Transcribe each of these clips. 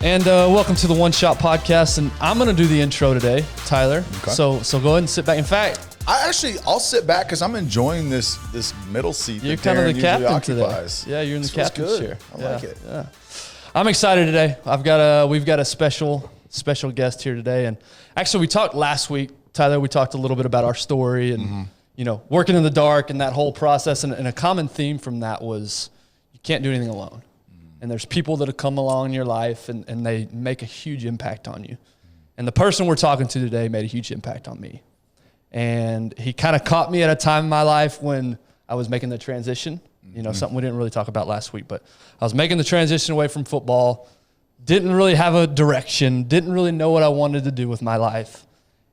And welcome to the One Shot Podcast. And I'm going to do the intro today, Tyler. Okay. So go ahead and sit back. In fact, I'll sit back because I'm enjoying this middle seat. You're that kind Darren of the captain usually today. occupies. Yeah, you're in the This feels captain's good. chair. I like it. Yeah. I'm excited today. We've got a special guest here today. And actually, we talked last week, Tyler. We talked a little bit about our story and working in the dark and that whole process. And a common theme from that was you can't do anything alone. And there's people that have come along in your life and they make a huge impact on you. And the person we're talking to today made a huge impact on me. And he kind of caught me at a time in my life when I was making the transition, something we didn't really talk about last week, but I was making the transition away from football, didn't really have a direction, didn't really know what I wanted to do with my life.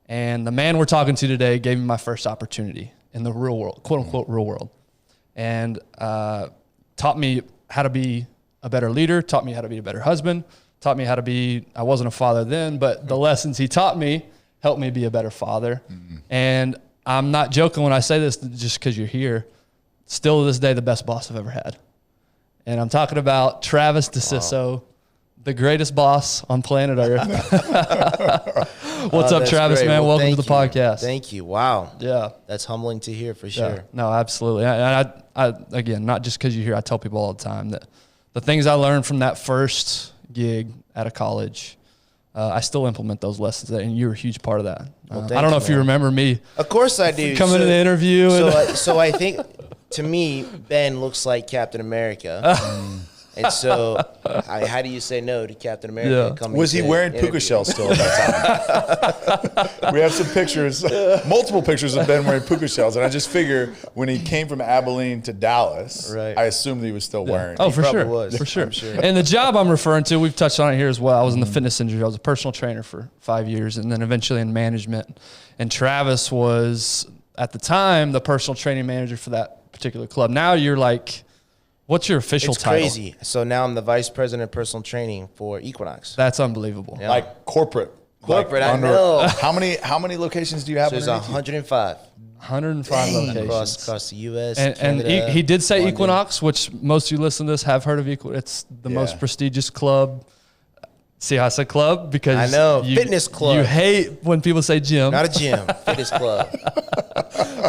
And the man we're talking to today gave me my first opportunity in the real world, quote unquote real world. And taught me how to be a better leader, taught me how to be a better husband, taught me how to be, I wasn't a father then, but the lessons he taught me helped me be a better father. And I'm not joking when I say this just because you're here. Still to this day, the best boss I've ever had. And I'm talking about Travis DeSisso, the greatest boss on planet Earth. What's up, Travis, great. man? Well, Welcome to the podcast. Thank you. Wow. Yeah. That's humbling to hear for sure. Yeah. No, absolutely. I again, not just because you're here, I tell people all the time that the things I learned from that first gig out of college, I still implement those lessons, and you're a huge part of that. Well, I don't know if you remember me. Of course I do. Coming to the interview. So I think, to me, Ben looks like Captain America. And so, how do you say no to Captain America? Yeah. Was he wearing puka shells still at that time? We have some pictures, multiple pictures of Ben wearing puka shells, and I just figure when he came from Abilene to Dallas, right. I assumed that he was still wearing. Oh, for sure, was. for sure. I'm sure. And the job I'm referring to, we've touched on it here as well. I was in the fitness industry. I was a personal trainer for 5 years, and then eventually in management. And Travis was at the time the personal training manager for that particular club. Now you're like, what's your official title? It's crazy. So now I'm the vice president of personal training for Equinox. That's unbelievable. Yeah. Like corporate. Corporate, I know. How many locations do you have? So there's 105. 105 locations. Across the U.S., And Canada, he did say London. Equinox, which most of you listening to this have heard of Equinox. It's the most prestigious club. See how I said club? Because I know. Fitness club. You hate when people say gym. Not a gym. Fitness club.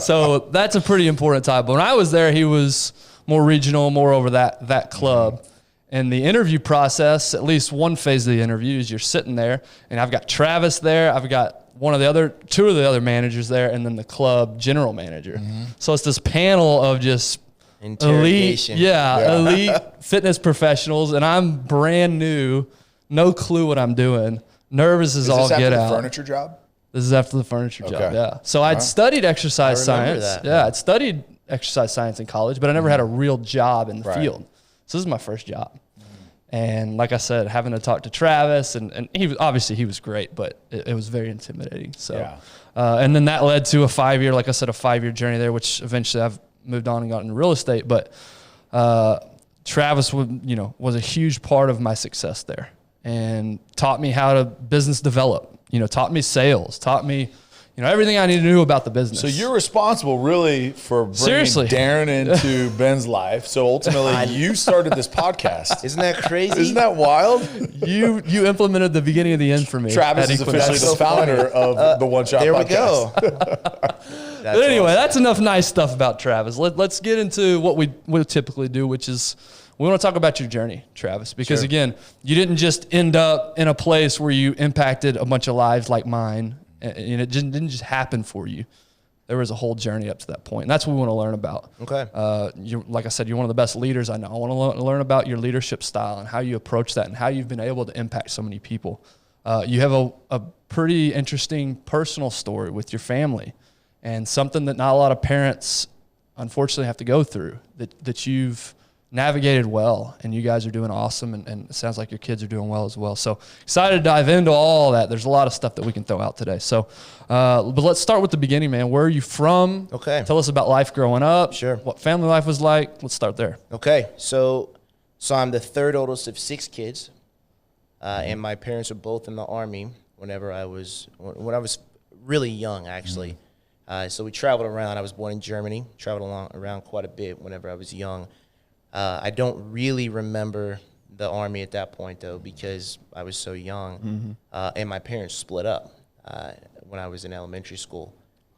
So that's a pretty important title. When I was there, he was more regional, more over that club. And the interview process, at least one phase of the interview, is you're sitting there, and I've got Travis there, I've got two of the other managers there, and then the club general manager. So it's this panel of just elite, elite fitness professionals, and I'm brand new, no clue what I'm doing, nervous as all get out. Is this after the furniture job? This is after the furniture job, Okay. yeah. So I'd studied exercise I remember science. that. Yeah, I'd studied exercise science in college, but I never had a real job in the field. So this is my first job. And like I said, having to talk to Travis, and he was great, but it was very intimidating. So, and then that led to a 5-year journey there, which eventually I've moved on and got into real estate. But Travis was a huge part of my success there, and taught me how to business develop. Taught me sales, taught me, everything I needed to know about the business. So you're responsible really for bringing Darren into Ben's life. So ultimately you started this podcast. Isn't that crazy? Isn't that wild? You implemented the beginning of the end for me. Travis is officially the founder of the One Shot Podcast. There we go. But anyway, that's enough nice stuff about Travis. Let's get into what we typically do, which is we want to talk about your journey, Travis, because again, you didn't just end up in a place where you impacted a bunch of lives like mine. And it didn't just happen for you. There was a whole journey up to that point. And that's what we want to learn about. Okay. Like I said, you're one of the best leaders I know. I want to learn about your leadership style and how you approach that and how you've been able to impact so many people. You have a pretty interesting personal story with your family, and something that not a lot of parents, unfortunately, have to go through, that you've navigated well, and you guys are doing awesome, and it sounds like your kids are doing well as well. So excited to dive into all that. There's a lot of stuff that we can throw out today. So, but let's start with the beginning, man. Where are you from? Okay. Tell us about life growing up. Sure. What family life was like. Let's start there. Okay. So I'm the third oldest of 6 kids, and my parents were both in the Army when I was really young, actually. So we traveled around. I was born in Germany, traveled around quite a bit whenever I was young. I don't really remember the Army at that point, though, because I was so young. And my parents split up when I was in elementary school.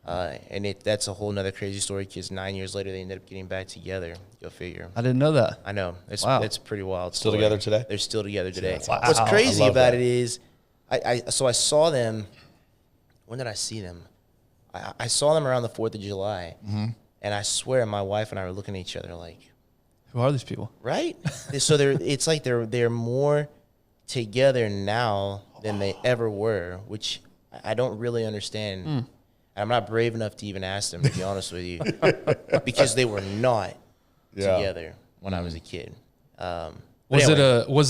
And that's a whole nother crazy story, because 9 years later, they ended up getting back together. Go figure. I didn't know that. I know. It's a pretty wild Still story. together today? They're still together today. Wow. What's crazy I love about that. it is, so I saw them. When did I see them? I saw them around the 4th of July. And I swear my wife and I were looking at each other like, Who are these people? right? So it's like they're more together now than they ever were, which I don't really understand. I'm not brave enough to even ask them, to be honest with you, because they were not together when I was a kid. Was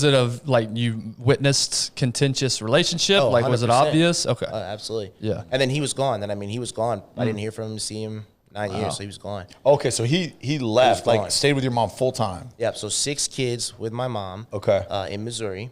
it a like you witnessed contentious relationship? Oh, like was it 100%. obvious? Okay. Absolutely. Yeah. And then he was gone. He was gone. I didn't hear from him, see him 9 years, so he was gone. Okay, so he left, gone. like stayed with your mom full time. Yeah, so 6 kids with my mom. Okay. In Missouri,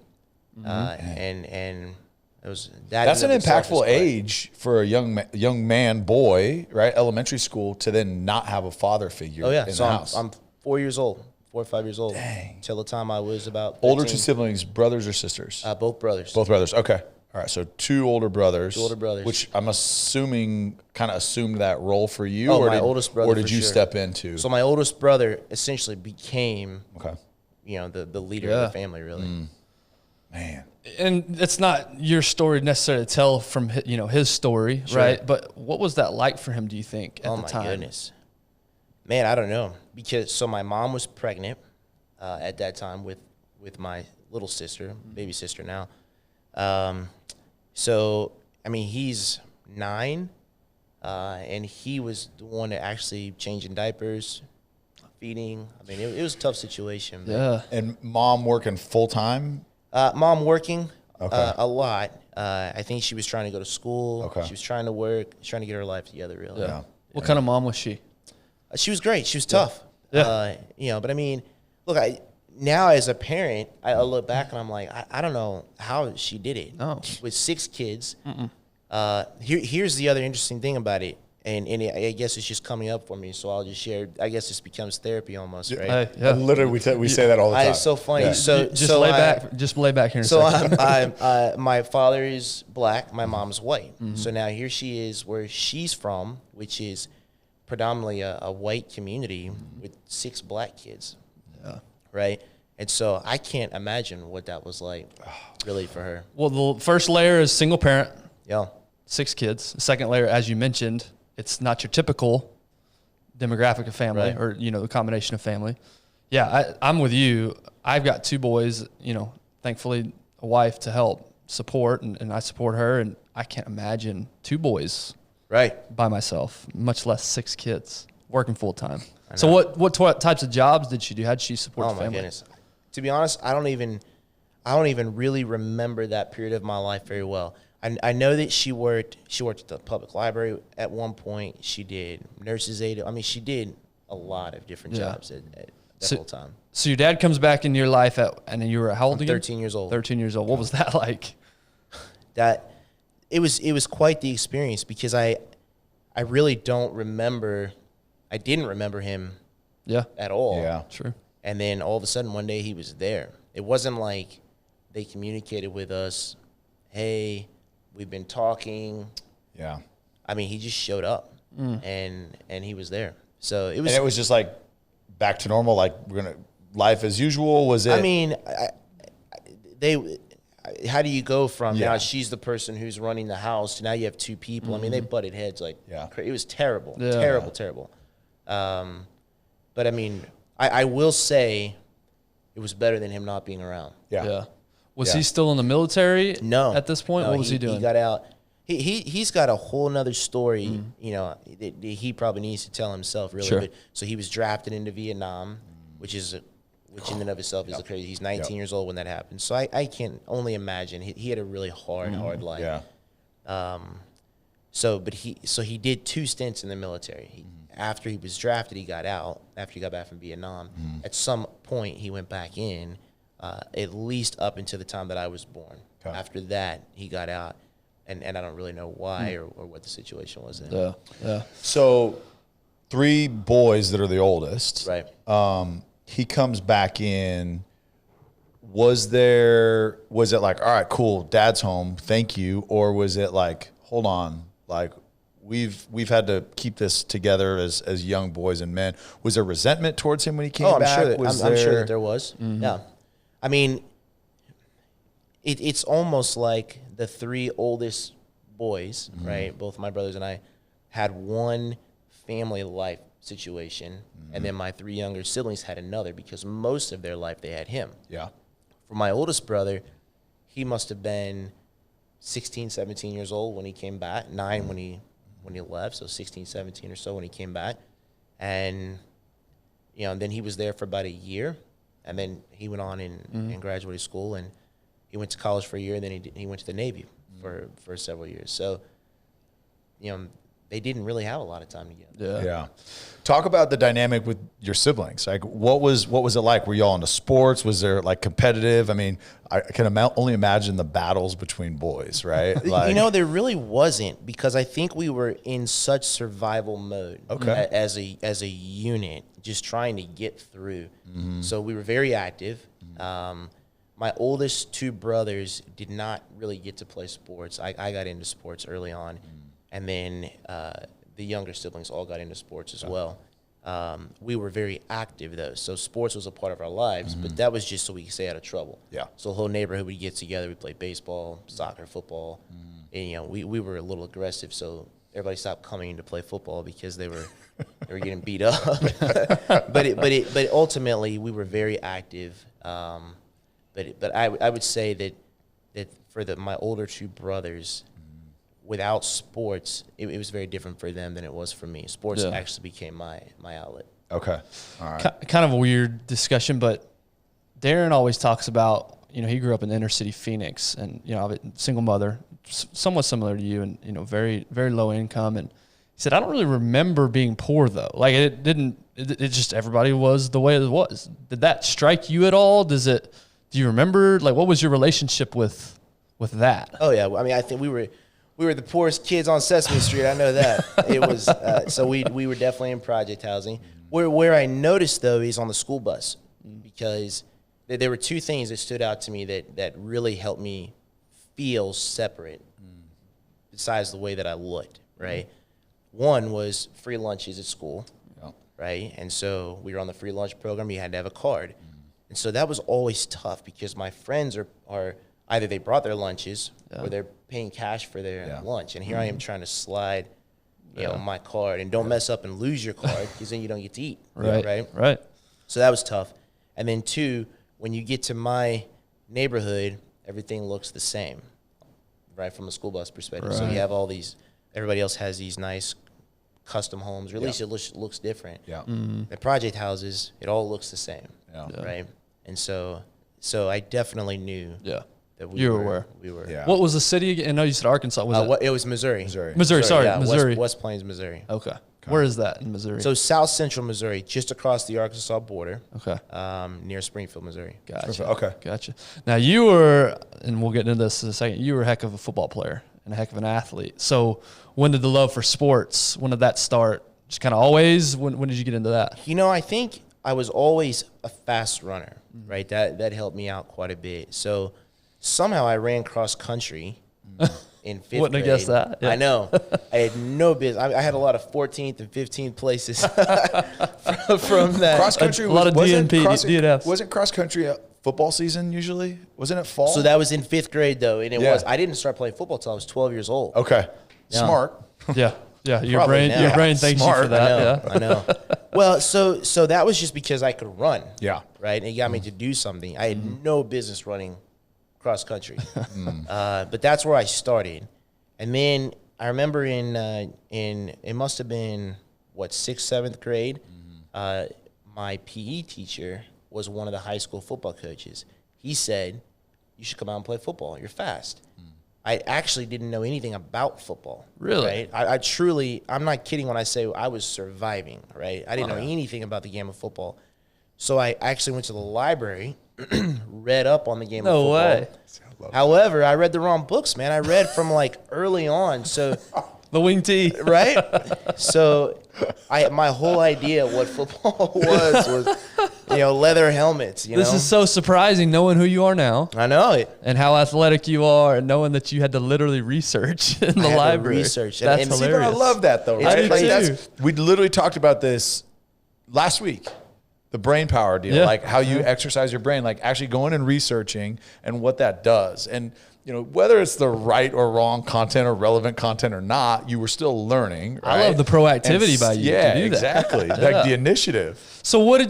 and it was that. That's in an and of itself impactful was quite- age for a young man, boy, right? Elementary school, to then not have a father figure Oh yeah, in so the house. I'm 4 years old, 4 or 5 years old. Dang. Till the time I was about 13. Older two siblings, brothers or sisters? Both brothers. Both brothers. Okay. All right. So 2 older brothers. 2 older brothers. Which I'm assuming kind of assumed that role for you. Oh, or my did, oldest brother Or did for you sure. step into? So my oldest brother essentially became, Okay. the leader Yeah. of the family, really. Man. And it's not your story necessarily to tell from his story, right? But what was that like for him? Do you think at Oh the my time? goodness, man, I don't know, because my mom was pregnant at that time with my little sister, baby sister now. So he's 9, and he was the one that actually changing diapers, feeding. It was a tough situation. but, Yeah. And mom working full time? Mom working Okay. a lot. I think she was trying to go to school. Okay. She was trying to work, trying to get her life together, really. Yeah. What kind of mom was she? She was great. She was tough. Yeah. But look, now as a parent, I look back and I'm like, I don't know how she did it. No. With 6 kids. Here's the other interesting thing about it. And I guess it's just coming up for me, so I'll just share. I guess this becomes therapy almost, right? Hey, yeah. Literally, we say that all the time. It's so funny. Yeah. So Just so lay I- back. Just lay back here. In a So second. my father is black, my mom's white. So now here she is where she's from, which is predominantly a white community with 6 black kids. Yeah. Right? And so I can't imagine what that was like really for her. Well, the first layer is single parent, Yeah. 6 kids. The second layer, as you mentioned, it's not your typical demographic of family, Right. or the combination of family. Yeah, I'm with you. I've got 2 boys. Thankfully, a wife to help support, and I support her. And I can't imagine 2 boys Right. by myself, much less 6 kids working full time. So what types of jobs did she do? How did she support Oh the my family? goodness. To be honest, I don't even really remember that period of my life very well. I know that she worked at the public library at one point. She did nurse's aide. She did a lot of different Yeah. jobs at that So- whole time. So your dad comes back into your life and you were how old I'm again? 13 years old. 13 years old. What was that like? That it was quite the experience, because I really don't remember. I didn't remember him Yeah, at all. Yeah. true. And then all of a sudden one day he was there. It wasn't like they communicated with us, hey, we've been talking. Yeah. He just showed up and he was there. So it was. And it was just like back to normal, like life as usual. Was it? How do you go from Yeah. now she's the person who's running the house to now you have 2 people? They butted heads like Yeah. It was terrible, Yeah. terrible. But I will say it was better than him not being around. Yeah. Was Yeah. he still in the military? No. At this point, No, what was he doing? He got out. He's got a whole nother story, that he probably needs to tell himself, really. Sure. But, so he was drafted into Vietnam, which in and of itself is crazy. He's 19 years old when that happened. So I can only imagine. He had a really hard life. Yeah. So he did 2 stints in the military. After he was drafted, he got out. After he got back from Vietnam, at some point he went back in, at least up until the time that I was born. Okay. After that, he got out, and I don't really know why or what the situation was then. Yeah. So 3 boys that are the oldest. Right. He comes back in. was it like, all right, cool, dad's home, thank you, or was it like, hold on, like we've had to keep this together as young boys and men? Was there resentment towards him when he came back? I'm sure that there was. Yeah, I mean, it's almost like the three oldest boys, right? Both my brothers and I had one family life situation, and then my three younger siblings had another, because most of their life they had him. Yeah. For my oldest brother, he must have been 16, 17 years old when he came back, 9 when he left, so 16, 17 or so when he came back. And, and then he was there for about a year, and then he went on and graduated school, and he went to college for a year, and then he went to the Navy for several years. So, they didn't really have a lot of time together. Yeah. Talk about the dynamic with your siblings. Like, what was it like? Were y'all into sports? Was there like competitive? I mean, I can only imagine the battles between boys, right? Like, there really wasn't, because I think we were in such survival mode as a unit, just trying to get through. So we were very active. My oldest two brothers did not really get to play sports. I got into sports early on. And then the younger siblings all got into sports as well. We were very active, though. So sports was a part of our lives, but that was just so we could stay out of trouble. Yeah. So the whole neighborhood would get together. We'd play baseball, soccer, football. And, we were a little aggressive, so everybody stopped coming to play football because they were getting beat up. but ultimately, we were very active. But I would say that for my older two brothers, without sports, it was very different for them than it was for me. Sports actually became my outlet. Okay. All right. Kind of a weird discussion, but Darren always talks about, he grew up in inner city Phoenix, and, single mother, somewhat similar to you, and, very, very low income. And he said, I don't really remember being poor, though. Like, it just, everybody was the way it was. Did that strike you at all? Do you remember, like, what was your relationship with that? Oh, yeah. I mean, I think we were the poorest kids on Sesame Street. I know that. It was so we were definitely in project housing. Where I noticed, though, is on the school bus, because there were two things that stood out to me that really helped me feel separate, besides the way that I looked, right? One was free lunches at school, right? And so we were on the free lunch program. You had to have a card. And so that was always tough, because my friends are either they brought their lunches or they're paying cash for their lunch. And here I am trying to slide, my card, and don't mess up and lose your card, because then you don't get to eat. Right. So that was tough. And then two, when you get to my neighborhood, everything looks the same, right, from a school bus perspective. So you have everybody else has these nice custom homes, or at least it looks different. Yeah. The project houses, it all looks the same. Right. And so I definitely knew that we were aware. We were. Yeah. What was the city again? I know you said Arkansas. It was Missouri. Missouri. West Plains, Missouri. Okay. Where is that in Missouri? So south central Missouri, just across the Arkansas border. Okay. Near Springfield, Missouri. Gotcha. Okay. Gotcha. Now you were, and we'll get into this in a second, you were a heck of a football player and a heck of an athlete. So when did the love for sports, when did that start? Just kind of always? When did you get into that? I think I was always a fast runner, right? That helped me out quite a bit. So somehow I ran cross country in fifth grade. Wouldn't have guessed that. Yeah. I know. I had no business. I had a lot of 14th and 15th places from that. Cross country, a lot of DNFs. Wasn't cross country a football season usually? Wasn't it fall? So that was in fifth grade, though, and it was. I didn't start playing football until I was 12 years old. Okay. Yeah. Smart. Yeah. Your brain thanks you for that. I know. Well, so that was just because I could run. Yeah. Right? And it got me to do something. I had no business running cross country. But that's where I started. And then I remember in it must have been, 6th, 7th grade, my PE teacher was one of the high school football coaches. He said, you should come out and play football. You're fast. I actually didn't know anything about football. Really? Right? I truly, I'm not kidding when I say I was surviving, right? I didn't know anything about the game of football. So I actually went to the library, read up on the game of football. No way. However, I read the wrong books, man. I read from early on. So the wing tee. Right? So my whole idea of what football was leather helmets. This is so surprising, knowing who you are now. I know it. And how athletic you are, and knowing that you had to literally research in the library. Research. That's and hilarious. I love that though, It's right? crazy. Like we literally talked about this last week. The brain power deal, Yeah. like how you exercise your brain, like actually going and researching and what that does. And, whether it's the right or wrong content or relevant content or not, you were still learning. Right? I love the proactivity by you Yeah, to do that. exactly. Like the initiative. So what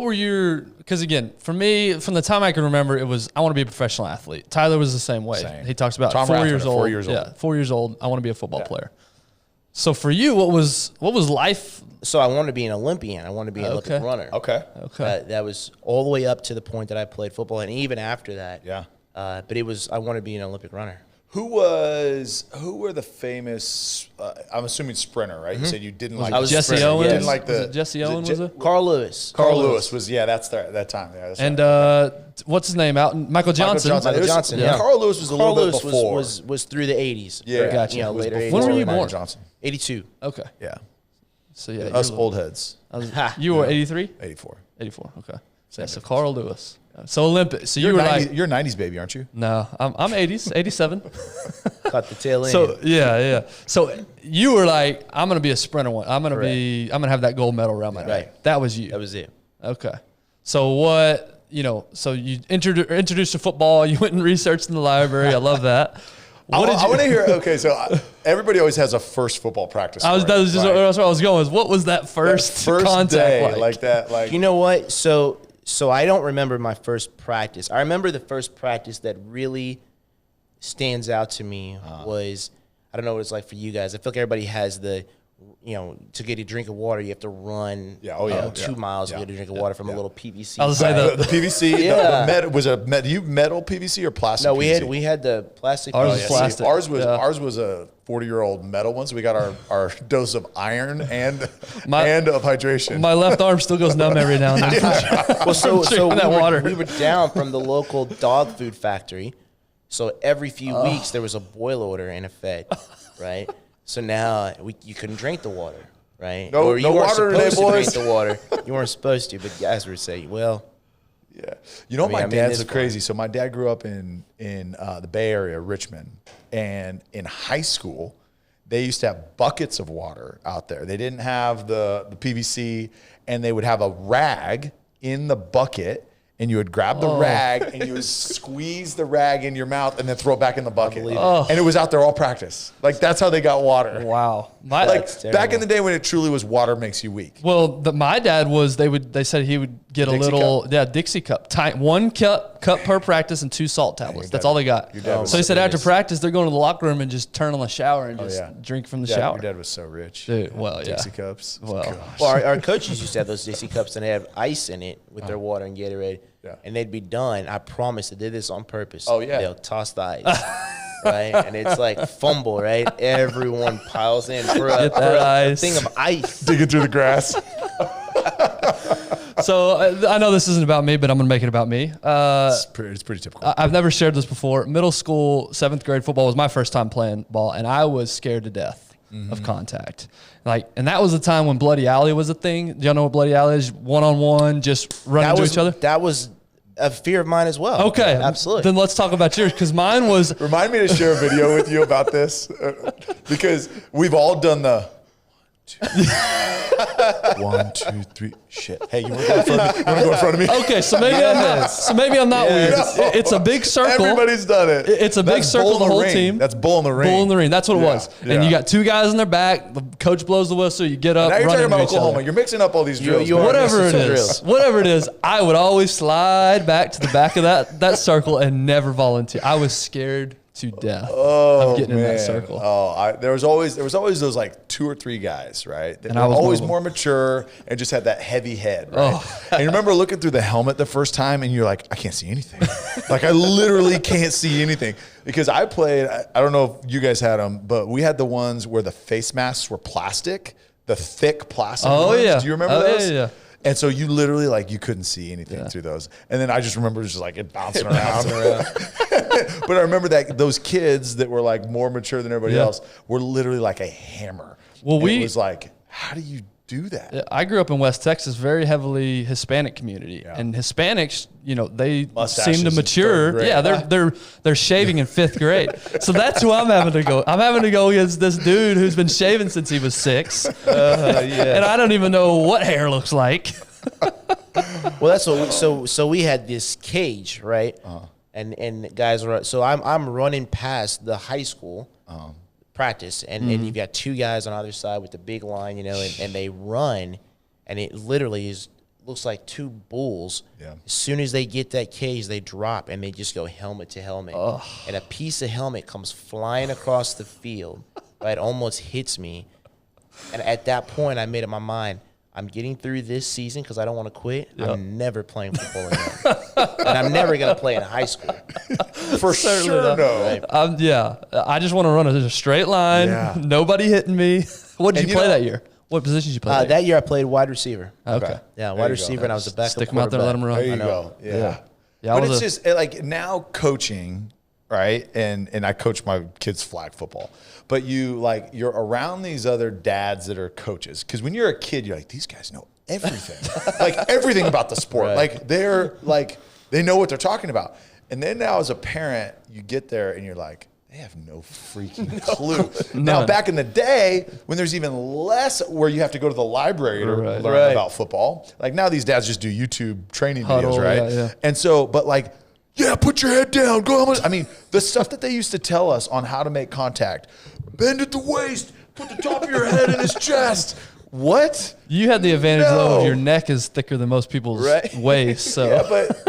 were your, because again, for me, from the time I can remember, it was, I want to be a professional athlete. Tyler was the same way. Same. He talks about Tom 4 Rathman years at old. 4 years old. Yeah, 4 years old. I want to be a football player. So for you, what was life? So I wanted to be an Olympian. I wanted to be an Olympic runner. Okay. That was all the way up to the point that I played football, and even after that. Yeah. But I wanted to be an Olympic runner. Who were the famous, I'm assuming sprinter, right? You said you didn't like I was Jesse sprinter, Owens? yes. didn't like Was it Jesse Owens, was it? Carl Lewis. Carl Lewis was, that's that time. Yeah, that's And right. what's his name? Michael Johnson. It was- Johnson, yeah. Carl Lewis was a Carl little bit Lewis before. was through the 80s. Yeah. Gotcha. It was Later before 80s. When were you Michael born? Johnson. 82. Okay. Yeah. So yeah, Us you're old heads. You were 83? 84. 84. Okay. So Carl Lewis. So Olympic. So you You're were 90, like, you're 90s baby, aren't you? no, I'm 80s, 87. Caught the tail end. So yeah. So you were like, I'm gonna be a sprinter one. I'm gonna have that gold medal around my neck. Right. That was you. that was it. Okay. So what? So you introduced to football. You went and researched in the library. I love that. I want to hear. Okay, so everybody always has a first football practice. That was just right? that's where I was going. Was what was that first contact day, like? that? Like You know what? So I don't remember my first practice. I remember the first practice that really stands out to me was, I don't know what it's like for you guys. I feel like everybody has to get a drink of water, you have to run 2 miles to get a drink of water from a little PVC. I was say the PVC. Yeah. Was you metal PVC or plastic? No, PVC? we had the plastic. Ours was PVC. plastic. Ours was a 40-year-old metal one, so we got our dose of iron and of hydration. My left arm still goes numb every now and then. Well, so drinking that water. we were down from the local dog food factory. So every few weeks there was a boil order in effect, right? So now you couldn't drink the water, right? No or you weren't water today, supposed to boys. drink the water. You weren't supposed to, but guys were saying, well, Yeah, my I mean, dad's this crazy. So my dad grew up in the Bay Area, Richmond, and in high school, they used to have buckets of water out there. They didn't have the PVC, and they would have a rag in the bucket, and you would grab the rag and you would squeeze the rag in your mouth and then throw it back in the bucket. And it was out there all practice. Like that's how they got water. Wow. Like back in the day when it truly was water makes you weak. Well, my dad was. They said he would get Dixie a little cup? Dixie cup, one cup per practice and 2 salt tablets. That's all they got. dad was So he said after serious. practice they're going to the locker room and just turn on the shower and just yeah. drink from the Your shower. dad was so rich. Dude, well, yeah. Dixie cups. Well, Gosh. Well, our coaches used to have those Dixie cups and they have ice in it with their water and Gatorade. Yeah. And they'd be done. I promise they did this on purpose. Oh, yeah. They'll toss the ice. Right? And it's like fumble, right? Everyone piles in for Get that a ice. thing of ice. Digging through the grass. So I know this isn't about me, but I'm gonna make it about me. It's pretty typical. I've never shared this before. Middle school, 7th grade football was my first time playing ball, and I was scared to death of contact. And that was the time when Bloody Alley was a thing. Do y'all know what Bloody Alley is? 1-on-1, just running into each other. That was a fear of mine as well. Okay, Absolutely. Then let's talk about yours, because mine was. Remind me to share a video with you about this because we've all done the 1, 2, 3. Shit. Hey, you want to go in front of me? You want to go in front of me? Okay, so maybe I'm not weird. It's a big circle. Everybody's done it. It's a big That's circle, bull in the whole ring. team. That's bull in the ring. Bull in the ring. That's what it was. Yeah. And you got 2 guys in their back. The coach blows the whistle. You get up. Now you're run talking into about each Oklahoma. other. You're mixing up all these drills. you man. are. Whatever it Some is, drills. whatever it is, I would always slide back to the back of that circle and never volunteer. I was scared to death of getting in that circle. There was always those like 2 or 3 guys, right? That And were I was one always of them. more mature and just had that heavy head, right? And you remember looking through the helmet the first time and you're like, I can't see anything. Like I literally can't see anything because I played. I don't know if you guys had them, but we had the ones where the face masks were plastic, the thick plastic. Oh, ones. yeah. Do you remember Oh, yeah, those? yeah. And so you literally you couldn't see anything through those. And then I just remember just like it bouncing around. But I remember that those kids that were like more mature than everybody Yeah. else were literally like a hammer. Well, And it was like how do you do that? I grew up in West Texas, very heavily Hispanic community, and Hispanics, they Mustaches seem to in mature. 3rd grade. Yeah, they're shaving in 5th grade. So that's who I'm having to go. I'm having to go against this dude who's been shaving since he was 6, and I don't even know what hair looks like. Well, that's what. So we had this cage, right? And guys were. So I'm running past the high school. Practice and you've got 2 guys on either side with the big line, and they run, and it literally looks like 2 bulls. Yeah. As soon as they get that cage, they drop and they just go helmet to helmet, and a piece of helmet comes flying across the field, right? Almost hits me, and at that point, I made up my mind. I'm getting through this season because I don't want to quit. Yep. I'm never playing football again, and I'm never gonna play in high school. For sure, no. Right? I just want to run a straight line. Yeah. Nobody hitting me. What did you play that year? What position did you play? That year I played wide receiver. Okay. Yeah, wide receiver, and I was a backup Stick them out there, let them run. There you go. Yeah. But it's just like now coaching, right? And I coach my kids flag football. But you're around these other dads that are coaches. Because when you're a kid, you're like, these guys know everything. Like everything about the sport. Right. Like they know what they're talking about. And then now as a parent, you get there and you're like, they have no freaking clue. Now, back in the day, when there's even less where you have to go to the library to learn about football, like now these dads just do YouTube training videos, right? Yeah. And so, but like, put your head down, go. I mean, the stuff that they used to tell us on how to make contact, bend at the waist, put the top of your head in his chest. What? You had the advantage though of your neck is thicker than most people's waist. So yeah, but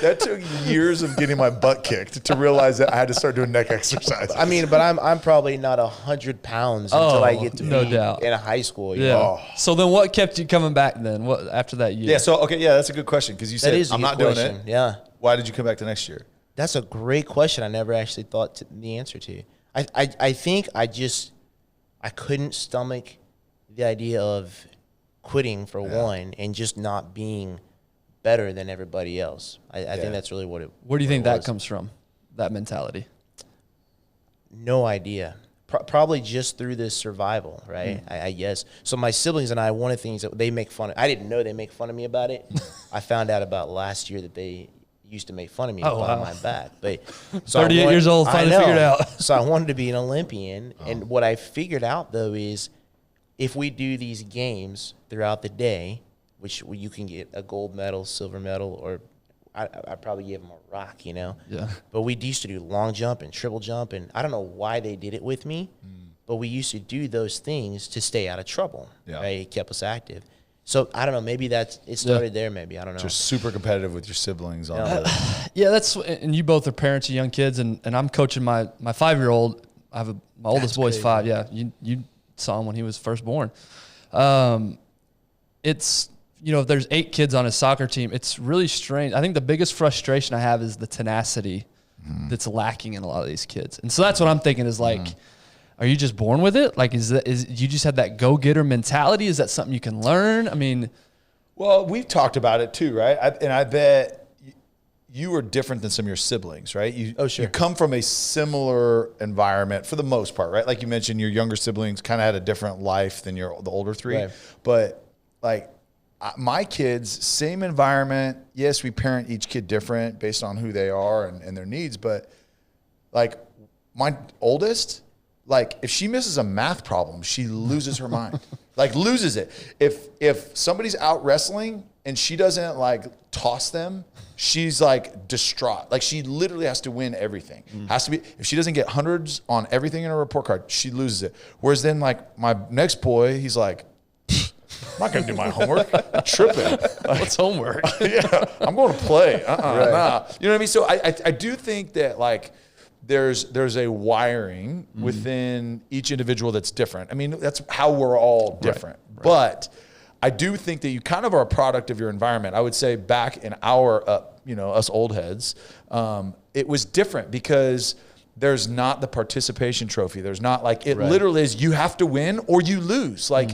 that took years of getting my butt kicked to realize that I had to start doing neck exercise. I mean, but I'm probably not 100 pounds until I get to be in a high school. You know? So then, what kept you coming back then? What after that year? Yeah. So that's a good question because you said I'm not doing it. Yeah. Why did you come back the next year? That's a great question. I never actually thought the answer to. I think I couldn't stomach the idea of quitting for one and just not being better than everybody else. I think that's really what it. Where do you think that comes from? That mentality. No idea. Probably just through this survival, right? I guess. So my siblings and I, one of the things that they make fun of, I didn't know they make fun of me about it. I found out about last year that they used to make fun of me behind my back. But so 38 years old, finally figured out. So I wanted to be an Olympian. And what I figured out, though, is if we do these games throughout the day, which you can get a gold medal, silver medal, or I'd probably give them a rock, Yeah. But we used to do long jump and triple jump, and I don't know why they did it with me, but we used to do those things to stay out of trouble. Yeah. Right? It kept us active. So I don't know. Maybe it started there. Maybe I don't know. Just super competitive with your siblings on and you both are parents of young kids, and I'm coaching my 5-year-old. I have my oldest boy's 5. Yeah, you saw him when he was first born. It's if there's 8 kids on his soccer team, it's really strange. I think the biggest frustration I have is the tenacity that's lacking in a lot of these kids, and so that's what I'm thinking is like. Are you just born with it? Like, is you just have that go-getter mentality? Is that something you can learn? I mean, well, we've talked about it too, right? I bet you were different than some of your siblings, right? You come from a similar environment for the most part, right? Like you mentioned, your younger siblings kind of had a different life than the older 3, right. But like my kids, same environment. Yes, we parent each kid different based on who they are and their needs, but like my oldest. Like if she misses a math problem, she loses her mind. Like loses it. If somebody's out wrestling and she doesn't like toss them, she's like distraught. Like she literally has to win everything. Has to be. If she doesn't get hundreds on everything in her report card, she loses it. Whereas then like my next boy, he's like, I'm not gonna do my homework. I'm tripping. What's homework? I'm going to play. Nah. You know what I mean? So I do think that like. There's a wiring within each individual that's different. I mean, that's how we're all different. Right. But I do think that you kind of are a product of your environment. I would say back in our, us old heads, it was different because there's not the participation trophy. There's not like, it literally is you have to win or you lose. Like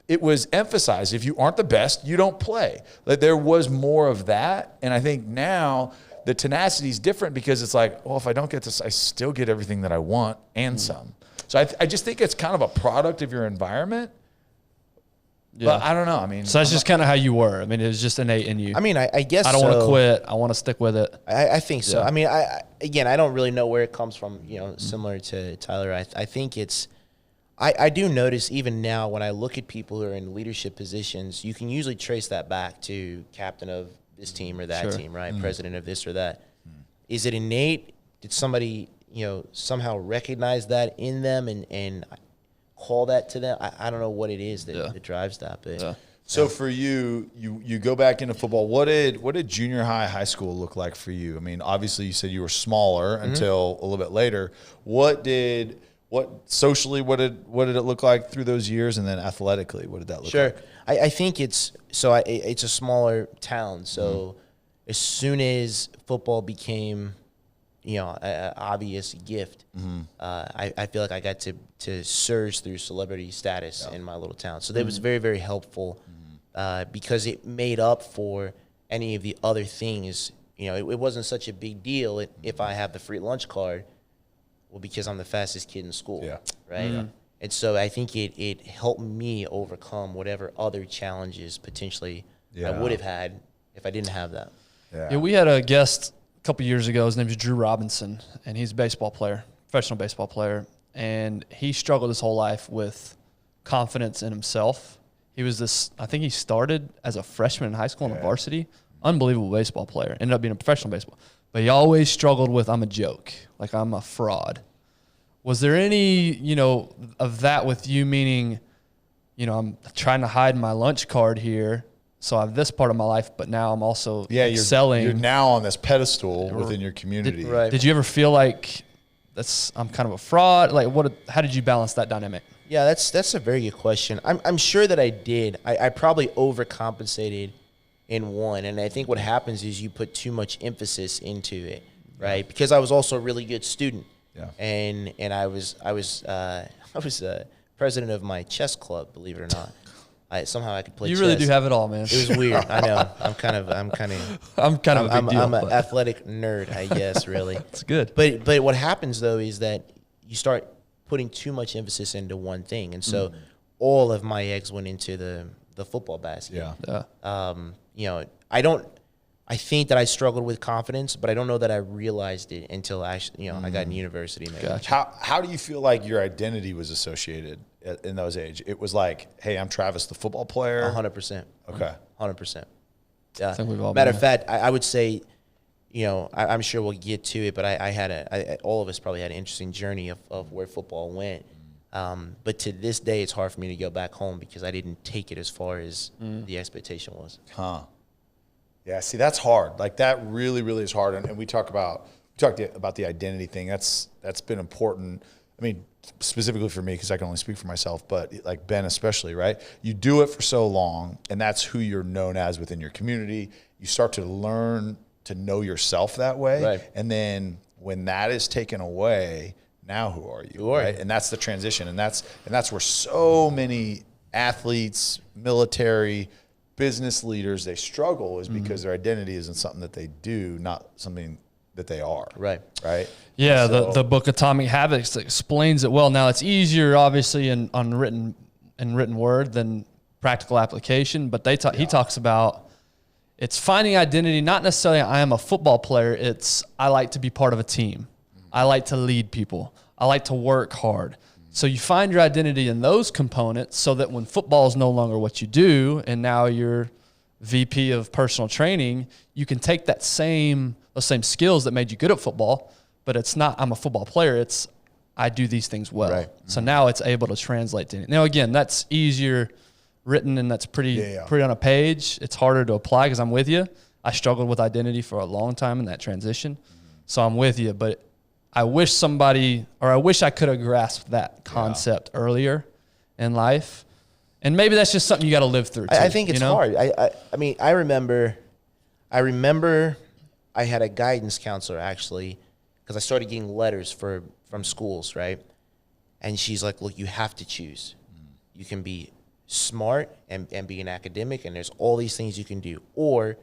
it was emphasized. If you aren't the best, you don't play. Like there was more of that. And I think now, the tenacity is different because it's like, well, if I don't get this, I still get everything that I want and some. So I just think it's kind of a product of your environment. But I don't know. I mean, so that's just kind of how you were. I mean, it was just innate in you. I mean, I guess I don't want to quit. I want to stick with it. I think so. Yeah. I mean, I don't really know where it comes from, you know, similar to Tyler. I think it's, I do notice even now when I look at people who are in leadership positions, you can usually trace that back to captain of this team or that team, right? President of this or that. Is it innate? Did somebody, you know, somehow recognize that in them and call that to them? I don't know what it is that drives that. But So for you go back into football. What did junior high school look like for you? I mean, obviously you said you were smaller until a little bit later. What socially, what did it look like through those years, and then athletically, what did that look like? Sure. I think it's a smaller town. So as soon as football became, you know, an obvious gift, I feel like I got to surge through celebrity status in my little town. So that was very, very helpful because it made up for any of the other things. You know, it wasn't such a big deal if I have the free lunch card. Well, because I'm the fastest kid in school, right? And so I think it helped me overcome whatever other challenges potentially I would have had if I didn't have that. Yeah, we had a guest a couple years ago. His name is Drew Robinson, and he's a baseball player, professional baseball player, and he struggled his whole life with confidence in himself. He was this, I think he started as a freshman in high school on the varsity, unbelievable baseball player, ended up being a professional baseball. But he always struggled with, I'm a joke, like I'm a fraud. Was there any, you know, of that with you, meaning, you know, I'm trying to hide my lunch card here, so I have this part of my life, but now I'm also excelling. You're now on this pedestal within your community. Did you ever feel like I'm kind of a fraud? Like, how did you balance that dynamic? Yeah, that's a very good question. I'm sure that I did. I probably overcompensated in one, and I think what happens is you put too much emphasis into it, right? Because I was also a really good student, and I was president of my chess club, believe it or not. Somehow I could play. You chess. really do have it all, man. It was weird. I know. I'm kind of a big deal. I'm an athletic nerd, I guess. Really, it's good. But what happens though is that you start putting too much emphasis into one thing, and so all of my eggs went into the football basket. You know, I think that I struggled with confidence, but I don't know that I realized it until actually, you know, I got in university. Maybe. Gotcha. How do you feel like your identity was associated in those age? It was like, hey, I'm Travis, the football player. 100%. Okay. 100%. Yeah. I think we've all Matter been of fact, I would say, you know, I'm sure we'll get to it, but all of us probably had an interesting journey of where football went. But to this day, it's hard for me to go back home because I didn't take it as far as the expectation was. Yeah, see, that's hard. Like, that really, really is hard. And we talked about the identity thing. That's been important. I mean, specifically for me, because I can only speak for myself, but like Ben especially, right? You do it for so long, and that's who you're known as within your community. You start to learn to know yourself that way. Right. And then when that is taken away, now who are you? Who are right? you? And that's the transition. And that's where so many athletes, military, business leaders, they struggle, is because their identity isn't something that they do, not something that they are. Right. Right. Yeah. So, the book Atomic Habits explains it well. Now, it's easier, obviously, in written word than practical application, but he talks about it's finding identity, not necessarily I am a football player. It's I like to be part of a team. I like to lead people. I like to work hard. So you find your identity in those components so that when football is no longer what you do and now you're VP of personal training, you can take those same skills that made you good at football, but it's not I'm a football player. It's I do these things well. Right. So now it's able to translate to it. Now, again, that's easier written and that's pretty on a page. It's harder to apply because I'm with you. I struggled with identity for a long time in that transition. So I'm with you, but I wish I could have grasped that concept earlier in life. And maybe that's just something you got to live through too, I think it's hard. I mean, I remember I had a guidance counselor actually, because I started getting letters from schools, right? And she's like, look, you have to choose. You can be smart and be an academic, and there's all these things you can do, or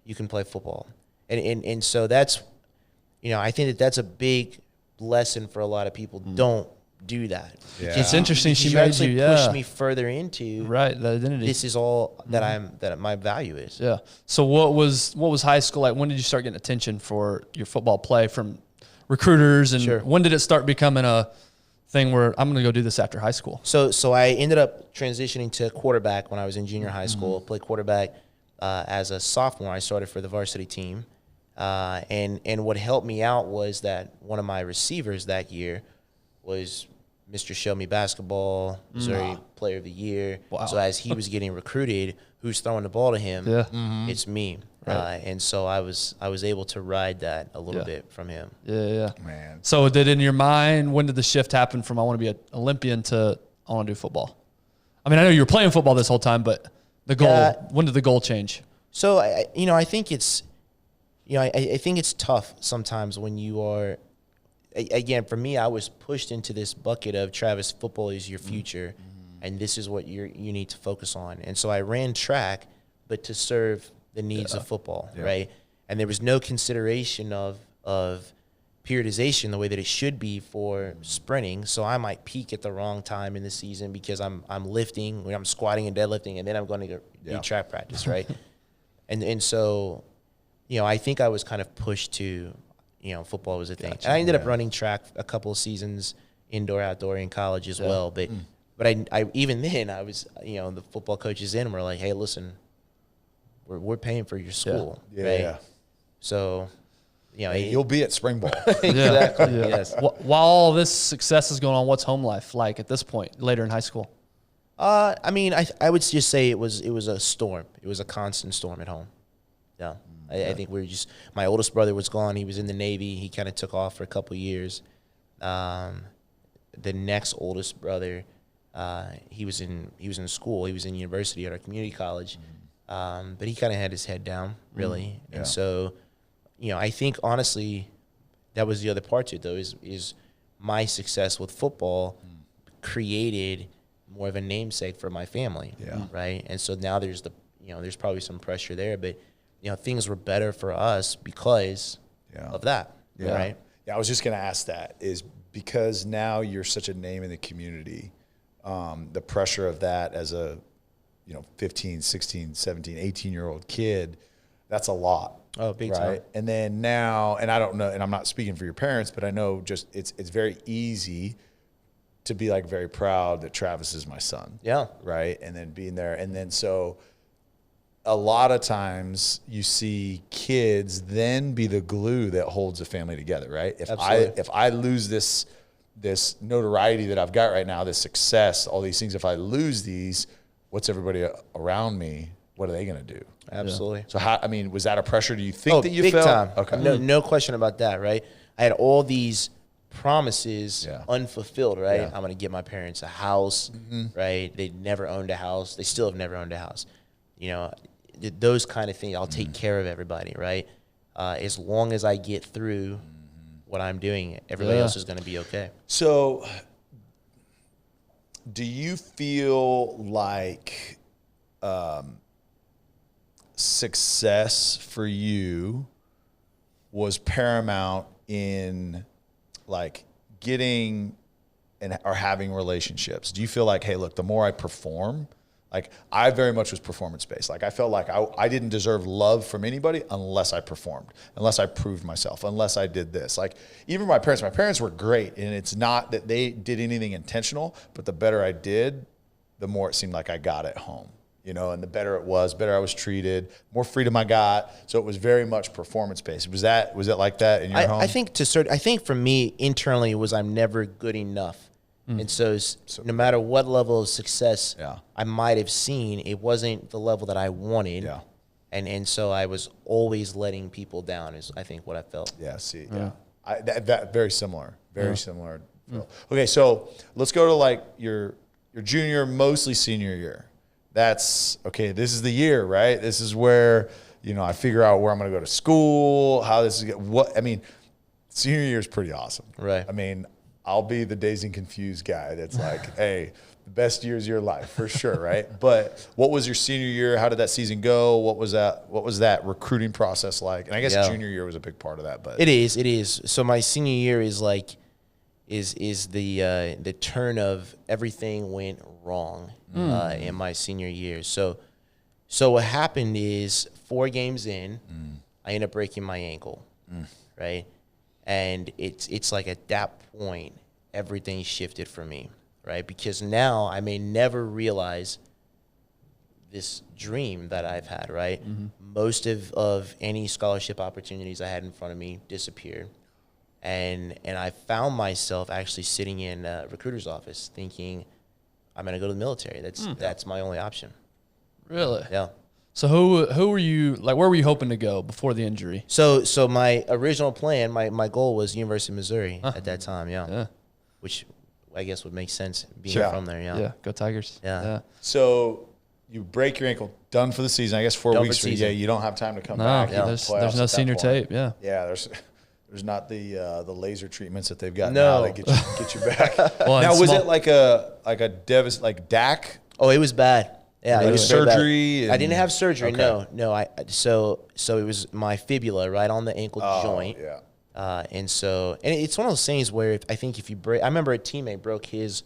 you can play football. And so that's, you know, I think that's a big lesson for a lot of people. Don't do that. Yeah. It's interesting. Because She you made actually you, push me further into right, the identity. this is all that my value is. Yeah. So what was high school like? When did you start getting attention for your football play from recruiters, and Sure. when did it start becoming a thing where I'm going to go do this after high school? So I ended up transitioning to quarterback when I was in junior high school. Played quarterback as a sophomore. I started for the varsity team, and what helped me out was that one of my receivers that year was Mr. Show Me Basketball, Missouri Player of the Year. Wow. So as he was getting recruited, who's throwing the ball to him? Yeah. It's me. Right. And so I was able to ride that a little bit from him. Yeah. Man. So did in your mind, when did the shift happen from I want to be an Olympian to I want to do football? I mean, I know you were playing football this whole time, but the goal, when did the goal change? So I think it's, I think it's tough sometimes when you are, again, for me, I was pushed into this bucket of Travis, football is your future, and this is what you need to focus on. And so I ran track, but to serve the needs of football, right? And there was no consideration of periodization the way that it should be for sprinting. So I might peak at the wrong time in the season because I'm lifting, when I'm squatting and deadlifting, and then I'm going to do track practice, right? and so, I think I was kind of pushed to, football was a thing. Gotcha. And I ended up running track a couple of seasons, indoor, outdoor, in college as well. But I even then I was, the football coaches in were like, hey, listen, we're paying for your school, right? Yeah. So, You'll be at spring ball. exactly. Yes. While all this success is going on, what's home life like at this point, later in high school? I mean, I would just say it was a storm. It was a constant storm at home. Yeah. I think we were just, my oldest brother was gone. He was in the Navy. He kind of took off for a couple of years. The next oldest brother, he was in school. He was in university at our community college. But he kind of had his head down, really. Yeah. And so, I think honestly, that was the other part to it, though, is my success with football created more of a namesake for my family, right? And so now there's there's probably some pressure there, but things were better for us because of that, right? Yeah, I was just going to ask that, is because now you're such a name in the community, the pressure of that as a 15, 16, 17, 18-year-old kid, that's a lot. Oh, big right? time. And then now, and I don't know, and I'm not speaking for your parents, but I know just it's very easy to be like very proud that Travis is my son. Yeah. Right? And then being there. And then so a lot of times you see kids then be the glue that holds a family together, right? If I lose this notoriety that I've got right now, this success, all these things, if I lose these, what's everybody around me, what are they going to do? Absolutely. So was that a pressure? Do you think that you big felt? time. Okay. No question about that, right? I had all these promises unfulfilled, right? Yeah. I'm going to get my parents a house, right? They never owned a house. They still have never owned a house. Those kind of things. I'll take care of everybody, right? As long as I get through what I'm doing, everybody else is going to be okay. So do you feel like success for you was paramount in like getting or having relationships? Do you feel like, hey, look, the more I perform, like I very much was performance based. Like I felt like I didn't deserve love from anybody unless I performed, unless I proved myself, unless I did this. Like even my parents were great, and it's not that they did anything intentional, but the better I did, the more it seemed like I got at home. And the better it was, better I was treated, more freedom I got. So it was very much performance based. Was it like that in your home? I think for me internally it was I'm never good enough. And so no matter what level of success I might have seen, it wasn't the level that I wanted. Yeah. And so I was always letting people down is I think what I felt. Yeah, see. Yeah. That very similar. Very similar. Okay, so let's go to like your junior, mostly senior year. That's okay. This is the year, right? This is where, I figure out where I'm going to go to school, how this is senior year is pretty awesome. Right. I'll be the dazed and confused guy that's like, hey, the best years of your life for sure, right? But what was your senior year? How did that season go? What was that recruiting process like? And I guess junior year was a big part of that, but It is. So my senior year is like, is the turn of everything went wrong in my senior year. So what happened is 4 games in, I ended up breaking my ankle, right? And it's like at that point, everything shifted for me, right? Because now I may never realize this dream that I've had, right? Most of any scholarship opportunities I had in front of me disappeared. And I found myself actually sitting in a recruiter's office thinking, I'm going to go to the military. That's my only option. Really? Yeah. So who were you, like, where were you hoping to go before the injury? So my original plan, my goal was University of Missouri at that time, yeah. Which I guess would make sense being from there, yeah. Yeah, go Tigers. Yeah. So you break your ankle, done for the season. I guess 4 weeks for you. Yeah, you don't have time to come back. No, there's no senior tape, yeah. Yeah, there's not the laser treatments that they've got now that get you back. Well, now, was it like a DAC? Oh, it was bad. Yeah, Like it was surgery? I didn't have surgery. Okay. No. So it was my fibula right on the ankle joint. Yeah. And it's one of those things where I think if you break, I remember a teammate broke his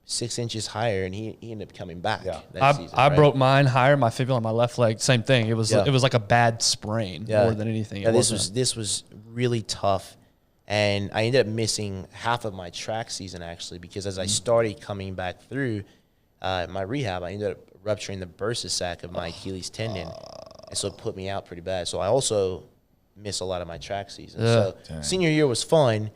6 inches higher, and he ended up coming back. Yeah. That season, I right? broke mine higher, my fibula on my left leg. Same thing. It was like a bad sprain more than anything. Yeah, this was really tough, and I ended up missing half of my track season actually because as I started coming back through my rehab, I ended up rupturing the bursa sac of my Achilles tendon, and so it put me out pretty bad. So I also missed a lot of my track season. So senior year was fun,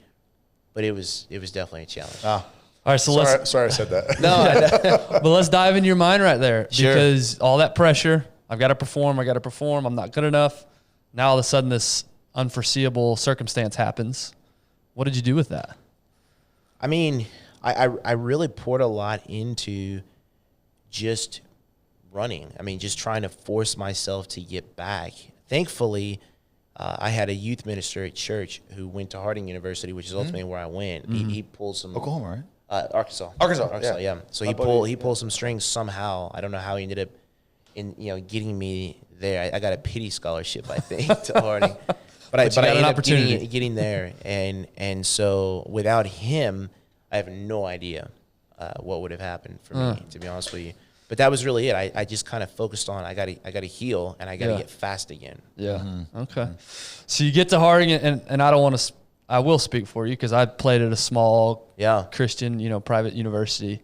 but it was definitely a challenge. Ah. All right, so Sorry I said that. but let's dive into your mind right there Sure. because all that pressure, I've got to perform, I'm not good enough. Now all of a sudden this unforeseeable circumstance happens. What did you do with that? I mean, I really poured a lot into just running. I mean, just trying to force myself to get back. Thankfully, I had a youth minister at church who went to Harding University, which is ultimately where I went. He pulled some Oklahoma, right? Arkansas, yeah. So he pulled some strings somehow. I don't know how he ended up getting me there. I got a pity scholarship, I think, to Harding. But I ended up getting there, and so without him, I have no idea what would have happened for me, to be honest with you. But that was really it. I just kind of focused on I got to heal and I got to get fast again. Yeah. Okay. So you get to Harding, and I don't want to. I will speak for you because I played at a small Christian, private university.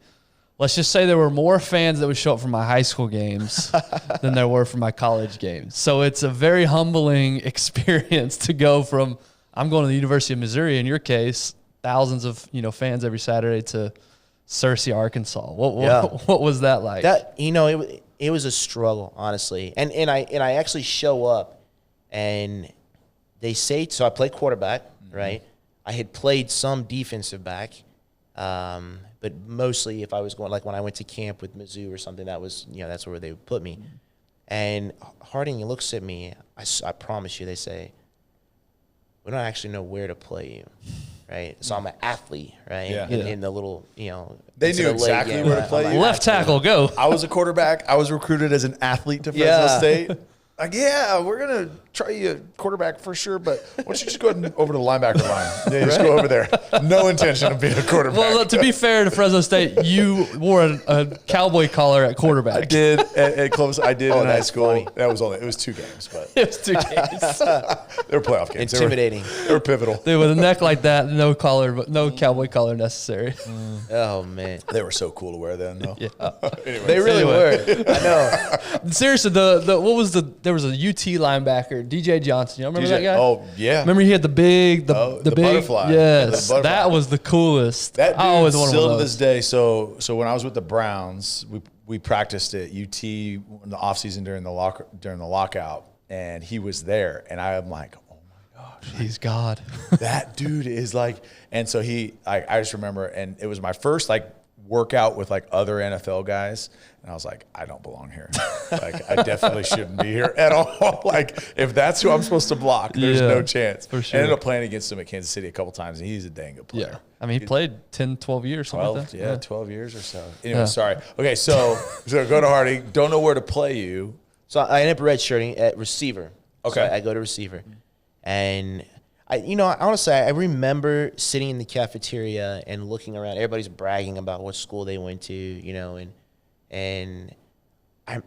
Let's just say there were more fans that would show up for my high school games than there were for my college games. So it's a very humbling experience to go from I'm going to the University of Missouri, in your case, thousands of fans every Saturday, to Searcy, Arkansas. What was that like? That it was a struggle, honestly. And I actually show up, and they say so. I play quarterback, right? I had played some defensive back. But mostly if I was going, like when I went to camp with Mizzou or something, that was, that's where they would put me. And Harding looks at me, I promise you, they say, we don't actually know where to play you, right? So I'm an athlete, right? Yeah. In the little, They knew exactly where to play you. Left tackle, go. I was a quarterback. I was recruited as an athlete to Fresno State. Like, we're going to try you a quarterback for sure, but why don't you just go ahead over to the linebacker line? Yeah, just go over there. No intention of being a quarterback. Well, to be fair to Fresno State, you wore a cowboy collar at quarterback. I did at Columbus. I did in high school. Funny. It was 2 games, but It was 2 games. they were playoff games. Intimidating. They were pivotal. Dude, with a neck like that, no collar, no cowboy collar necessary. Oh, man. They were so cool to wear then, though. Yeah. They really were. I know. Seriously, there was a UT linebacker, DJ Johnson. You remember that guy? Oh, yeah. Remember he had the big butterfly. Yes, The butterfly. that was the coolest. That dude, I always wanted still one to of this those. day. So when I was with the Browns, we practiced at UT in the offseason during the lockout, and he was there, and I'm like, oh my gosh, He's God. that dude is like. And so I just remember, and it was my first workout with other NFL guys, and I was like, I don't belong here. I definitely shouldn't be here at all. If that's who I'm supposed to block, there's no chance. For sure. I ended up playing against him at Kansas City a couple times, and he's a dang good player. Yeah. I mean, he played 10, 12 years, something 12, like that. 12 years or so. Anyway, sorry. Okay, so go to Harding. Don't know where to play you. So I ended up redshirting at receiver. Okay. So I go to receiver. And Honestly, I remember sitting in the cafeteria and looking around. Everybody's bragging about what school they went to, and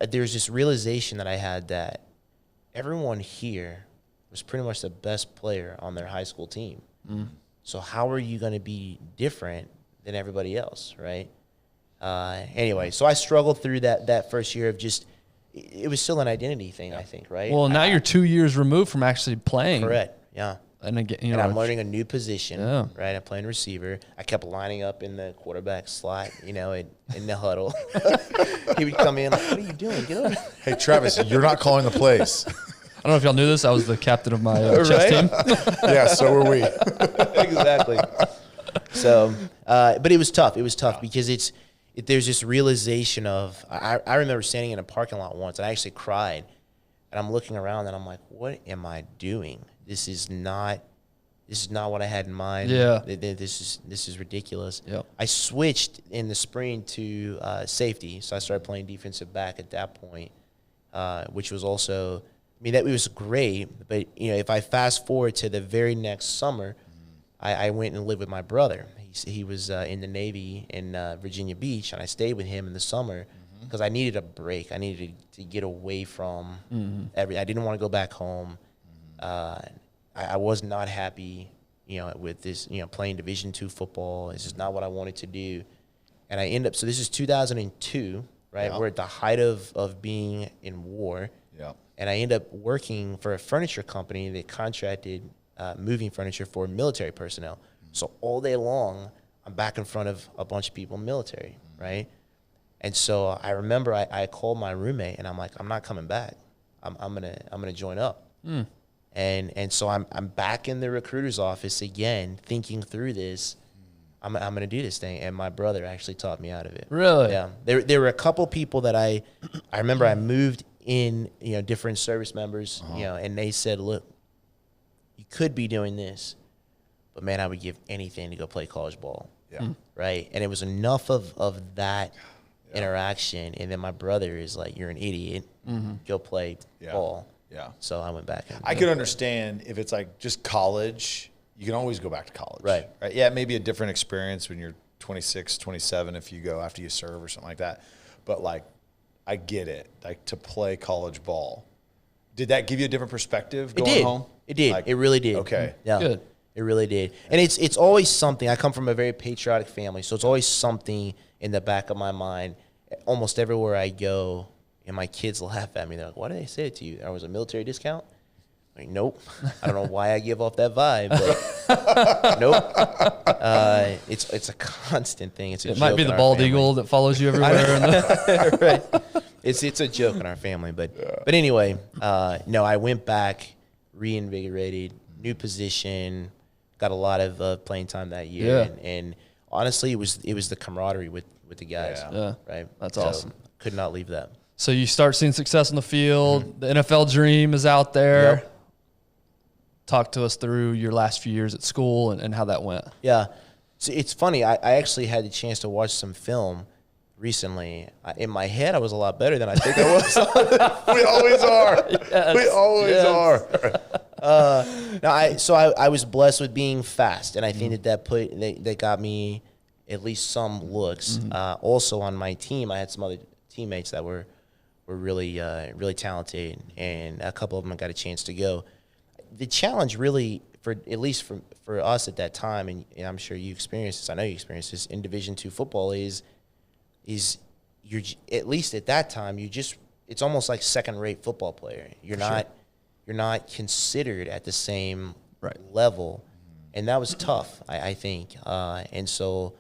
there's this realization that I had that everyone here was pretty much the best player on their high school team. So how are you going to be different than everybody else, right? Anyway, so I struggled through that first year of just, it was still an identity thing, I think, right? Well, now you're 2 years removed from actually playing. Correct, yeah. And again, And I'm learning a new position, Yeah. right? I'm playing receiver. I kept lining up in the quarterback slot, in the huddle. He would come in like, "What are you doing? Get over." Hey, Travis, you're not calling the plays. I don't know if y'all knew this. I was the captain of my chess team. Yeah, so were we. Exactly. So, but it was tough. It was tough because there's this realization of, I remember standing in a parking lot once and I actually cried, and I'm looking around and I'm like, what am I doing? This is not what I had in mind. Yeah. This is ridiculous. Yep. I switched in the spring to safety, so I started playing defensive back at that point, which was also, it was great. But if I fast forward to the very next summer, I went and lived with my brother. He was in the Navy in Virginia Beach, and I stayed with him in the summer because I needed a break. I needed to get away from I didn't want to go back home. I was not happy, with this, playing Division II football. It's just not what I wanted to do. And I end up, so this is 2002, right? Yeah. We're at the height of being in war. Yeah. And I end up working for a furniture company that contracted moving furniture for military personnel. So all day long, I'm back in front of a bunch of people in the military, right? And so I remember I called my roommate and I'm like, I'm not coming back. I'm gonna join up. And so I'm back in the recruiter's office again, thinking through this. I'm gonna do this thing, and my brother actually taught me out of it. Really? Yeah. There were a couple people that I remember I moved in, different service members, and they said, look, you could be doing this, but man, I would give anything to go play college ball. Yeah. Right. And it was enough of that interaction, and then my brother is like, you're an idiot. Go play ball. Yeah. So I went back. I could understand if it's like just college, you can always go back to college. Right. Yeah, it may be a different experience when you're 26, 27 if you go after you serve or something like that. But like, I get it. Like, to play college ball. Did that give you a different perspective going home? It did. Like, it really did. Okay. Yeah. Good. It really did. And it's always something. I come from a very patriotic family, so it's always something in the back of my mind. Almost everywhere I go, and my kids laugh at me. They're like, why did they say it to you? There was a military discount? I'm like, nope. I don't know why I give off that vibe, but nope. It's a constant thing. It might be the bald eagle that follows you everywhere. Right. It's a joke in our family, but anyway, no, I went back, reinvigorated, new position, got a lot of playing time that year, and honestly, it was the camaraderie with the guys. Yeah. Right. That's So, awesome. Could not leave that. So you start seeing success on the field. The NFL dream is out there. Yep. Talk to us through your last few years at school and how that went. Yeah. So it's funny. I actually had the chance to watch some film recently. In my head, I was a lot better than I think I was. We always are. Yes. We always are. I was blessed with being fast, and I think that got me at least some looks. Also on my team, I had some other teammates that were really really talented, and a couple of them got a chance to go. The challenge really, at least for us at that time, and I'm sure you experienced this, I know you experienced this in Division II football, is you're, at least at that time, it's almost like second-rate football player. You're not considered at the same level, and that was tough, I think. And so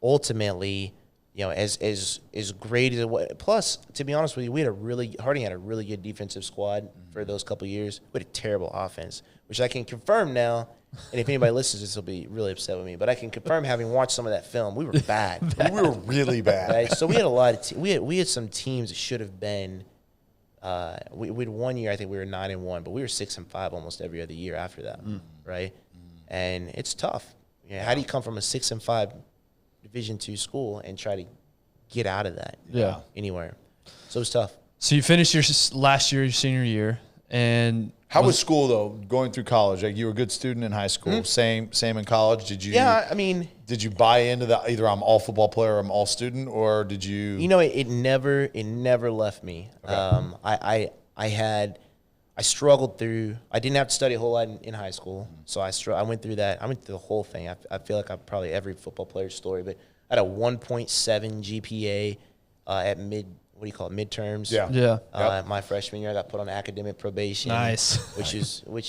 ultimately, as great as it was. Plus, to be honest with you, Harding had a really good defensive squad for those couple of years. We had a terrible offense, which I can confirm now. And if anybody listens to this, will be really upset with me. But I can confirm, having watched some of that film, we were bad. We were really bad. Right? So we had a lot of we had some teams that should have been. We had 1 year, I think we were 9-1, but we were 6-5 almost every other year after that, right? And it's tough. How do you come from a 6-5 Division II school and try to get out of that? Yeah. Anywhere. So it was tough. So you finished your last year, your senior year, And how was school though? Going through college, like you were a good student in high school. Same in college. Did you? Yeah, I mean, did you buy into that? Either I'm all football player or I'm all student, or did you? You know, it never left me. Okay. I struggled through. I didn't have to study a whole lot in high school, so I went through that. I went through the whole thing. I feel like I've probably every football player's story, but I had a 1.7 GPA at midterms. Yeah. My freshman year, I got put on academic probation. Nice. Which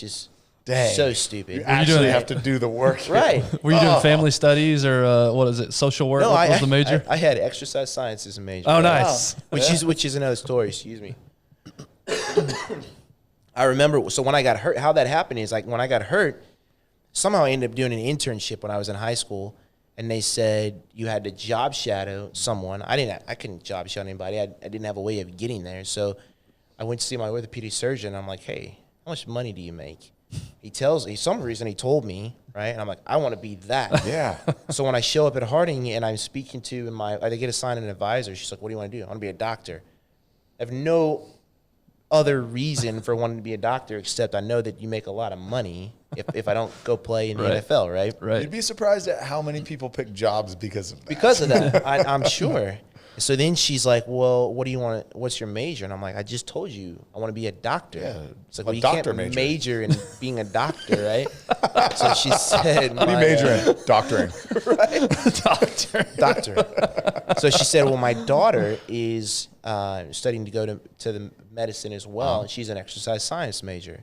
is Dang. so stupid. You actually have to do the work. Right. Were you doing family studies or what is it? Social work? No, what was the major? I had exercise science as a major. Oh, nice. Which is another story. Excuse me. I remember. So when I got hurt, how that happened is like when I got hurt, somehow I ended up doing an internship when I was in high school, and they said you had to job shadow someone. I couldn't job shadow anybody. I didn't have a way of getting there. So I went to see my orthopedic surgeon. I'm like, hey, how much money do you make? He told me, right? And I'm like, I want to be that. Yeah. So when I show up at Harding and I'm speaking to I get assigned an advisor. She's like, what do you want to do? I want to be a doctor. I have no other reason for wanting to be a doctor except I know that you make a lot of money if I don't go play in the NFL, right? You'd be surprised at how many people pick jobs because of that. Because of that, I'm sure. So then she's like, well, what do you want? What's your major? And I'm like, I just told you, I want to be a doctor. Yeah, it's like, a well, you doctor can't major in being a doctor, right? So she said, what do you major in? Doctoring. Right? Doctor. So she said, well, my daughter is studying to go to the medicine as well, and she's an exercise science major.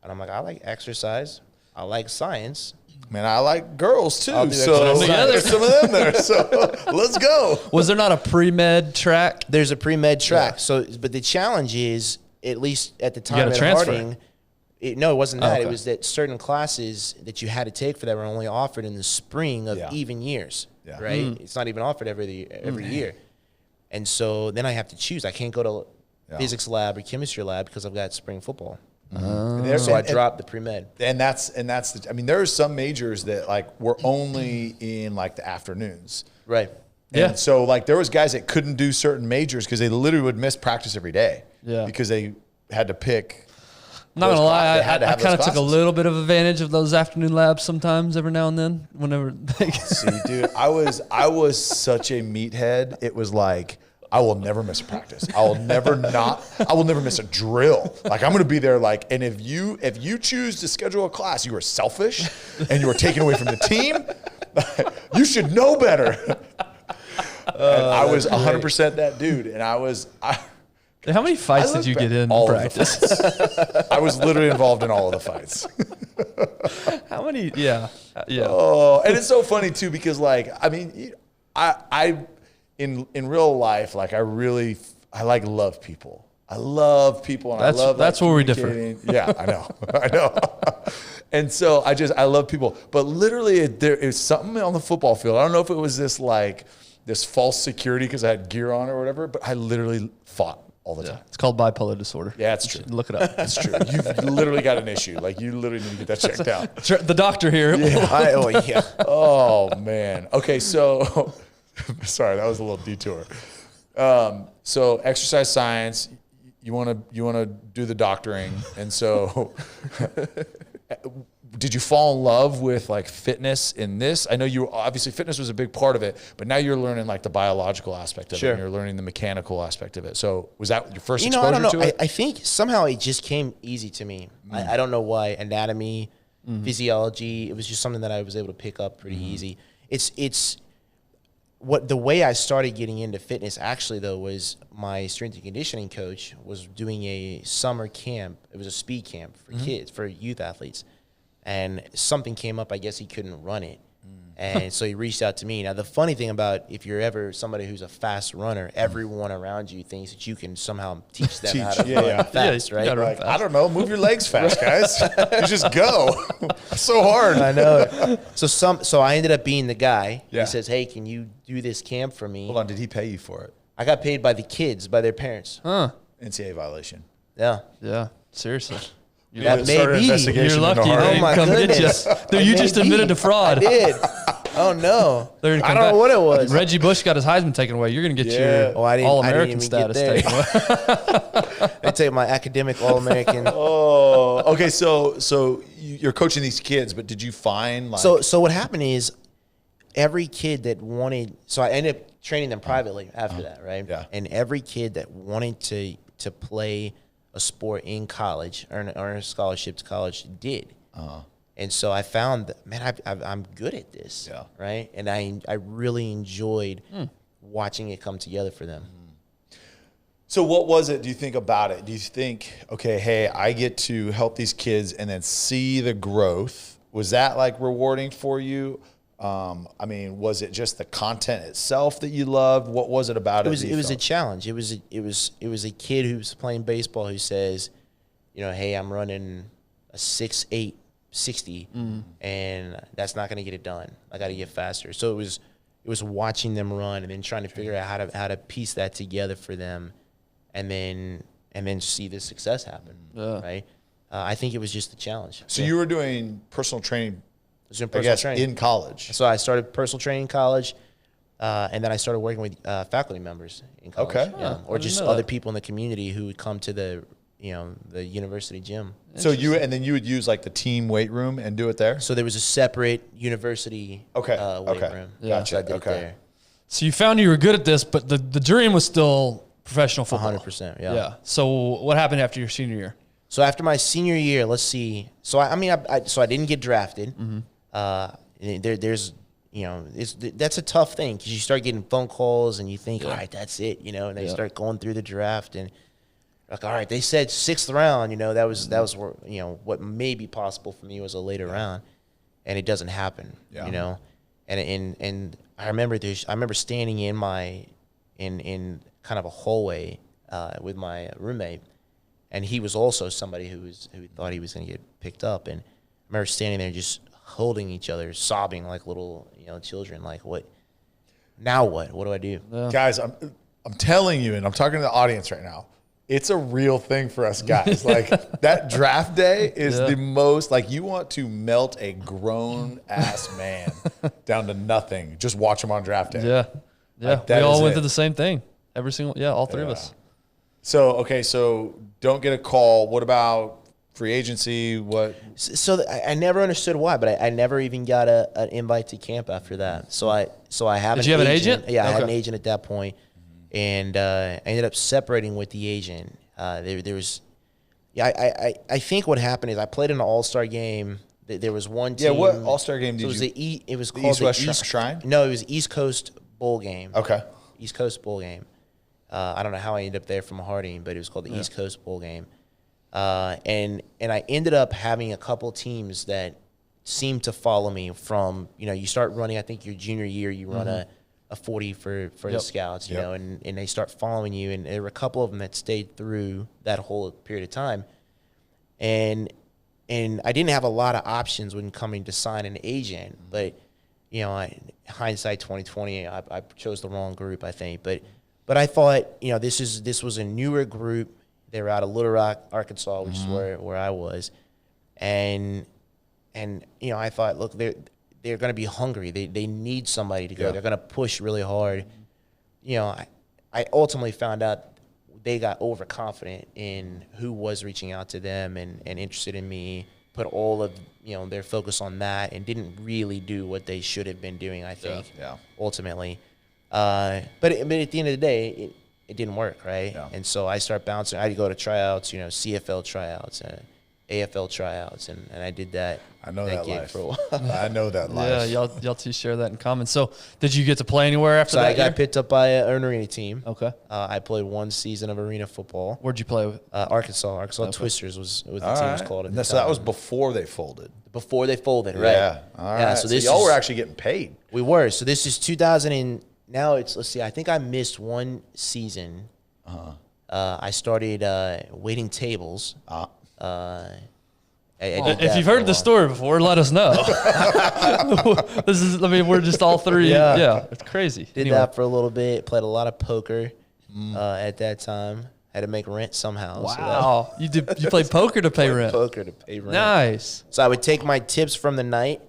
And I'm like, I like exercise. I like science. Man, I like girls too, so there's some of them there. So let's go. Was there not a pre-med track? There's a pre-med track. Yeah. So, but the challenge is, at least at the time gotta at transfer. Harding, no, it wasn't that. okay. It was that certain classes that you had to take for that were only offered in the spring of Yeah. even years, Yeah. right? It's not even offered every year. And so then I have to choose. I can't go to physics lab or chemistry lab because I've got spring football. So I dropped the pre-med. And that's I mean, there are some majors that like were only in like the afternoons. Right. And so like there was guys that couldn't do certain majors because they literally would miss practice every day. Yeah. Because they had to pick. I'm not gonna lie, I kind of took a classes. little bit of advantage of those afternoon labs sometimes, every now and then, whenever they See, dude, I was such a meathead. It was like, I will never miss a practice. I will never miss a drill. Like I'm going to be there. Like, and if you choose to schedule a class, you are selfish and you are taken away from the team. You should know better. And I was 100% that dude. And How many fights did you get in practice? I was literally involved in all of the fights. How many? Yeah. Oh, and it's so funny too, because like, I mean, I in real life, like I like love people. I love people, and that's where we differ. Yeah, I know. And so I love people, but literally there is something on the football field. I don't know if it was this false security because I had gear on or whatever, but I literally fought all the time. It's called bipolar disorder. Yeah, it's true. Look it up. It's true. You've literally got an issue. Like you literally need to get that checked out. The doctor here. Yeah. Oh man. Okay, so sorry, that was a little detour. So exercise science, you want to do the doctoring, and so did you fall in love with like fitness in this? I know obviously fitness was a big part of it, but now you're learning like the biological aspect of it, and you're learning the mechanical aspect of it. So was that your first exposure I don't know. to it? I think somehow it just came easy to me. I don't know why. Anatomy, physiology, it was just something that I was able to pick up pretty easy. It's the way I started getting into fitness actually though was my strength and conditioning coach was doing a summer camp. It was a speed camp for kids, for youth athletes. And something came up, I guess he couldn't run it. And so he reached out to me. Now, the funny thing about if you're ever somebody who's a fast runner, everyone around you thinks that you can somehow teach them how to run fast, right? Like, I don't know, move your legs fast, guys. You just go. It's so hard. I know. So I ended up being the guy. Yeah. He says, hey, can you do this camp for me? Hold on, did he pay you for it? I got paid by the kids, by their parents. Huh. NCAA violation. Yeah. Yeah. Seriously. That may be. You're lucky. Oh my come goodness. get you. Dude, you just admitted to fraud. I did. Oh no. I don't know what it was. Reggie Bush got his Heisman taken away. You're going to get your I didn't All-American even status get there. taken away. take my academic All-American. Oh, okay. So you're coaching these kids, but did you find like So what happened is every kid that wanted, so I ended up training them privately after that, right? Yeah. And every kid that wanted to play a sport in college, earn a scholarship to college, did. And so I found that, man, I'm good at this, Yeah. right? And I really enjoyed watching it come together for them. So what was it, do you think, about it? Do you think, okay, hey, I get to help these kids and then see the growth? Was that like rewarding for you? I mean, was it just the content itself that you loved? What was it about it? It was a challenge. It was a kid who was playing baseball who says, hey, I'm running a 6'8", 60, and that's not going to get it done. I got to get faster. So it was watching them run and then trying to figure out how to piece that together for them, and then see the success happen. Right. I think it was just a challenge. So you were doing personal training, Training in college. So I started personal training in college, and then I started working with faculty members in college. Okay. Or just other people in the community who would come to the university gym. So and then you would use like the team weight room and do it there? So there was a separate university weight room. Gotcha. So I did it there. So you found you were good at this, but the dream was still professional football. 100%, yeah. Yeah. So what happened after your senior year? So after my senior year, let's see. So I didn't get drafted. There's that's a tough thing because you start getting phone calls and you think, all right, that's it, and they start going through the draft and like, all right, they said 6th round, that was where, what may be possible for me was a later round, and it doesn't happen, and I remember standing in in kind of a hallway with my roommate, and he was also somebody who thought he was going to get picked up, and I remember standing there just holding each other, sobbing like little children, like what do I do? Guys, I'm telling you, and I'm talking to the audience right now, it's a real thing for us guys. Like that draft day is the most, like, you want to melt a grown ass man down to nothing. Just watch him on draft day. Yeah. Yeah. Like, we all went it. through the same thing. All three of us. So don't get a call. What about free agency? What? So I never understood why, but I never even got an invite to camp after that. So I have. Did you have an agent? Yeah, I had an agent at that point. And I ended up separating with the agent. There was, I think what happened is I played in an all-star game. There was one team. Yeah, what all-star game did you? It was called East West Shrine? No, it was East Coast Bowl game. Okay. East Coast Bowl game. I don't know how I ended up there from Harding, but it was called the East Coast Bowl game. And I ended up having a couple teams that seemed to follow me from, you start running, I think your junior year, you run a 40 for the scouts, you know, and they start following you. And there were a couple of them that stayed through that whole period of time. And I didn't have a lot of options when coming to sign an agent, but, hindsight 2020, I chose the wrong group, I think. But I thought, this was a newer group. They were out of Little Rock, Arkansas, which is where I was. And I thought, look, they're going to be hungry. They need somebody to go. They're going to push really hard. I ultimately found out they got overconfident in who was reaching out to them and interested in me, put all of their focus on that, and didn't really do what they should have been doing, I think, ultimately. But at the end of the day, it didn't work, right? Yeah. And so I start bouncing. I had to go to tryouts, CFL tryouts, AFL tryouts, and I did that. I know that life. For a while. I know that life. Yeah, y'all two share that in common. So did you get to play anywhere after that? I got picked up by an arena team. Okay. I played one season of arena football. Where'd you play with? Arkansas Twisters was what the team was called. At the so that was before they folded. Before they folded, right? Yeah. All right. Yeah, so y'all were actually getting paid. We were. So this is 2000 and now it's, let's see, I think I missed one season. I started waiting tables. If you've heard the story before, let us know. We're just all three. Yeah, it's crazy. Did that for a little bit. Played a lot of poker at that time. Had to make rent somehow. Wow, you played poker to pay rent. Poker to pay rent. Nice. So I would take my tips from the night,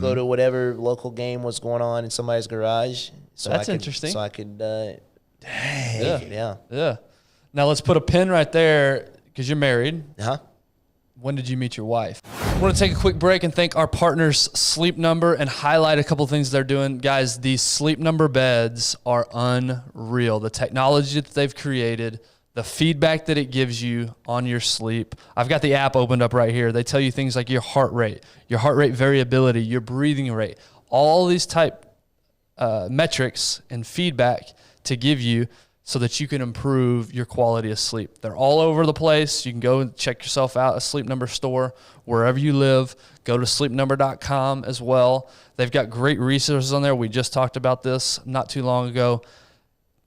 go to whatever local game was going on in somebody's garage. So That's interesting. So I could. Yeah. Now let's put a pin right there because you're married. Huh? When did you meet your wife? I want to take a quick break and thank our partners, Sleep Number, and highlight a couple of things they're doing. Guys, these Sleep Number beds are unreal. The technology that they've created, the feedback that it gives you on your sleep. I've got the app opened up right here. They tell you things like your heart rate variability, your breathing rate, all these type metrics and feedback to give you so that you can improve your quality of sleep. They're all over the place. You can go and check yourself out, a Sleep Number store, wherever you live. Go to sleepnumber.com as well. They've got great resources on there. We just talked about this not too long ago.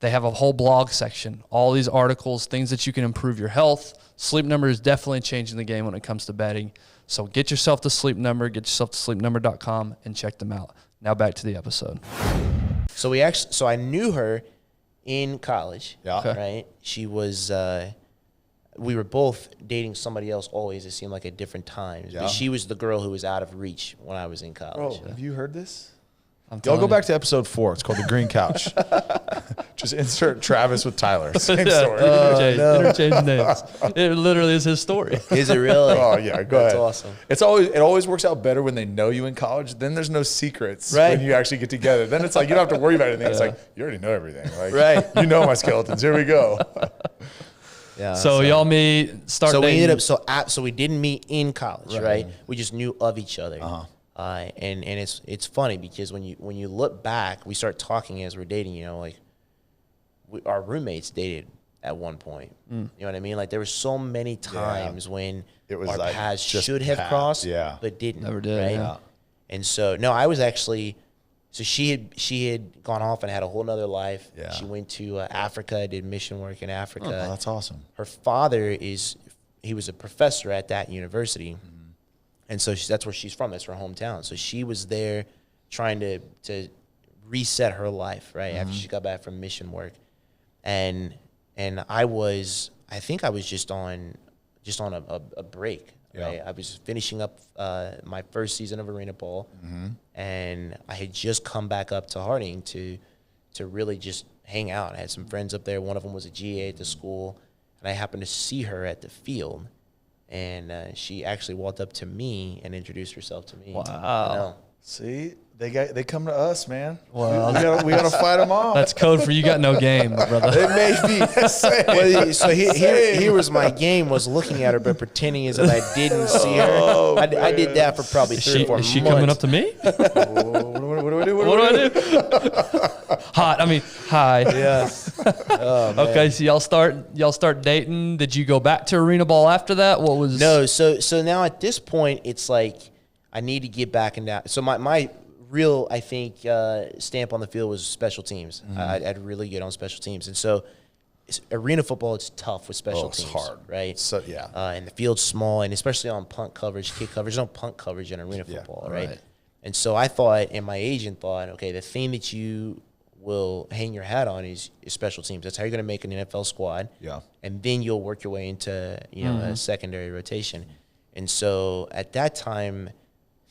They have a whole blog section, all these articles, things that you can improve your health. Sleep Number is definitely changing the game when it comes to bedding. So get yourself to Sleep Number, get yourself to sleepnumber.com and check them out. Now back to the episode. So I knew her in college. Yeah. Okay. Right. She was. We were both dating somebody else always. It seemed like at different times. Yeah. But she was the girl who was out of reach when I was in college. Bro, have you heard this? Y'all Go back to episode 4. It's called The Green Couch. Just insert Travis with Tyler. Same story. Interchange names. It literally is his story. Is it really? Oh yeah, go ahead. That's awesome. It always works out better when they know you in college. Then there's no secrets Right. when you actually get together. Then it's like you don't have to worry about anything. It's like you already know everything. Like, Right. You know my skeletons. Here we go. Yeah. So y'all meet, start So we dating. ended up. So we didn't meet in college, right? We just knew of each other. And it's funny because when you look back, we start talking as we're dating. You know, like our roommates dated at one point. You know what I mean? Like there were so many times when It was our like paths just should have paths, crossed, yeah. but didn't. Never did, Right? yeah. And so no, I was actually. So she had gone off and had a whole nother life. Yeah. She went to Africa, did mission work in Africa. Oh, that's awesome. Her father he was a professor at that university. And so that's where she's from. That's her hometown. So she was there trying to reset her life, right, after she got back from mission work. And I think I was just on a break, right? Yeah. I was finishing up my first season of arena ball, and I had just come back up to Harding to really just hang out. I had some friends up there. One of them was a GA at the school, and I happened to see her at the field. And she actually walked up to me and introduced herself to me. Wow. I know. See, they come to us, man. Well, we gotta fight them off. that's code for you got no game, brother. It may be. Well, so here was my game, was looking at her but pretending as if I didn't see her. I did that for probably 3 or 4 Is months. she coming up to me? What do I do? What do I do? Hi. Yes. Oh, man. Okay, so y'all start dating. Did you go back to arena ball after that? What was No, so now at this point, it's like I need to get back in that. So my real, I think, stamp on the field was special teams. I'd really good on special teams. And so arena football, it's tough with special it's teams. hard. Right? So, yeah. And the field's small, and especially on punt coverage, kick coverage. There's no punt coverage in arena football, right? And so I thought, and my agent thought, okay, the thing that you will hang your hat on is special teams. That's how you're going to make an NFL squad. Yeah. And then you'll work your way into, a secondary rotation. And so at that time,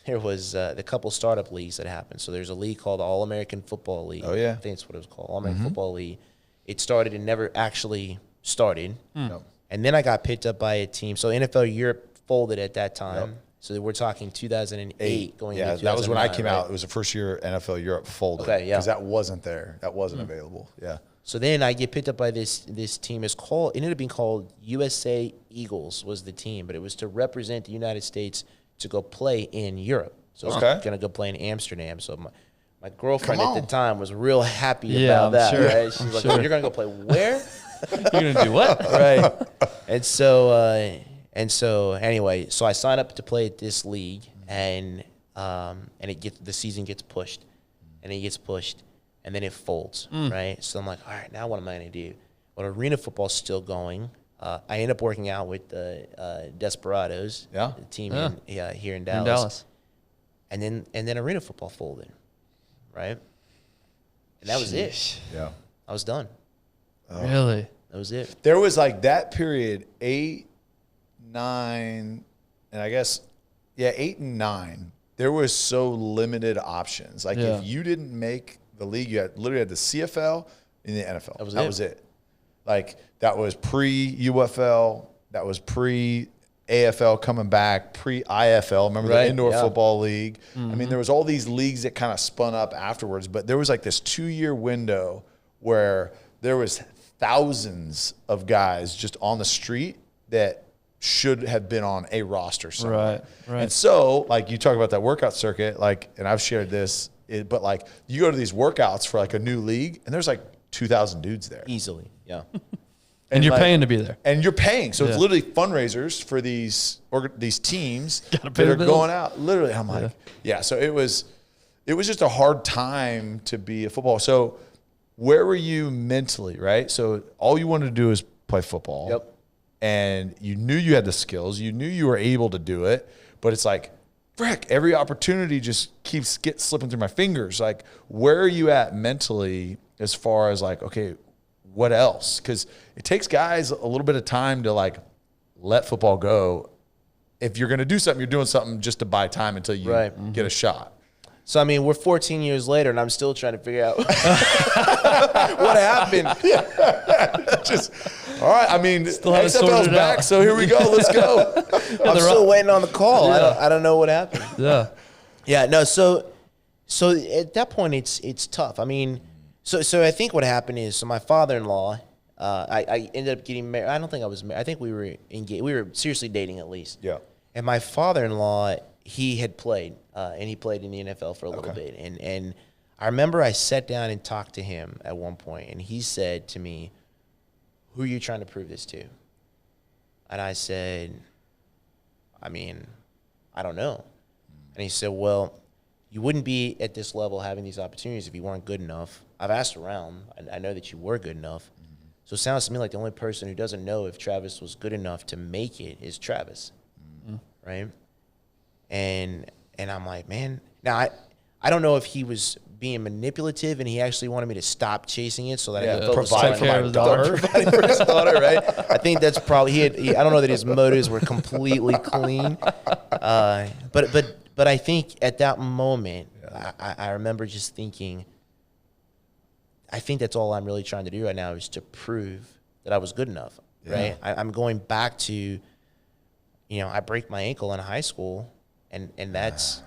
there was the couple startup leagues that happened. So there's a league called the All-American Football League. Oh, yeah. I think that's what it was called, All-American Football League. It started and never actually started. Yep. And then I got picked up by a team. So NFL Europe folded at that time. Yep. So we're talking 2008 going into 2009. that was when I came right? out. It was the first year NFL Europe folded. Okay, yeah. Because that wasn't there. That wasn't available. Yeah. So then I get picked up by this team. It ended up being called USA Eagles was the team, but it was to represent the United States to go play in Europe. So I was going to go play in Amsterdam. So my girlfriend at the time was real happy about that. sure. Right? She's like, "Oh, you're going to go play where?" You're gonna do what? Right. And so anyway, so I signed up to play at this league, and the season gets pushed, and it gets pushed, and then it folds, right? So I'm like, all right, now what am I gonna do? Well, arena football's still going. I end up working out with the Desperados, the team here in Dallas. And then arena football folded, right? And that was it. Yeah. I was done. Really? That was it. There was like that period, 8, 9, and I guess, 8 and 9. There was so limited options. Like if you didn't make the league, you literally had the CFL and the NFL. That was it. Like that was pre-UFL, that was pre-AFL coming back, pre-IFL. Remember the Indoor Football League? I mean, there was all these leagues that kind of spun up afterwards, but there was like this 2-year window where there was thousands of guys just on the street that should have been on a roster somewhere. Right. And so, like, you talk about that workout circuit, like, and I've shared this, but like, you go to these workouts for like a new league, and there's like 2,000 dudes there. Easily, yeah. And you're like, paying to be there. And you're paying. So it's literally fundraisers for these teams that are the bills. going out. Literally, I'm like, so it was just a hard time to be a football. So where were you mentally, right? So all you wanted to do is play football. Yep. And you knew you had the skills. You knew you were able to do it. But it's like, frick, every opportunity just keeps slipping through my fingers. Like, where are you at mentally as far as like, okay, what else? Because it takes guys a little bit of time to like let football go. If you're going to do something, you're doing something just to buy time until you get a shot. So, I mean, we're 14 years later, and I'm still trying to figure out what happened. Just, all right, I mean, haven't sorted XFL's it back, out. so here we go. Let's go. I'm still waiting on the call. I don't know what happened. Yeah. Yeah, no, so at that point, it's tough. I mean, so I think what happened is, so my father-in-law, I ended up getting married. I don't think I was married. I think we were engaged. We were seriously dating at least. Yeah. And my father-in-law, he had played, and he played in the NFL for a little bit. And I remember I sat down and talked to him at one point, and he said to me, "Who are you trying to prove this to?" And I said, "I mean, I don't know." And he said, "Well, you wouldn't be at this level having these opportunities if you weren't good enough. I've asked around. I know that you were good enough. So it sounds to me like the only person who doesn't know if Travis was good enough to make it is Travis." Right? And I'm like, man, now I don't know if he was being manipulative and he actually wanted me to stop chasing it so that I could focus provide on for my his daughter. providing for his daughter, right? I think that's probably I don't know that his motives were completely clean, but I think at that moment, I remember just thinking, I think that's all I'm really trying to do right now is to prove that I was good enough, right? I'm going back to, I break my ankle in high school, and that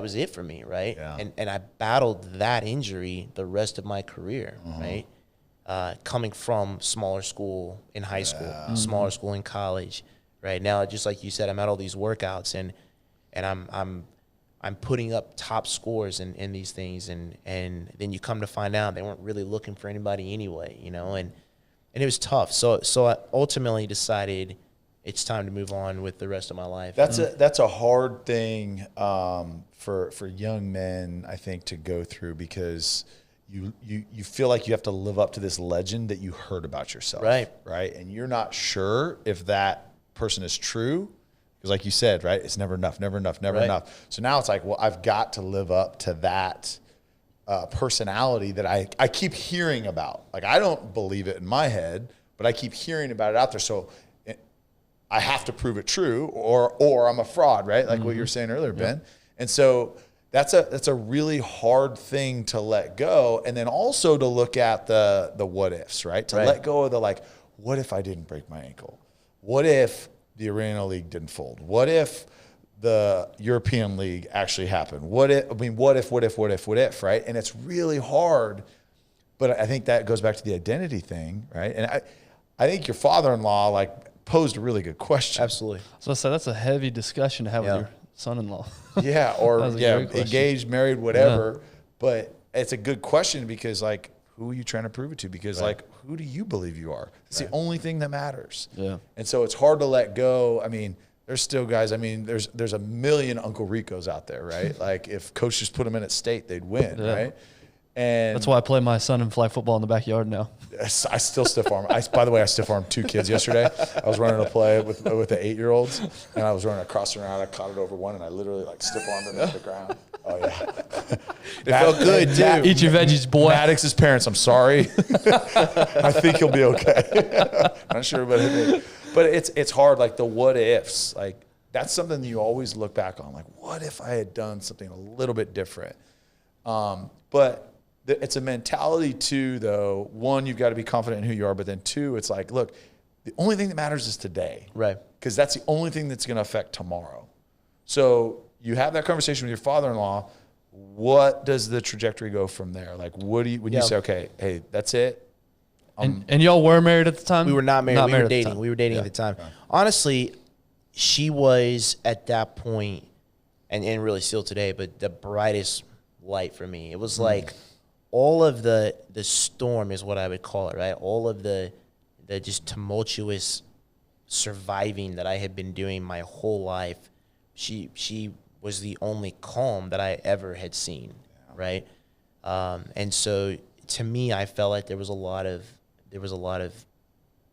was it for me, right? Yeah. And I battled that injury the rest of my career, right? Coming from smaller school in high school, smaller school in college, right? Now, just like you said, I'm at all these workouts and I'm putting up top scores in these things, and then you come to find out they weren't really looking for anybody anyway, and it was tough. So I ultimately decided it's time to move on with the rest of my life. That's a hard thing for young men, I think, to go through, because you feel like you have to live up to this legend that you heard about yourself, right? And you're not sure if that person is true, because like you said, right, it's never enough. So now it's like, well, I've got to live up to that personality that I keep hearing about. Like, I don't believe it in my head, but I keep hearing about it out there. So I have to prove it true, or I'm a fraud, right? Like what you were saying earlier, Ben. And so that's a really hard thing to let go, and then also to look at the what ifs, right? To let go of the, like, what if I didn't break my ankle? What if the Arena League didn't fold? What if the European League actually happened? What if, right? And it's really hard, but I think that goes back to the identity thing, right? And I think your father-in-law, like, posed a really good question. Absolutely. So that's a heavy discussion to have with your son-in-law. Yeah, or engaged, married, whatever. Yeah. But it's a good question, because, like, who are you trying to prove it to? Because like, who do you believe you are? It's the only thing that matters. Yeah. And so it's hard to let go. I mean, there's still guys. I mean, there's a million Uncle Ricos out there, right? Like, if coach just put them in at state, they'd win, right? And that's why I play my son in flag football in the backyard now. I still stiff arm. By the way, I stiff armed 2 kids yesterday. I was running a play with the 8-year-olds, and I was running a cross around. I caught it over one, and I literally, like, stiff armed him at the ground. Oh yeah, it felt good too. Eat your veggies, boy. Maddox's parents, I'm sorry. I think he'll be okay. Not sure, but it's hard. Like, the what ifs. Like, that's something that you always look back on. Like, what if I had done something a little bit different? But it's a mentality too, though. One, you've got to be confident in who you are, but then two, it's like, look, the only thing that matters is today. Right. Because that's the only thing that's going to affect tomorrow. So you have that conversation with your father-in-law. What does the trajectory go from there? Like, what do you, when you say, okay, hey, that's it? And y'all were married at the time? We were not married. We were dating. We were dating Yeah. at the time. Okay. Honestly, she was at that point, and really still today, but the brightest light for me. It was like all of the storm is what I would call it, right? All of the just tumultuous surviving that I had been doing my whole life. She was the only calm that I ever had seen, right? And so to me, I felt like there was a lot of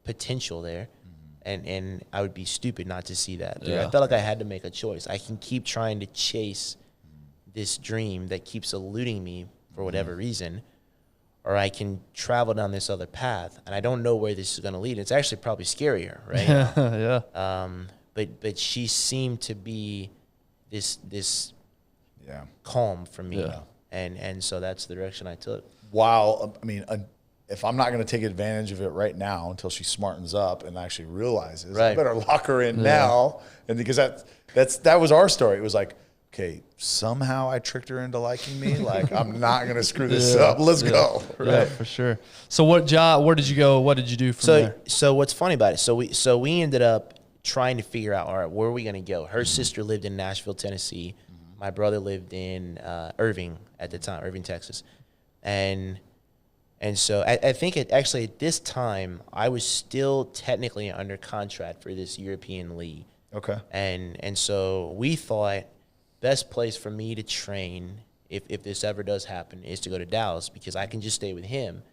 potential there, and I would be stupid not to see that. I felt like I had to make a choice. I can keep trying to chase this dream that keeps eluding me for whatever reason, or I can travel down this other path, and I don't know where this is going to lead. It's actually probably scarier, right? Yeah. But she seemed to be this calm for me, and so that's the direction I took. Wow. I mean, if I'm not going to take advantage of it right now until she smartens up and actually realizes, I better lock her in now. And because that was our story. It was like, okay, somehow I tricked her into liking me. Like, I'm not going to screw this up. Let's go. Right. Yeah, for sure. So what job, where did you go? What did you do from there? So what's funny about it? So we ended up trying to figure out, all right, where are we going to go? Her sister lived in Nashville, Tennessee. My brother lived in Irving at the time, Irving, Texas. And so I think actually at this time, I was still technically under contract for this European league. Okay. And so we thought best place for me to train, if this ever does happen, is to go to Dallas, because I can just stay with him,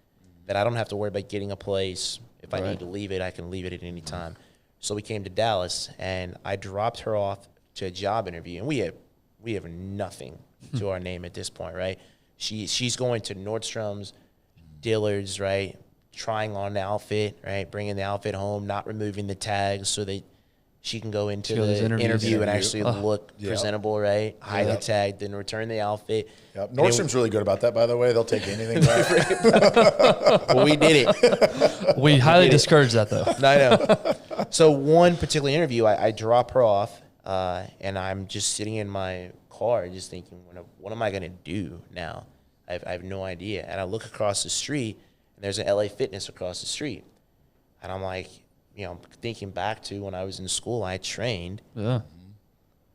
that I don't have to worry about getting a place. If I need to leave it, I can leave it at any time. So we came to Dallas, and I dropped her off to a job interview, and we have nothing to our name at this point, right? She's going to Nordstrom's, Dillard's, right? Trying on the outfit, right? Bringing the outfit home, not removing the tags so that she can go into the interview and actually look presentable, right? Hide the tag, then return the outfit. Yep. Nordstrom's really good about that, by the way. They'll take anything back. Well, we did it. We highly discourage that, though. I know. So one particular interview, I drop her off, and I'm just sitting in my car just thinking, what am I going to do now? I have no idea. And I look across the street, and there's an LA Fitness across the street. And I'm like, thinking back to when I was in school, I trained. Yeah.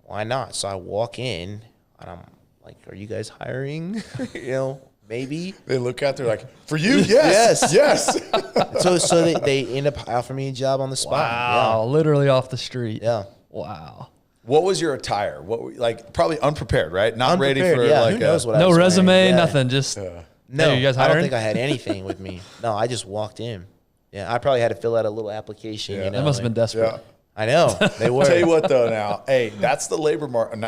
Why not? So I walk in, and I'm like, are you guys hiring? Maybe. They look out there like, for you? Yes. Yes. So they end up offering me a job on the spot. Wow. Yeah. Literally off the street. Yeah. Wow. What was your attire? Probably unprepared, right? Not ready for who knows what I no was resume, wearing. nothing. Just no. Hey, you guys I don't hiring? think I had anything with me. No, I just walked in. Yeah, I probably had to fill out a little application. Yeah. They must have been desperate. Yeah. I know they were. Tell you what, though, now, hey, that's the labor market.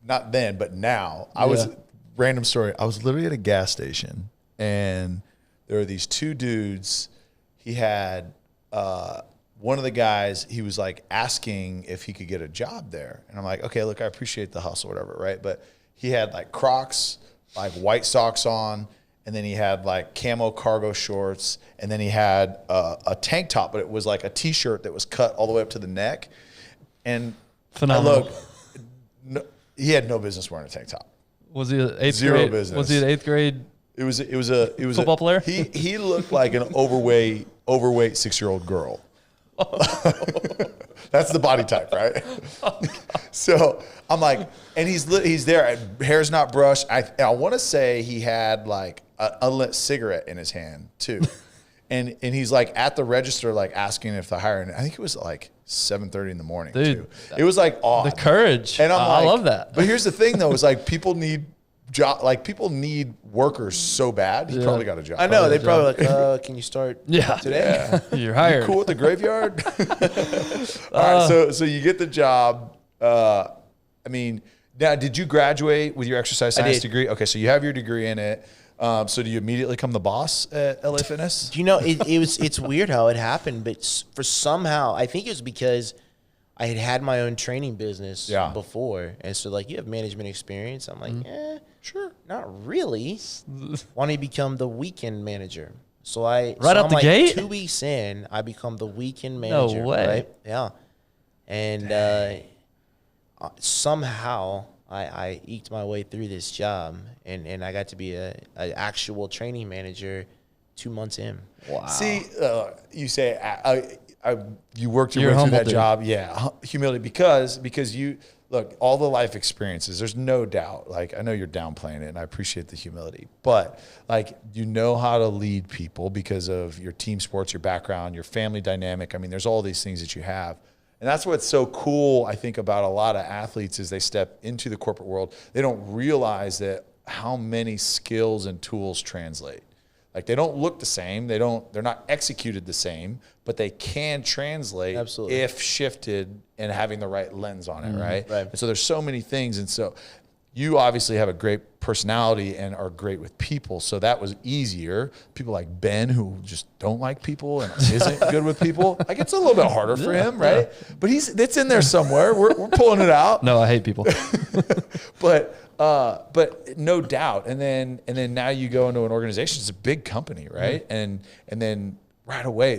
Not then, but now. Random story. I was literally at a gas station, and there were these two dudes. He had one of the guys. He was like asking if he could get a job there, and I'm like, okay, look, I appreciate the hustle, whatever, right? But he had like Crocs, like white socks on. And then he had like camo cargo shorts, and then he had a tank top, but it was like a T-shirt that was cut all the way up to the neck. And Phenomenal. He had no business wearing a tank top. Was he an eighth Zero grade? business. Was he an eighth grade? It was a football player. He looked like an overweight 6-year-old girl. That's the body type, right? So I'm like, and he's there. Hair's not brushed. I want to say he had like an unlit cigarette in his hand too, and he's like at the register, like asking if the hiring. I think it was like 7:30 in the morning. Dude, too. It was like odd. The courage. And I love that. But here's the thing, though, is like people need people need workers so bad. He probably got a job. I know they probably like, can you start today? You're hired. You cool with the graveyard? All right, so you get the job. I mean, now, did you graduate with your exercise science degree? Okay, so you have your degree in it. So do you immediately become the boss at LA Fitness? Do you know, it's weird how it happened, but for somehow, I think it was because I had my own training business before. And so like, you have management experience. I'm like, Sure. Not really. Want to become the weekend manager. So out the gate? 2 weeks in, I become the weekend manager. No way. Right? Yeah. And somehow I eked my way through this job, and I got to be an actual training manager 2 months in. Wow. See, you say you worked your You're way through humble, that dude. job. Yeah, humility because you look all the life experiences. There's no doubt. Like I know you're downplaying it, and I appreciate the humility, but like you know how to lead people because of your team sports, your background, your family dynamic. I mean, there's all these things that you have. And that's what's so cool, I think, about a lot of athletes is they step into the corporate world. They don't realize that how many skills and tools translate. Like they don't look the same. They're not executed the same, but they can translate Absolutely. if shifted and having the right lens on it, right? Right. And so there's so many things. And so you obviously have a great personality and are great with people. So that was easier. People like Ben, who just don't like people and isn't good with people, like it's a little bit harder for him, right? But it's in there somewhere. We're pulling it out. No, I hate people. But no doubt. And then now you go into an organization. It's a big company, right? And then right away,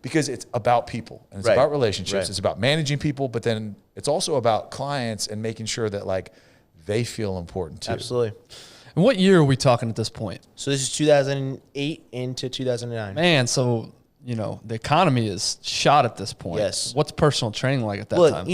because it's about people and it's Right. about relationships. Right. It's about managing people, but then it's also about clients and making sure that like they feel important too. Absolutely. And what year are we talking at this point? So this is 2008 into 2009. Man, so, the economy is shot at this point. Yes. What's personal training like at that Look, time?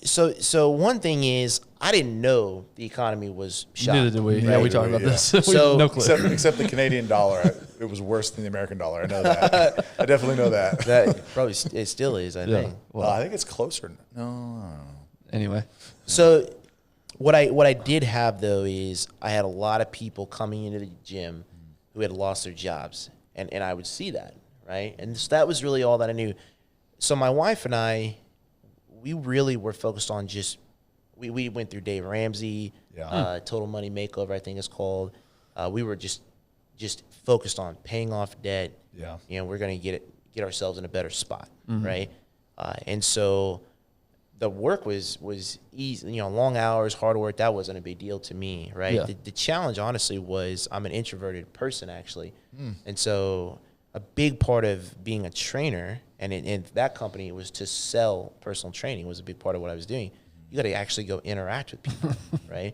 so one thing is I didn't know the economy was shot. Neither did we. Yeah, we talked about this. We So- have no clue. Except the Canadian dollar, it was worse than the American dollar. I know that. I definitely know that. That probably it still is, I think. Well, I think it's closer. No, I don't know. Anyway. So what I did have though is I had a lot of people coming into the gym who had lost their jobs, and I would see that, right? And so that was really all that I knew. So my wife and I, we really were focused on just we went through Dave Ramsey, Total Money Makeover, I think it's called. We were just focused on paying off debt. Yeah. We're going to get ourselves in a better spot, right? And so the work was easy, long hours, hard work. That wasn't a big deal to me, right? Yeah. The challenge, honestly, was I'm an introverted person, actually. And so a big part of being a trainer, and in that company, was to sell personal training was a big part of what I was doing. You got to actually go interact with people, right?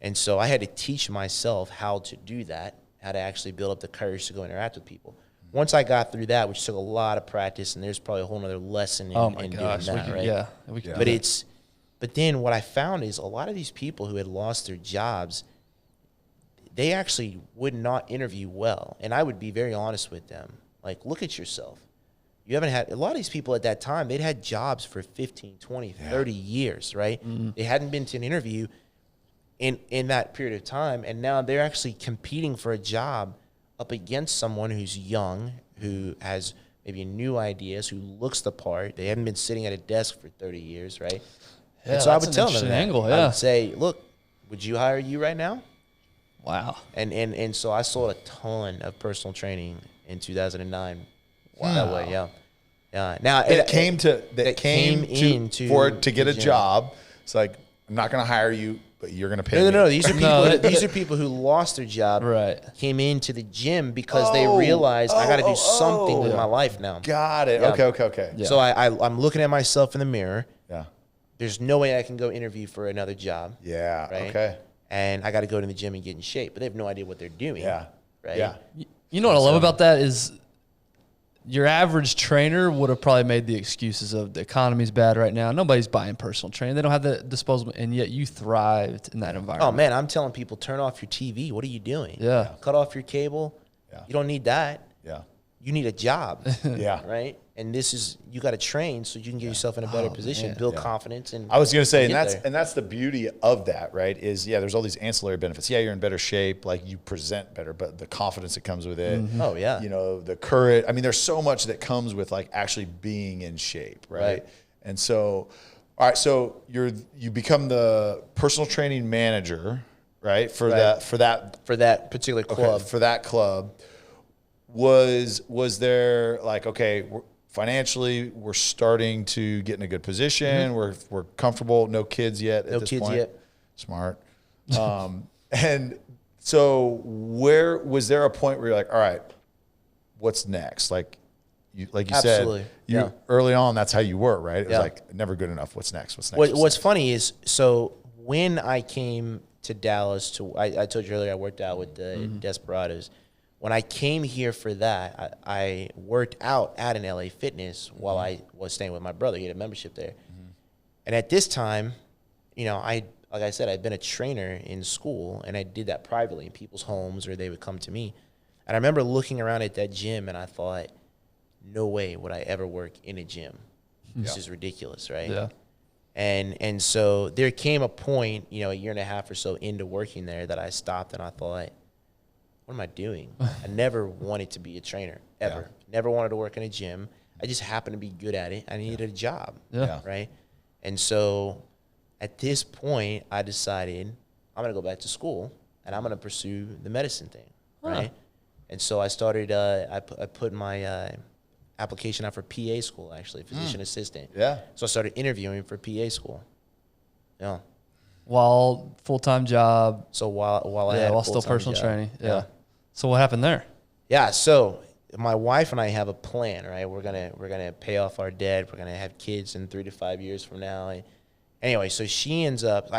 And so I had to teach myself how to do that, how to actually build up the courage to go interact with people. Once I got through that, which took a lot of practice, and there's probably a whole other lesson in, Oh my in gosh. doing that, right? Yeah. We could But do that. but then what I found is a lot of these people who had lost their jobs, they actually would not interview well. And I would be very honest with them. Like, look at yourself. You haven't had, a lot of these people at that time, they'd had jobs for 15, 20, 30 years, right? They hadn't been to an interview in that period of time. And now they're actually competing for a job up against someone who's young, who has maybe new ideas, who looks the part. They haven't been sitting at a desk for 30 years, right? Yeah, And so I that's would an tell them interesting that. angle, I yeah. would say, look, would you hire you right now? Wow. And so I sold a ton of personal training in 2009. Wow. That way, yeah. Yeah. Now That came to get a the gym. job. It's like, I'm not going to hire you, but you're going to pay me. No. These are people. No, These are people who lost their job. Right. Came into the gym because they realized I got to do something with my life now. Got it. Yeah. Okay. Yeah. So I'm looking at myself in the mirror. Yeah. There's no way I can go interview for another job. Yeah. Right? Okay. And I got to go to the gym and get in shape, but they have no idea what they're doing. Yeah. Right. Yeah. You know what I love about that is your average trainer would have probably made the excuses of the economy's bad right now. Nobody's buying personal training. They don't have the disposable, and yet you thrived in that environment. Oh man, I'm telling people, turn off your TV. What are you doing? Yeah. Cut off your cable. Yeah. You don't need that. Yeah. You need a job. Yeah. Right. And you got to train so you can get yourself in a better position, man. build confidence. And I was going to say, get there. and that's the beauty of that, right? Is there's all these ancillary benefits. Yeah, you're in better shape, like you present better, but the confidence that comes with it. Oh, yeah. The courage. I mean, there's so much that comes with like actually being in shape, right? Right. And so, all right, so you become the personal training manager, right? For that for that particular club. for that club. Was there like, okay, financially we're starting to get in a good position. We're comfortable. No kids yet at No this kids point. yet. Smart. And so was there a point where you're like, all right, what's next? Like you Absolutely. said, early on, that's how you were, right? It was Yeah. like never good enough. What's next? What's next? What's funny is, so when I came to Dallas I told you earlier, I worked out with the Desperados. When I came here for that, I worked out at an LA Fitness while I was staying with my brother. He had a membership there. And at this time, you know, like I said, I'd been a trainer in school, and I did that privately in people's homes, or they would come to me. And I remember looking around at that gym, and I thought, no way would I ever work in a gym. This is ridiculous, right? Yeah. And so there came a point, you know, a year and a half or so into working there, that I stopped and I thought, what am I doing? I never wanted to be a trainer, ever. Never wanted to work in a gym. I just happened to be good at it. I needed a job, right? And so at this point, I decided I'm going to go back to school and I'm going to pursue the medicine thing, right? And so I started, I put my application out for PA school, actually, physician assistant. Yeah. So I started interviewing for PA school. Yeah. While full-time job. So while I had a while still full-time personal job. training. Yeah. So what happened there? Yeah. So my wife and I have a plan, right? We're gonna pay off our debt. We're gonna have kids in 3 to 5 years from now. And anyway, so she ends up.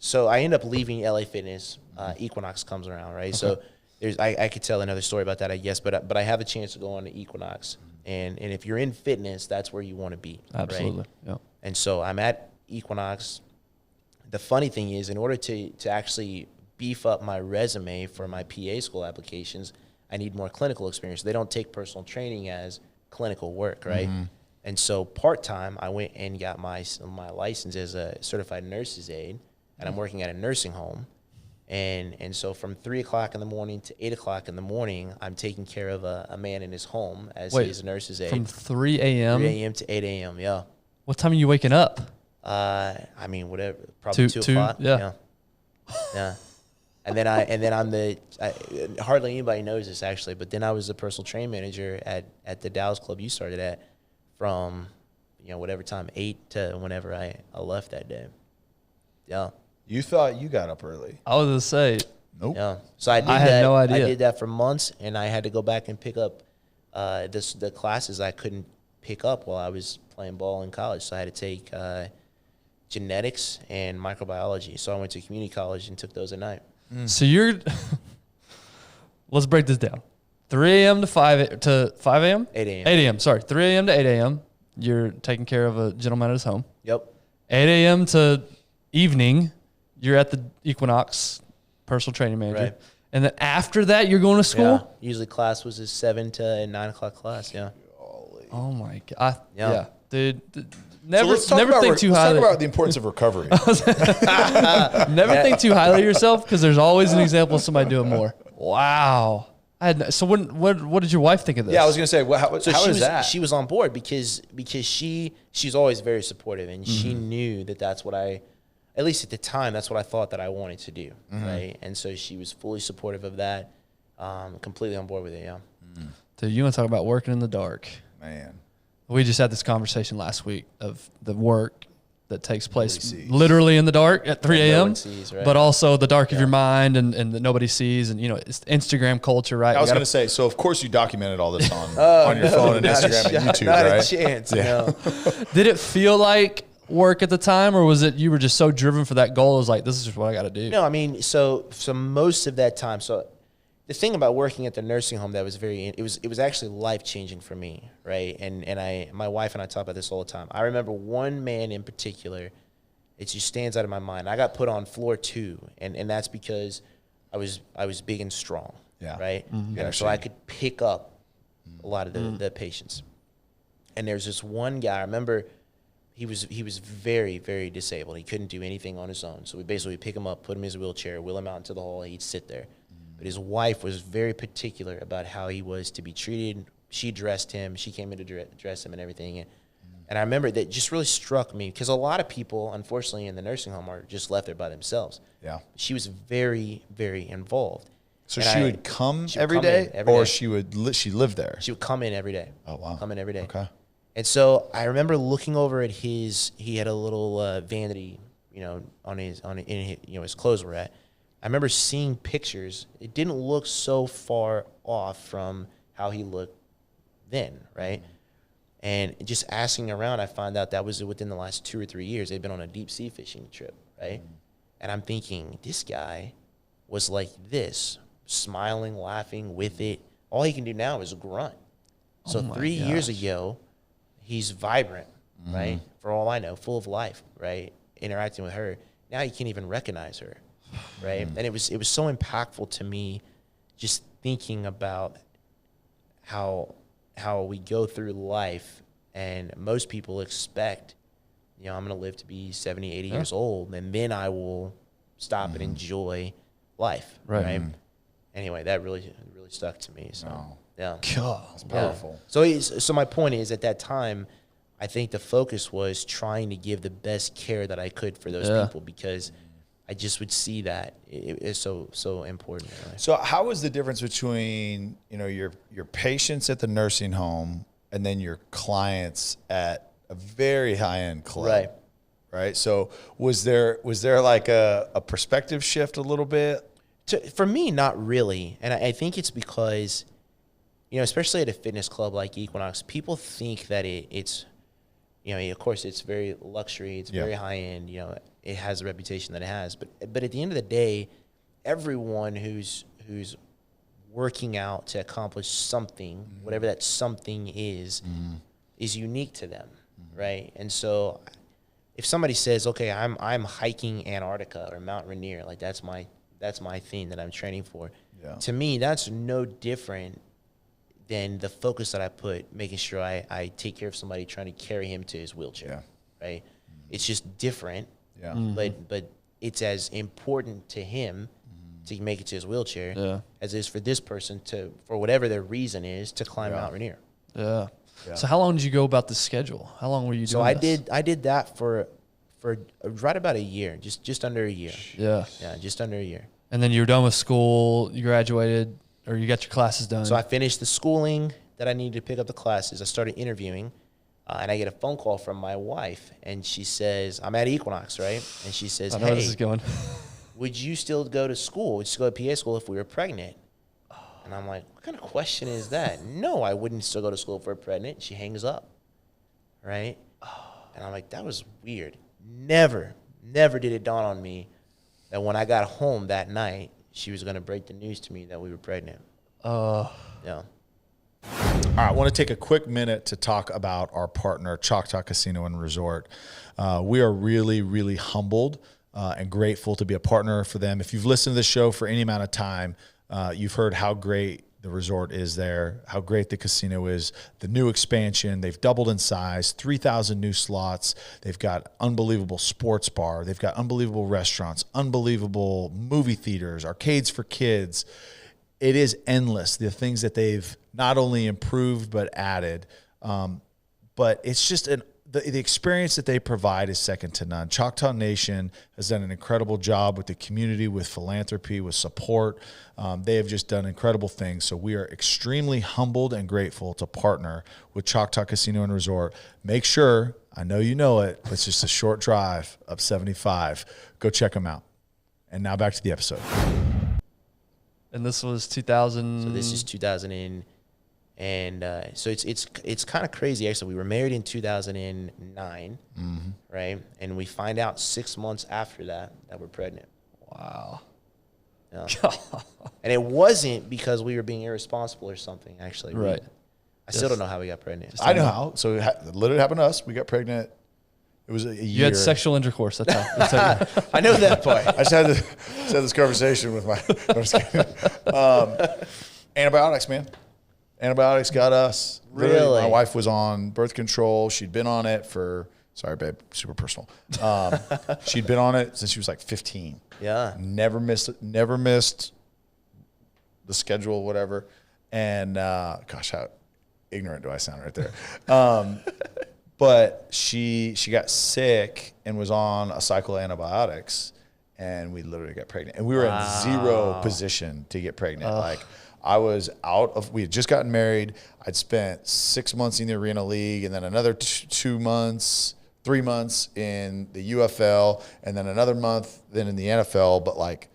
So I end up leaving LA Fitness. Equinox comes around, right? Okay. So I could tell another story about that, I guess. But I have a chance to go on to Equinox, and if you're in fitness, that's where you want to be. Absolutely. Right? Yeah. And so I'm at Equinox. The funny thing is, in order to actually beef up my resume for my PA school applications, I need more clinical experience. They don't take personal training as clinical work, right? And so part-time, I went and got my license as a certified nurse's aide, and I'm working at a nursing home. And so from 3 o'clock in the morning to 8 o'clock in the morning, I'm taking care of a man in his home as his nurse's aide. From 3 a.m.? 3 a.m. to 8 a.m., yeah. What time are you waking up? I mean, whatever, probably 2 o'clock. Yeah. And then I'm hardly anybody knows this, actually, but then I was the personal training manager at the Dallas club you started at from, you know, whatever time, 8 to whenever I left that day. Yeah. You thought you got up early. I was going to say. Nope. Yeah. So I had no idea. I did that for months, and I had to go back and pick up the classes I couldn't pick up while I was playing ball in college. So I had to take genetics and microbiology. So I went to community college and took those at night. So you're, let's break this down. 3 a.m. to 5 a.m.? 8 a.m. 8 a.m., sorry. 3 a.m. to 8 a.m. You're taking care of a gentleman at his home. Yep. 8 a.m. to evening, you're at the Equinox personal training manager. Right. And then after that, you're going to school? Yeah. Usually class was a 7 to 9 o'clock class, yeah. Oh, my God. Yeah. Dude. Never So let's think too highly. Talk about the importance of recovery. Never think too highly of yourself, because there's always an example of somebody doing more. Wow. So what did your wife think of this? Yeah, I was gonna say, how is that? She was on board because she's always very supportive, and she knew that's what at least at the time, that's what I thought that I wanted to do, right? And so she was fully supportive of that, completely on board with it, yeah. Dude, you want to talk about working in the dark? Man. We just had this conversation last week of the work that takes place sees. literally in the dark at 3 No a.m., one sees, right? but also the dark of your mind and that nobody sees. And, you know, it's Instagram culture, right? I was You going gotta- to say, so of course you documented all this on your phone and Instagram and YouTube, not right? a chance, no. Did it feel like work at the time, or was it you were just so driven for that goal? It was like, this is just what I got to do. No, I mean, so most of that time, so the thing about working at the nursing home that was it was actually life-changing for me, right? And my wife and I talk about this all the time. I remember one man in particular, it just stands out in my mind. I got put on floor 2, and that's because I was big and strong, right? And so I could pick up a lot of the patients. And there's this one guy, I remember he was very, very disabled. He couldn't do anything on his own. So we basically pick him up, put him in his wheelchair, wheel him out into the hall, and he'd sit there. But his wife was very particular about how he was to be treated. She dressed him. She came in to dress him and everything. And I remember that just really struck me, because a lot of people, unfortunately, in the nursing home are just left there by themselves. Yeah. She was very, very involved. So And she would come every come in day, every or day. she lived there? She would come in every day. Oh, wow. Come in every day. Okay. And so I remember looking over at he had a little vanity, you know, his clothes were at. I remember seeing pictures. It didn't look so far off from how he looked then, right? And just asking around, I found out that was within the last 2 or 3 years. They'd been on a deep sea fishing trip, right? And I'm thinking, this guy was like this, smiling, laughing with it. All he can do now is grunt. So 3 years ago, he's vibrant, right? For all I know, full of life, right? Interacting with her. Now you can't even recognize her, right? And it was so impactful to me, just thinking about how we go through life, and most people expect, you know, I'm going to live to be 70, 80 years old, and then I will stop and enjoy life, right? Anyway, that really stuck to me. So, yeah. God, that's powerful. So my point is, at that time, I think the focus was trying to give the best care that I could for those people, because I just would see that it's so important. Right? So how was the difference between, you know, your patients at the nursing home and then your clients at a very high-end club? Right. So was there like a perspective shift a little bit? For me, not really. And I think it's because, you know, especially at a fitness club like Equinox, people think that it's, you know, of course, it's very luxury, it's very high end, you know, it has the reputation that it has. But at the end of the day, everyone who's working out to accomplish something, whatever that something is unique to them, right? And so if somebody says, okay, I'm hiking Antarctica or Mount Rainier, like that's my thing that I'm training for. Yeah. To me, that's no different than the focus that I put, making sure I take care of somebody, trying to carry him to his wheelchair, right? It's just different, but it's as important to him to make it to his wheelchair as it is for this person to, for whatever their reason is, to climb Mount Rainier. Yeah. So how long did you go about the schedule? How long were you doing this? I did that for right about a year, just under a year. Yeah, just under a year. And then you were done with school, you graduated, or you got your classes done. So I finished the schooling that I needed to pick up the classes. I started interviewing, and I get a phone call from my wife, and she says, I'm at Equinox, right? And she says, I know where this is going. Would you still go to school? Would you still go to PA school if we were pregnant? And I'm like, what kind of question is that? No, I wouldn't still go to school if we're pregnant. She hangs up, right? And I'm like, that was weird. Never did it dawn on me that when I got home that night, she was going to break the news to me that we were pregnant. Yeah. All right, I want to take a quick minute to talk about our partner, Choctaw Casino and Resort. We are really, really humbled and grateful to be a partner for them. If you've listened to this show for any amount of time, you've heard how great the resort is there, how great the casino is, the new expansion. They've doubled in size, 3,000 new slots. They've got unbelievable sports bar. They've got unbelievable restaurants, unbelievable movie theaters, arcades for kids. It is endless, the things that they've not only improved but added. But it's just the experience that they provide is second to none. Choctaw Nation has done an incredible job with the community, with philanthropy, with support. They have just done incredible things. So we are extremely humbled and grateful to partner with Choctaw Casino and Resort. Make sure, I know you know it, but it's just a short drive up 75. Go check them out. And now back to the episode. And this was 2000. So this is 2000 and so it's kind of crazy actually. We were married in 2009, right? And we find out 6 months after that we're pregnant. Wow. Yeah. And it wasn't because we were being irresponsible or something. Actually, right? I still don't know how we got pregnant. I know how. So it literally happened to us. We got pregnant. It was a year. You had sexual intercourse. That's how. I know that part. I just had this conversation with my. I'm just kidding. Antibiotics, man. Antibiotics got us. Really? My wife was on birth control. She'd been on it for. Sorry, babe. Super personal. She'd been on it since she was like 15. Yeah. Never missed the schedule, whatever. And gosh, how ignorant do I sound right there? But she got sick and was on a cycle of antibiotics, and we literally got pregnant. And we were in zero position to get pregnant. Like I was we had just gotten married. I'd spent 6 months in the Arena League, and then another 3 months in the UFL, and then another month then in the NFL. But like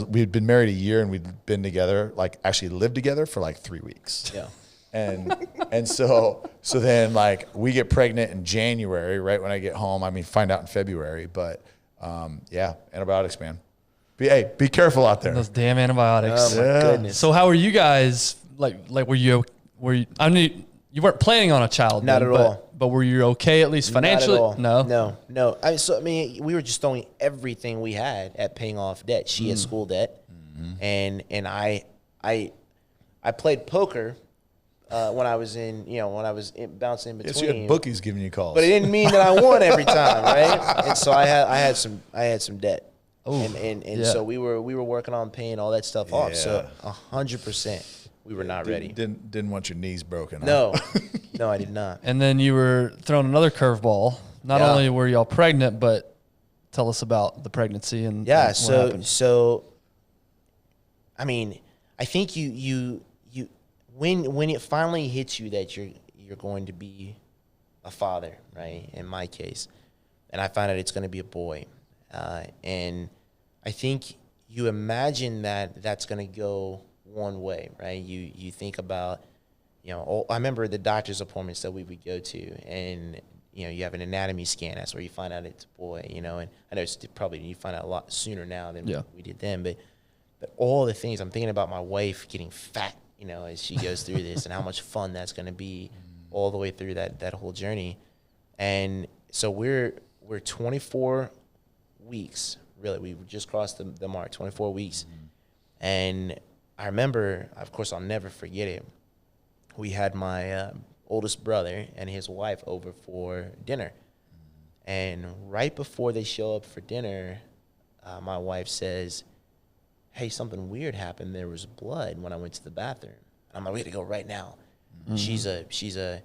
we'd been married a year and we'd been together, like actually lived together for like 3 weeks. Yeah. And so then like we get pregnant in January, right when I get home. I mean, find out in February, but yeah, antibiotics, man. Be careful out there. Those damn antibiotics. Oh my goodness. So how were you guys? Like were you? I mean, you weren't planning on a child. Not then, at all. But were you okay at least financially? Not at all. No. I mean, we were just throwing everything we had at paying off debt. She had school debt, and I played poker when I was bouncing in between. Yes, you had bookies giving you calls, but it didn't mean that I won every time, right? And so I had some debt. Ooh, and so we were working on paying all that stuff off. So 100%. We were not ready. Didn't want your knees broken. Huh? No, no, I did not. And then you were throwing another curveball. Not only were y'all pregnant, but tell us about the pregnancy and what happened. So, I mean, I think you when it finally hits you that you're going to be a father, right? In my case, and I find out it's going to be a boy, and I think you imagine that that's going to go one way, right? You think about, I remember the doctor's appointments that we would go to, and you have an anatomy scan. That's where you find out it's a boy, and I know it's probably you find out a lot sooner now than we did then, but all the things I'm thinking about my wife getting fat, as she goes through this, and how much fun that's going to be all the way through that whole journey. And so we're 24 weeks, really. We just crossed the mark, 24 weeks, and I remember, of course, I'll never forget it. We had my oldest brother and his wife over for dinner. And right before they show up for dinner, my wife says, hey, something weird happened. There was blood when I went to the bathroom. And I'm like, we got to go right now. She's a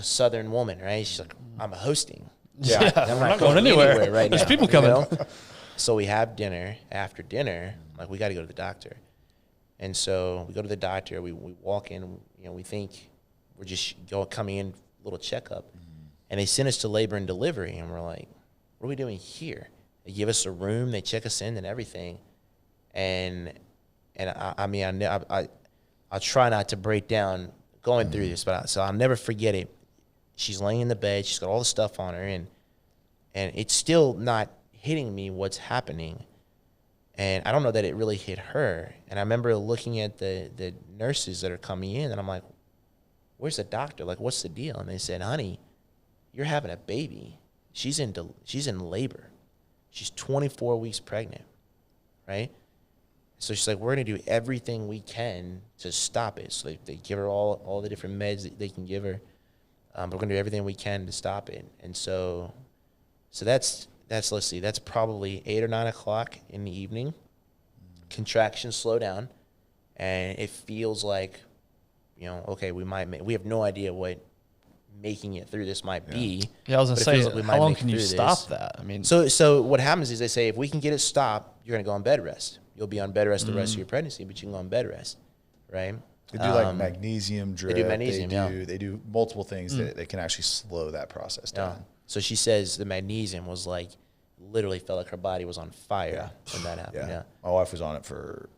Southern woman, right? She's like, I'm hosting. Yeah, I'm not going anywhere right There's now, people coming. So we have dinner. After dinner, I'm like, we got to go to the doctor. And so we go to the doctor. We walk in. We think we're just coming in, little checkup, and they send us to labor and delivery. And we're like, what are we doing here? They give us a room. They check us in and everything. And I'll try not to break down going through this, but so I'll never forget it. She's laying in the bed. She's got all the stuff on her, and it's still not hitting me what's happening. And I don't know that it really hit her. And I remember looking at the nurses that are coming in, and I'm like, where's the doctor? Like, what's the deal? And they said, honey, you're having a baby. She's in labor. She's 24 weeks pregnant, right? So she's like, we're going to do everything we can to stop it. So they give her all the different meds that they can give her. But we're going to do everything we can to stop it. And so that's let's see, that's probably 8 or 9 o'clock in the evening. Contractions slow down, and it feels like, okay, we have no idea what making it through this might be. Yeah, I was gonna say, how long can you stop that? I mean, so what happens is they say, if we can get it stopped, you're gonna go on bed rest. You'll be on bed rest the rest of your pregnancy, but you can go on bed rest, right? They do like magnesium drip. They do magnesium, They do multiple things that can actually slow that process down. Yeah. So she says the magnesium was like, literally felt like her body was on fire when that happened. Yeah. My wife was on it for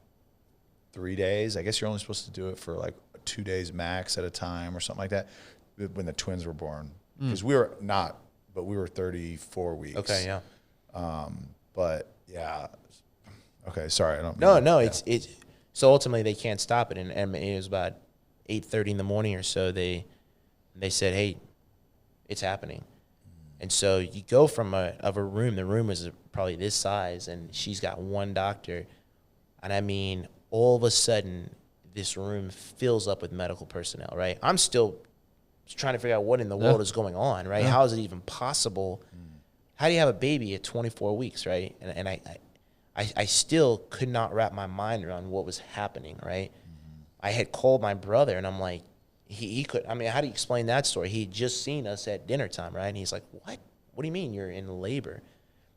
3 days. I guess you're only supposed to do it for like 2 days max at a time or something like that when the twins were born. Because we were 34 weeks. Okay, yeah. But yeah. Okay, sorry. I don't. No. It's so ultimately they can't stop it, and it was about 8:30 in the morning or so. They said, hey, it's happening. And so you go from a room. The room was probably this size, and she's got one doctor. And I mean, all of a sudden, this room fills up with medical personnel, right? I'm still trying to figure out what in the world is going on, right? How is it even possible? How do you have a baby at 24 weeks, right? And I still could not wrap my mind around what was happening, right? I had called my brother, and I'm like, he could, I mean, how do you explain that story? He had just seen us at dinner time, right? And he's like, what? What do you mean you're in labor?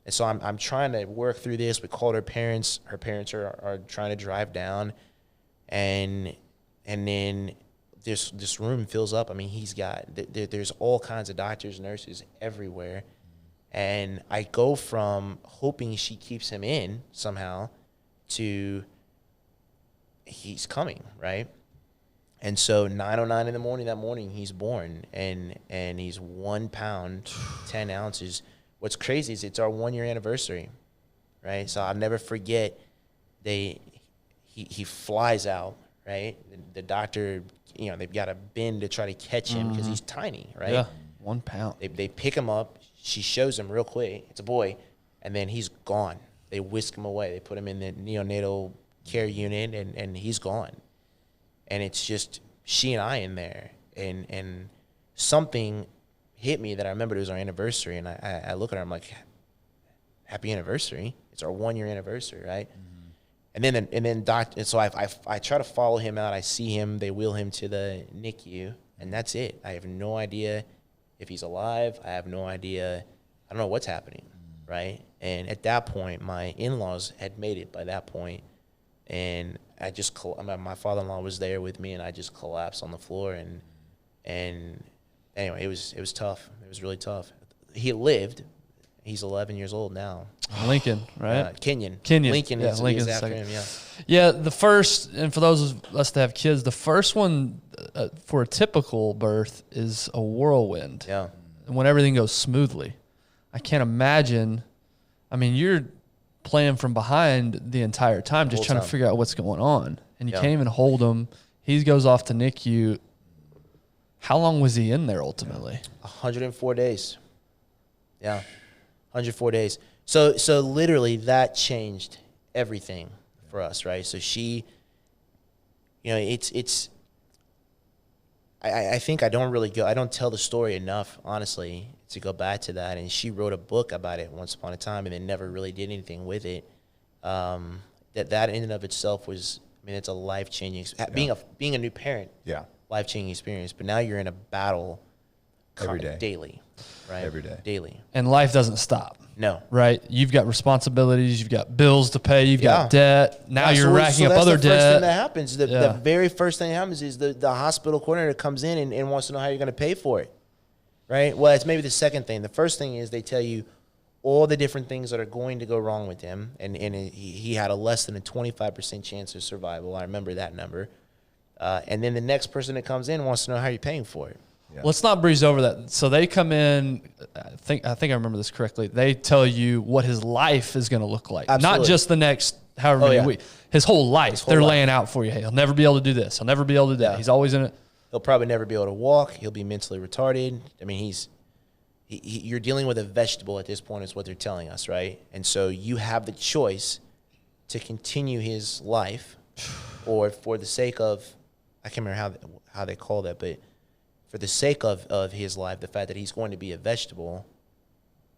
And so I'm trying to work through this. We called her parents. Her parents are trying to drive down. And then this room fills up. I mean, there's all kinds of doctors, nurses everywhere. And I go from hoping she keeps him in somehow to he's coming, right? And so 9:09 in the morning that morning, he's born, and he's 1 pound, 10 ounces. What's crazy is it's our 1 year anniversary, right? So I'll never forget. He flies out, right? The doctor, they've got to bend to try to catch him because he's tiny, right? Yeah, 1 pound. They pick him up. She shows him real quick. It's a boy, and then he's gone. They whisk him away. They put him in the neonatal care unit, and he's gone. And it's just she and I in there, and something hit me that I remembered it was our anniversary, and I look at her, I'm like, happy anniversary. It's our 1 year anniversary, right? Mm-hmm. And then doctor. So I try to follow him out. I see him. They wheel him to the NICU, and that's it. I have no idea if he's alive. I have no idea. I don't know what's happening, right? And at that point, my in-laws had made it by that point, and I just my father-in-law was there with me, and I just collapsed on the floor. And anyway, it was tough. It was really tough. He lived. He's 11 years old now. Lincoln, right? Kenyon. Lincoln is after him, yeah. Yeah, the first, and for those of us that have kids, the first one for a typical birth is a whirlwind. Yeah. When everything goes smoothly. I can't imagine. I mean, you're playing from behind the entire time, just trying to figure out what's going on. And you can't even hold him. He goes off to NICU. How long was he in there ultimately? 104 days. Yeah, 104 days. So literally that changed everything for us, right? So she, I think I don't tell the story enough, honestly, to go back to that. And she wrote a book about it once upon a time and then never really did anything with it. That in and of itself was, it's a life-changing, being a new parent, life-changing experience. But now you're in a battle every day, daily, right? Every day, daily, and life doesn't stop. No, right? You've got responsibilities, you've got bills to pay, you've got debt. Now you're racking up other debt. The first thing that happens, the very first thing that happens is the hospital coordinator comes in and wants to know how you're going to pay for it, right? Well, it's maybe the second thing. The first thing is they tell you all the different things that are going to go wrong with him, and he had a less than a 25% chance of survival. I remember that number. And then the next person that comes in wants to know how you're paying for it. Yeah. Let's not breeze over that. So they come in, I think I remember this correctly. They tell you what his life is going to look like. Absolutely. Not just the next however many weeks. His whole life. They're laying out for you. Hey, he'll never be able to do this. He'll never be able to do that. He's always in it. He'll probably never be able to walk. He'll be mentally retarded. I mean, you're dealing with a vegetable at this point is what they're telling us, right? And so you have the choice to continue his life or for the sake of, I can't remember how they call that, but for the sake of his life, the fact that he's going to be a vegetable,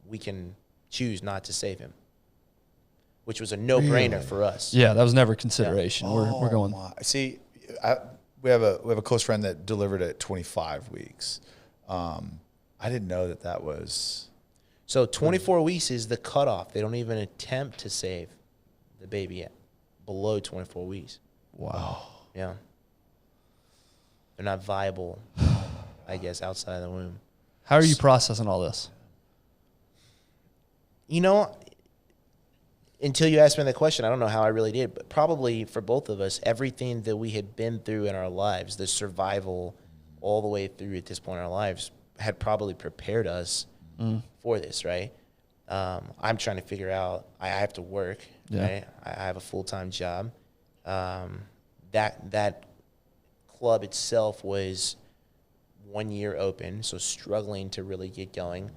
we can choose not to save him, which was a no-brainer for us. Yeah, that was never a consideration. Yeah. We're going. See, we have a close friend that delivered at 25 weeks. I didn't know that was. So 24 weeks is the cutoff. They don't even attempt to save the baby at below 24 weeks. Wow. Yeah. They're not viable, I guess, outside of the womb. How are you processing all this? Until you asked me that question, I don't know how I really did. But probably for both of us, everything that we had been through in our lives, the survival all the way through at this point in our lives, had probably prepared us for this, right? I'm trying to figure out, I have to work, right? I have a full-time job. That club itself was 1 year open, so struggling to really get going.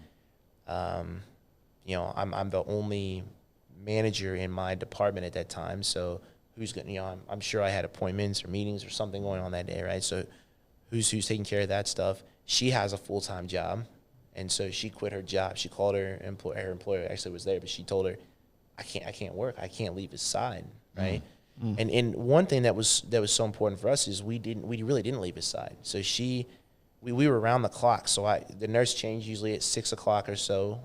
I'm the only manager in my department at that time, so who's going? I'm sure I had appointments or meetings or something going on that day, right? So who's taking care of that stuff? She has a full-time job, and so she quit her job. She called her employer actually was there, but she told her, I can't work. I can't leave his side, right? And one thing that was so important for us is we really didn't leave his side. So we were around the clock. So the nurse changed usually at 6 o'clock or so.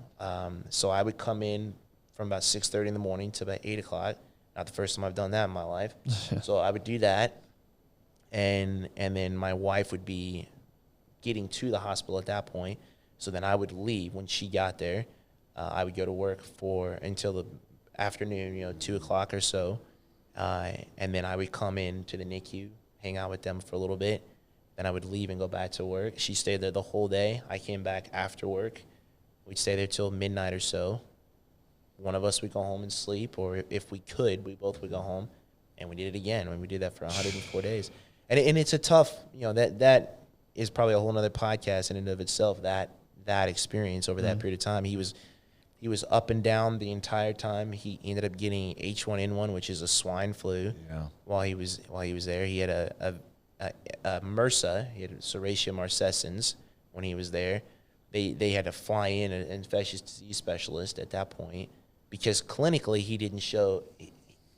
So I would come in from about 6:30 in the morning to about 8 o'clock. Not the first time I've done that in my life. So I would do that, and then my wife would be getting to the hospital at that point. So then I would leave when she got there. I would go to work until the afternoon, 2 o'clock or so. And then I would come in to the NICU, hang out with them for a little bit. Then I would leave and go back to work. She stayed there the whole day. I came back after work. We'd stay there till midnight or so. One of us would go home and sleep, or if we could, we both would go home. And we did it again, and we did that for 104 days. And it's a tough, that is probably a whole nother podcast in and of itself, that experience over that period of time. He was up and down the entire time. He ended up getting H1N1, which is a swine flu. Yeah. While he was there, he had a MRSA. He had Serratia marcescens when he was there. They had to fly in an infectious disease specialist at that point because clinically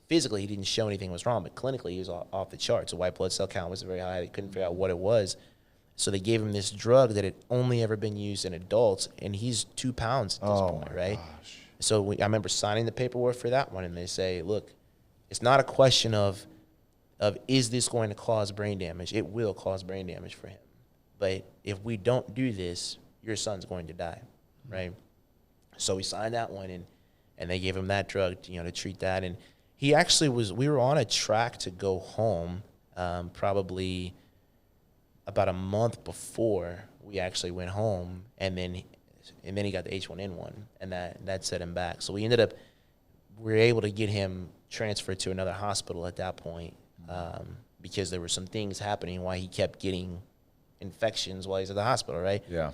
physically he didn't show anything was wrong, but clinically he was off the charts. The white blood cell count was very high. They couldn't figure out what it was. So they gave him this drug that had only ever been used in adults, and he's 2 pounds at this point, right? Gosh. So I remember signing the paperwork for that one, and they say, look, it's not a question of is this going to cause brain damage? It will cause brain damage for him. But if we don't do this, your son's going to die, right? So we signed that one, and they gave him that drug, to treat that. And he actually we were on a track to go home probably about a month before we actually went home, and then he got the H1N1, and that set him back. So we were able to get him transferred to another hospital at that point because there were some things happening while he kept getting infections while he's at the hospital, right? Yeah.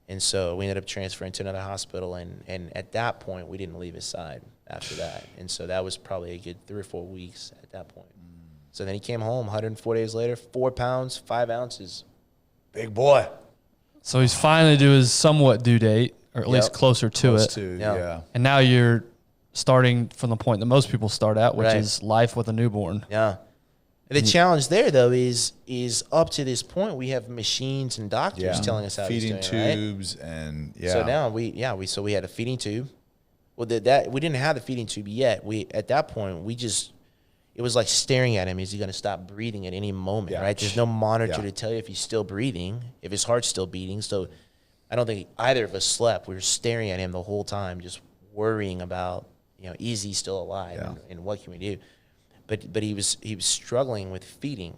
And so we ended up transferring to another hospital, and at that point, we didn't leave his side after that. And so that was probably a good 3 or 4 weeks at that point. So then he came home 104 days later, 4 pounds, 5 ounces. Big boy. So he's finally to his somewhat due date, or at least closer to it. Yeah. And now you're starting from the point that most people start at, which Right. is life with a newborn. Yeah. And the challenge there, though, is up to this point, we have machines and doctors telling us how feeding he's doing, tubes right? and So now we had a feeding tube. Well, that we didn't have the feeding tube yet. At that point it was like staring at him. Is he going to stop breathing at any moment? Yeah. Right? There's no monitor Yeah. to tell you if he's still breathing, if his heart's still beating. So I don't think either of us slept. We were staring at him the whole time, just worrying about is he still alive and what can we do? But he was struggling with feeding.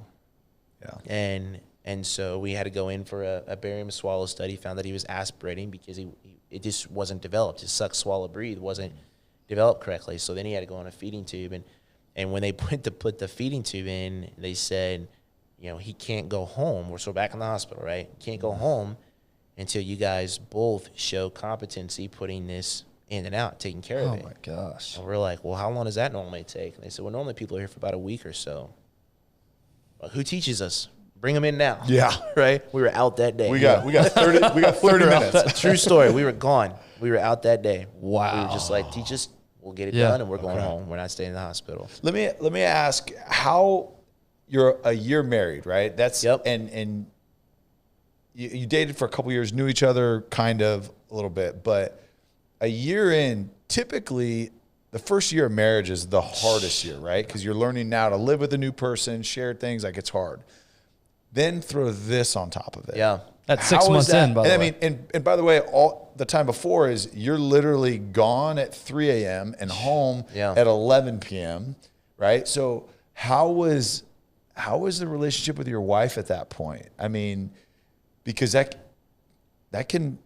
Yeah. And so we had to go in for a barium swallow study. Found that he was aspirating because it just wasn't developed. His suck, swallow, breathe wasn't developed correctly. So then he had to go on a feeding tube. And when they put the feeding tube in, they said, he can't go home. We're still back in the hospital, right? Can't go home until you guys both show competency putting this in and out, taking care of it. Oh my gosh. And we're like, well, how long does that normally take? And they said, well, normally people are here for about a week or so. Well, who teaches us? Bring them in now. Yeah. Right? We were out that day. We got 30 minutes. True story. We were gone. We were out that day. Wow. We were just like, teach us, we'll get it done, and we're going home. We're not staying in the hospital. Let me ask how you're a year married, right? That's Yep. And you dated for a couple years, knew each other kind of a little bit, but a year in, typically the first year of marriage is the hardest year, right? Because you're learning now to live with a new person, share things, like it's hard. Then throw this on top of it. Yeah. That's 6 How is months that? in, by the way. I mean, and by the way, all the time before is you're literally gone at 3 a.m. and home at 11 p.m., right? So how was the relationship with your wife at that point? I mean, because that can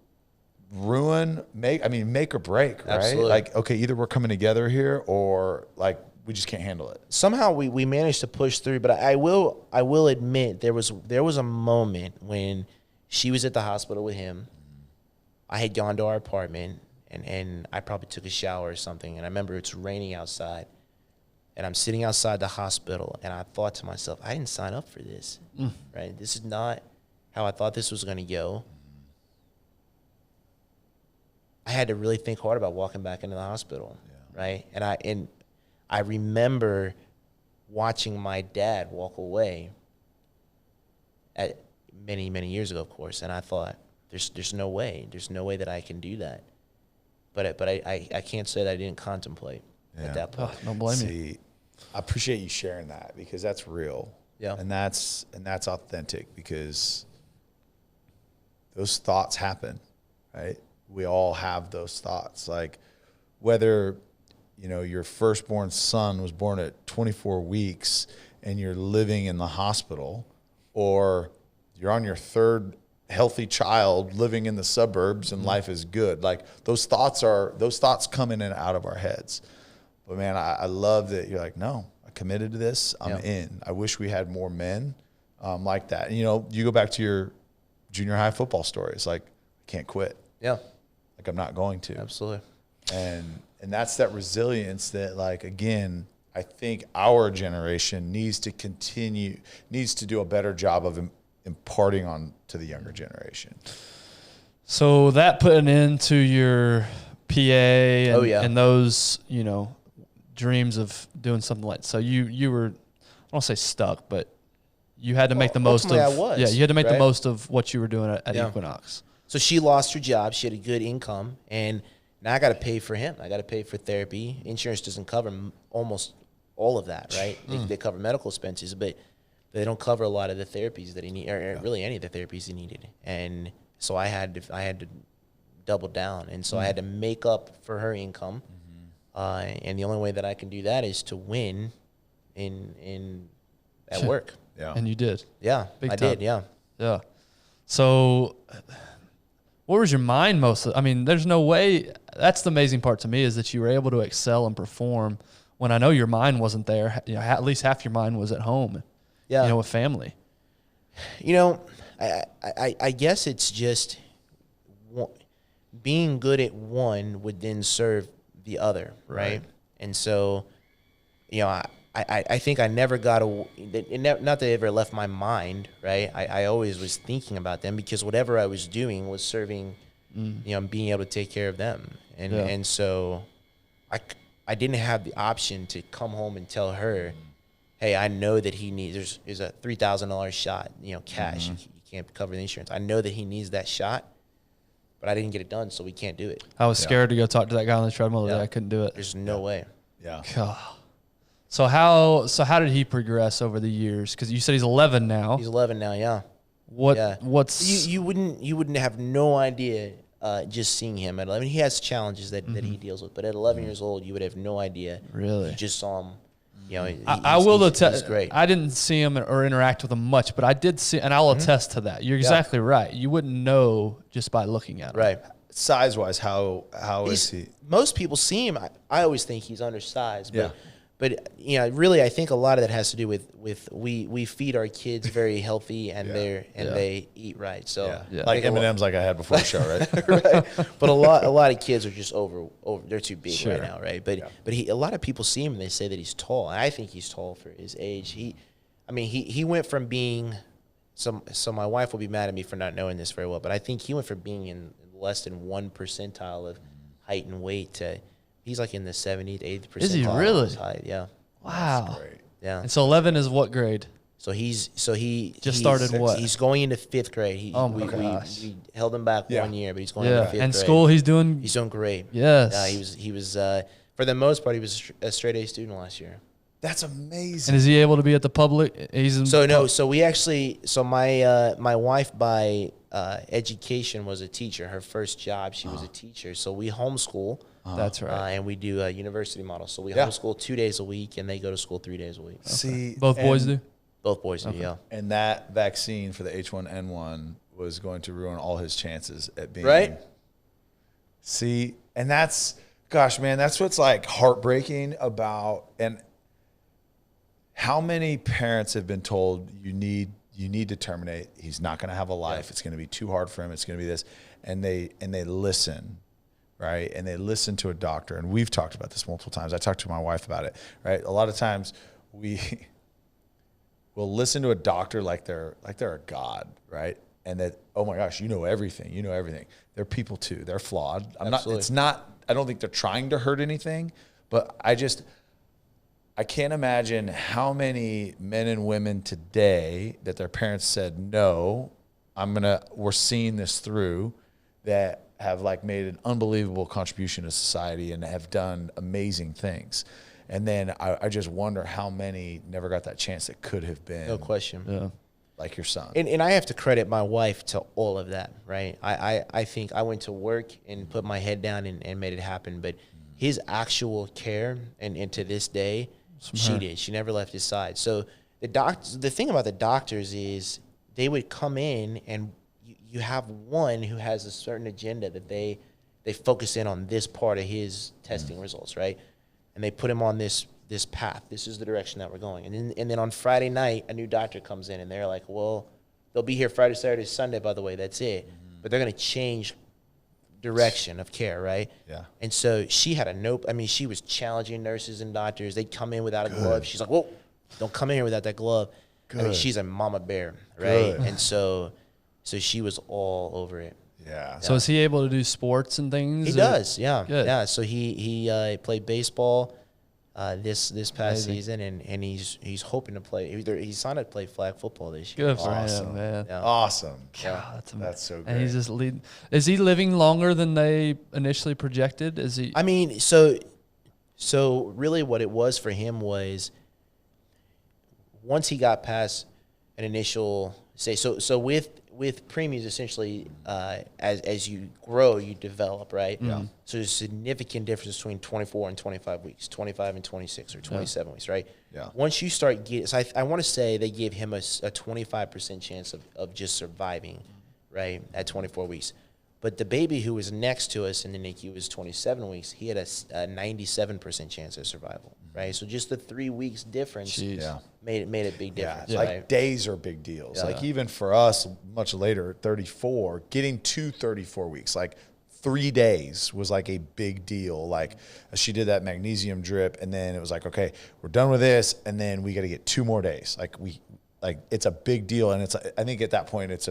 make or break, right? Absolutely. Like, okay, either we're coming together here or like we just can't handle it. Somehow we managed to push through, but I will admit there was a moment when she was at the hospital with him. I had gone to our apartment and I probably took a shower or something, and I remember it's raining outside. And I'm sitting outside the hospital, and I thought to myself, I didn't sign up for this, right? This is not how I thought this was going to go. I had to really think hard about walking back into the hospital, right? And I remember watching my dad walk away at many, many years ago, of course, and I thought, there's no way that I can do that. But I can't say that I didn't contemplate at that point. Oh, don't blame you. I appreciate you sharing that because that's real. Yeah. And that's authentic because those thoughts happen, right? We all have those thoughts. Like whether you know, your firstborn son was born at 24 weeks and you're living in the hospital, or you're on your third healthy child living in the suburbs and life is good. Like those thoughts come in and out of our heads. But man, I love that you're like, no, I committed to this. I'm in. I wish we had more men like that. And, you know, you go back to your junior high football story. It's like, I can't quit. Yeah. Like I'm not going to. Absolutely. And that's that resilience that, like, again, I think our generation needs to do a better job of imparting on to the younger generation. So that put an end to your PA and, and those, you know, dreams of doing something like, so you were, I don't want to say stuck, but you had to make the most of, you had to make the most of what you were doing at Equinox. So she lost her job. She had a good income, and now I got to pay for him. I got to pay for therapy. Insurance doesn't cover almost all of that, right? They cover medical expenses, but they don't cover a lot of the therapies that he needed, or really any of the therapies he needed. And so I had to double down, and so I had to make up for her income. And the only way that I can do that is to win at work. Yeah, and you did. Yeah, I did. Yeah. So, what was your mind I mean, there's no way. That's the amazing part to me, is that you were able to excel and perform when I know your mind wasn't there. You know, at least half your mind was at home. You know, with family. You know, I guess it's just being good at one would then serve the other, right? And so, you know, I think I never got not that it ever left my mind, right? I always was thinking about them, because whatever I was doing was serving, you know, being able to take care of them. And so I didn't have the option to come home and tell her, hey, I know that he needs, there's a $3,000 shot, you know, cash. You can't cover the insurance. I know that he needs that shot, but I didn't get it done, so we can't do it. I was scared to go talk to that guy on the treadmill that I couldn't do it. There's no way. Yeah. God. So how did he progress over the years? Because you said he's 11 now. He's 11 now, yeah. What's you wouldn't have no idea just seeing him at 11. He has challenges that he deals with, but at 11 years old, you would have no idea. Really? You just saw him. You know, I will attest. Great. I didn't see him or interact with him much, but I did see, and I'll attest to that. You're exactly right. You wouldn't know just by looking at him. Right. Size-wise, how is he? Most people see him. I always think he's undersized, but you know, really, I think a lot of that has to do with we feed our kids very healthy, and they eat right. So like M&Ms, like I had before the show, right? Right. But a lot of kids are just over. They're too big right now, right? But a lot of people see him and they say that he's tall. And I think he's tall for his age. He went from being so my wife will be mad at me for not knowing this very well, but I think he went from being in less than 1 percentile of height and weight to he's like in the 70 to 80 percentile. Is he really? Of his height. Yeah. Wow. That's great. Yeah. And so 11 is what grade? So he started what? He's going into 5th grade. My gosh. We held him back 1 year, but he's going into 5th grade. And school, he's doing great. Yes. He was for the most part, he was a straight A student last year. That's amazing. And is he able to be at the public? So we actually, my wife by education was a teacher. Her first job, she was a teacher. So we homeschool. That's right. And we do a university model. So we homeschool 2 days a week, and they go to school 3 days a week. Okay. See, both boys do? Both boys do, yeah. And that vaccine for the H1N1 was going to ruin all his chances at being. Right. See, and that's, gosh, man, that's what's like heartbreaking about, and how many parents have been told you need to terminate. He's not going to have a life. It's going to be too hard for him. It's going to be this. And they listen, right? And they listen to a doctor. And we've talked about this multiple times. I talked to my wife about it, right? A lot of times we'll listen to a doctor like they're a god, right? And that, oh my gosh, you know everything. You know everything. They're people too. They're flawed. I don't think they're trying to hurt anything, but I can't imagine how many men and women today that their parents said, no, we're seeing this through, that have like made an unbelievable contribution to society and have done amazing things. And then I just wonder how many never got that chance that could have been. No question. Yeah. Like your son. And I have to credit my wife to all of that, right? I think I went to work and put my head down and made it happen, but his actual care, and to this day, she did. She never left his side. So the thing about the doctors is they would come in, and you have one who has a certain agenda that they focus in on this part of his testing results, right? And they put him on this path. This is the direction that we're going. And then on Friday night, a new doctor comes in, and they're like, well, they'll be here Friday, Saturday, Sunday, by the way. That's it. But they're going to change direction of care, right? Yeah. And so she had a nope. I mean, she was challenging nurses and doctors. They'd come in without a glove. She's like, whoa, don't come in here without that glove. I mean, she's a mama bear, right? And so she was all over it. Yeah. So is he able to do sports and things? He does, yeah. Good. Yeah, so he played baseball this past season, and he's hoping to play. He signed up to play flag football this year. Good for him, man. Yeah. Awesome. God, That's so great. And he's just leading. Is he living longer than they initially projected? Is he? I mean, so really what it was for him was once he got past an initial so with preemies, essentially, as you grow, you develop, right? Yeah. So there's a significant difference between 24 and 25 weeks, 25 and 26 or 27 weeks, right? Yeah. Once you start getting, so I want to say they gave him a 25% chance of just surviving, right, at 24 weeks. But the baby who was next to us in the NICU was 27 weeks. He had a 97% chance of survival, right? So just the 3 weeks difference made a big difference. Yeah. Right? Like days are big deals. Yeah. Like even for us, much later, at 34, getting to 34 weeks, like 3 days was like a big deal. Like she did that magnesium drip, and then it was like, okay, we're done with this, and then we got to get 2 more days. Like it's a big deal, and I think at that point it's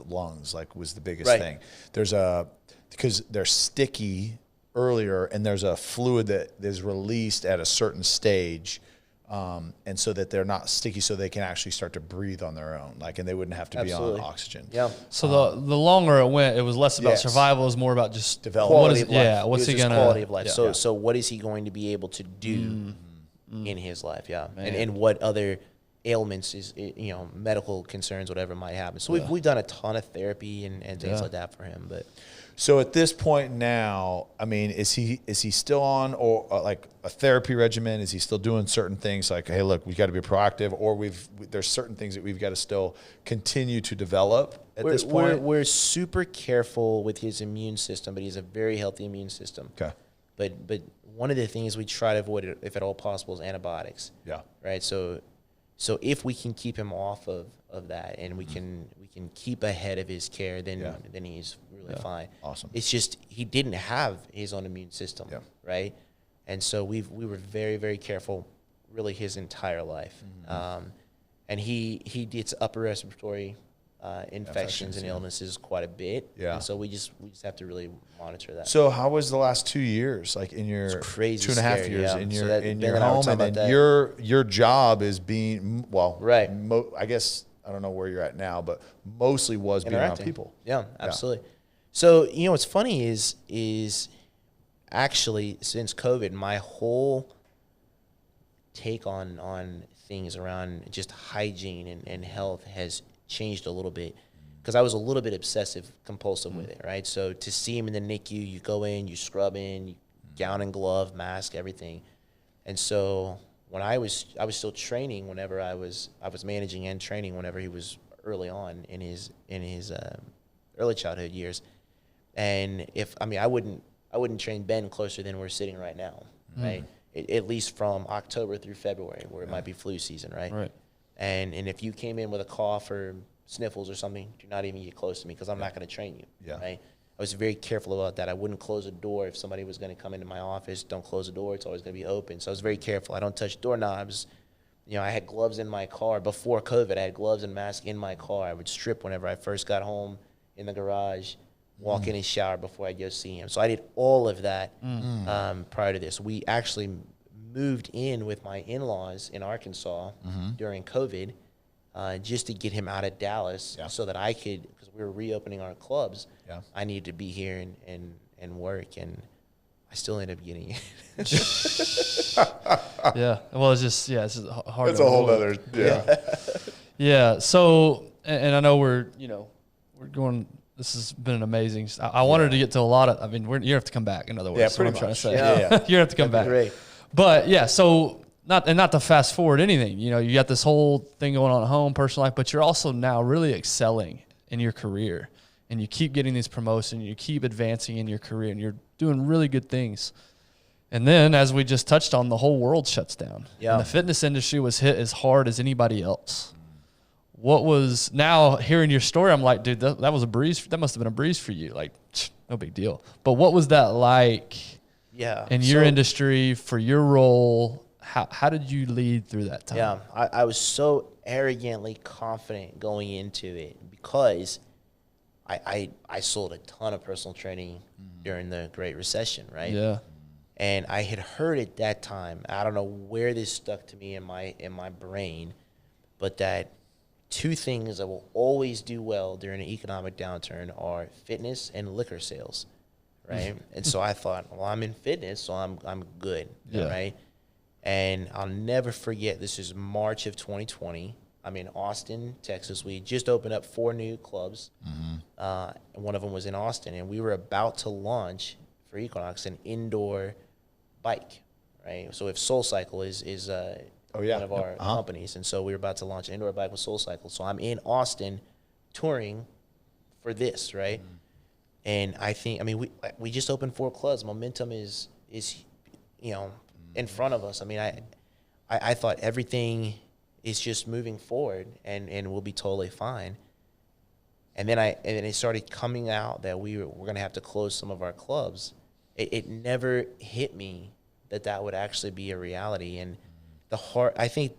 lungs was the biggest thing. Because they're sticky earlier, and there's a fluid that is released at a certain stage, and so that they're not sticky, so they can actually start to breathe on their own, and they wouldn't have to be on oxygen. Yeah. So the longer it went, it was less about survival. It was more about just development. Quality of life. Yeah, what's he gonna quality of life? Yeah. So what is he going to be able to do in his life? Yeah, and what other ailments is medical concerns, whatever might happen. So we've done a ton of therapy and things like that for him. But so at this point now, I mean, is he still on or like a therapy regimen? Is he still doing certain things like, hey, look, we got to be proactive, or there's certain things that we've got to still continue to develop at this point? We're super careful with his immune system, but he has a very healthy immune system. Okay. But one of the things we try to avoid, if at all possible, is antibiotics. Yeah. Right. So if we can keep him off of that, and we can keep ahead of his care, then he's really fine. Awesome. It's just he didn't have his own immune system, right? And so we were very, very careful, really his entire life. And he gets upper respiratory infections and illnesses quite a bit. Yeah. And so we just have to really monitor that. So how was the last 2 years, like in your crazy 2.5 scary, years yeah. in So your that- in Ben your and I were home, talking and then about that. your job is being Right. I guess I don't know where you're at now, but mostly was being around Interacting. people. Yeah, absolutely. So what's funny is actually since COVID, my whole take on things around just hygiene and health has changed a little bit, because I was a little bit obsessive compulsive with it, right? So to see him in the NICU, you go in, you scrub in, you gown and glove, mask, everything. And so when I was still training, whenever I was managing and training whenever he was early on in his early childhood years. And I wouldn't train Ben closer than we're sitting right now, right? At least from October through February, where it might be flu season, right? Right. And if you came in with a cough or sniffles or something, do not even get close to me, because I'm not going to train you, right? I was very careful about that. I wouldn't close a door if somebody was going to come into my office. Don't close the door. It's always going to be open. So I was very careful. I don't touch doorknobs. I had gloves in my car. Before COVID, I had gloves and mask in my car. I would strip whenever I first got home in the garage, walk in and shower before I go see him. So I did all of that prior to this. We actually moved in with my in-laws in Arkansas during COVID just to get him out of Dallas so that I could, because we were reopening our clubs, I needed to be here and work, and I still ended up getting it. Yeah. Well, it's just hard. It's to a whole avoid. other Yeah. So, and I know we're going This has been an amazing. I wanted to get to a lot of. I mean, you have to come back. In other words, Yeah, that's what I'm pretty trying much. to say. Yeah. You have to come back. Great. But yeah, so not to fast forward anything. You know, you got this whole thing going on at home, personal life, but you're also now really excelling in your career, and you keep getting these promotions, you keep advancing in your career, and you're doing really good things. And then, as we just touched on, the whole world shuts down. Yeah. And the fitness industry was hit as hard as anybody else. What was, now hearing your story, I'm like, dude, that was a breeze. That must have been a breeze for you. Like, no big deal. But what was that like in your industry, for your role? How did you lead through that time? Yeah, I was so arrogantly confident going into it because I sold a ton of personal training during the Great Recession, right? Yeah. And I had heard at that time, I don't know where this stuck to me in my brain, but that two things that will always do well during an economic downturn are fitness and liquor sales, right? And so I thought, well, I'm in fitness, so I'm good, right? And I'll never forget, this is March of 2020. I'm in Austin, Texas. We just opened up 4 new clubs. One of them was in Austin, and we were about to launch for Equinox an indoor bike, right? So if SoulCycle is one of our companies, and so we were about to launch an indoor bike with SoulCycle. So I'm in Austin touring for this, right? And I think, I mean, we just opened 4 clubs. Momentum is in front of us. I mean, I thought everything is just moving forward and we'll be totally fine. And then it started coming out that we're going to have to close some of our clubs. It never hit me that would actually be a reality. And I think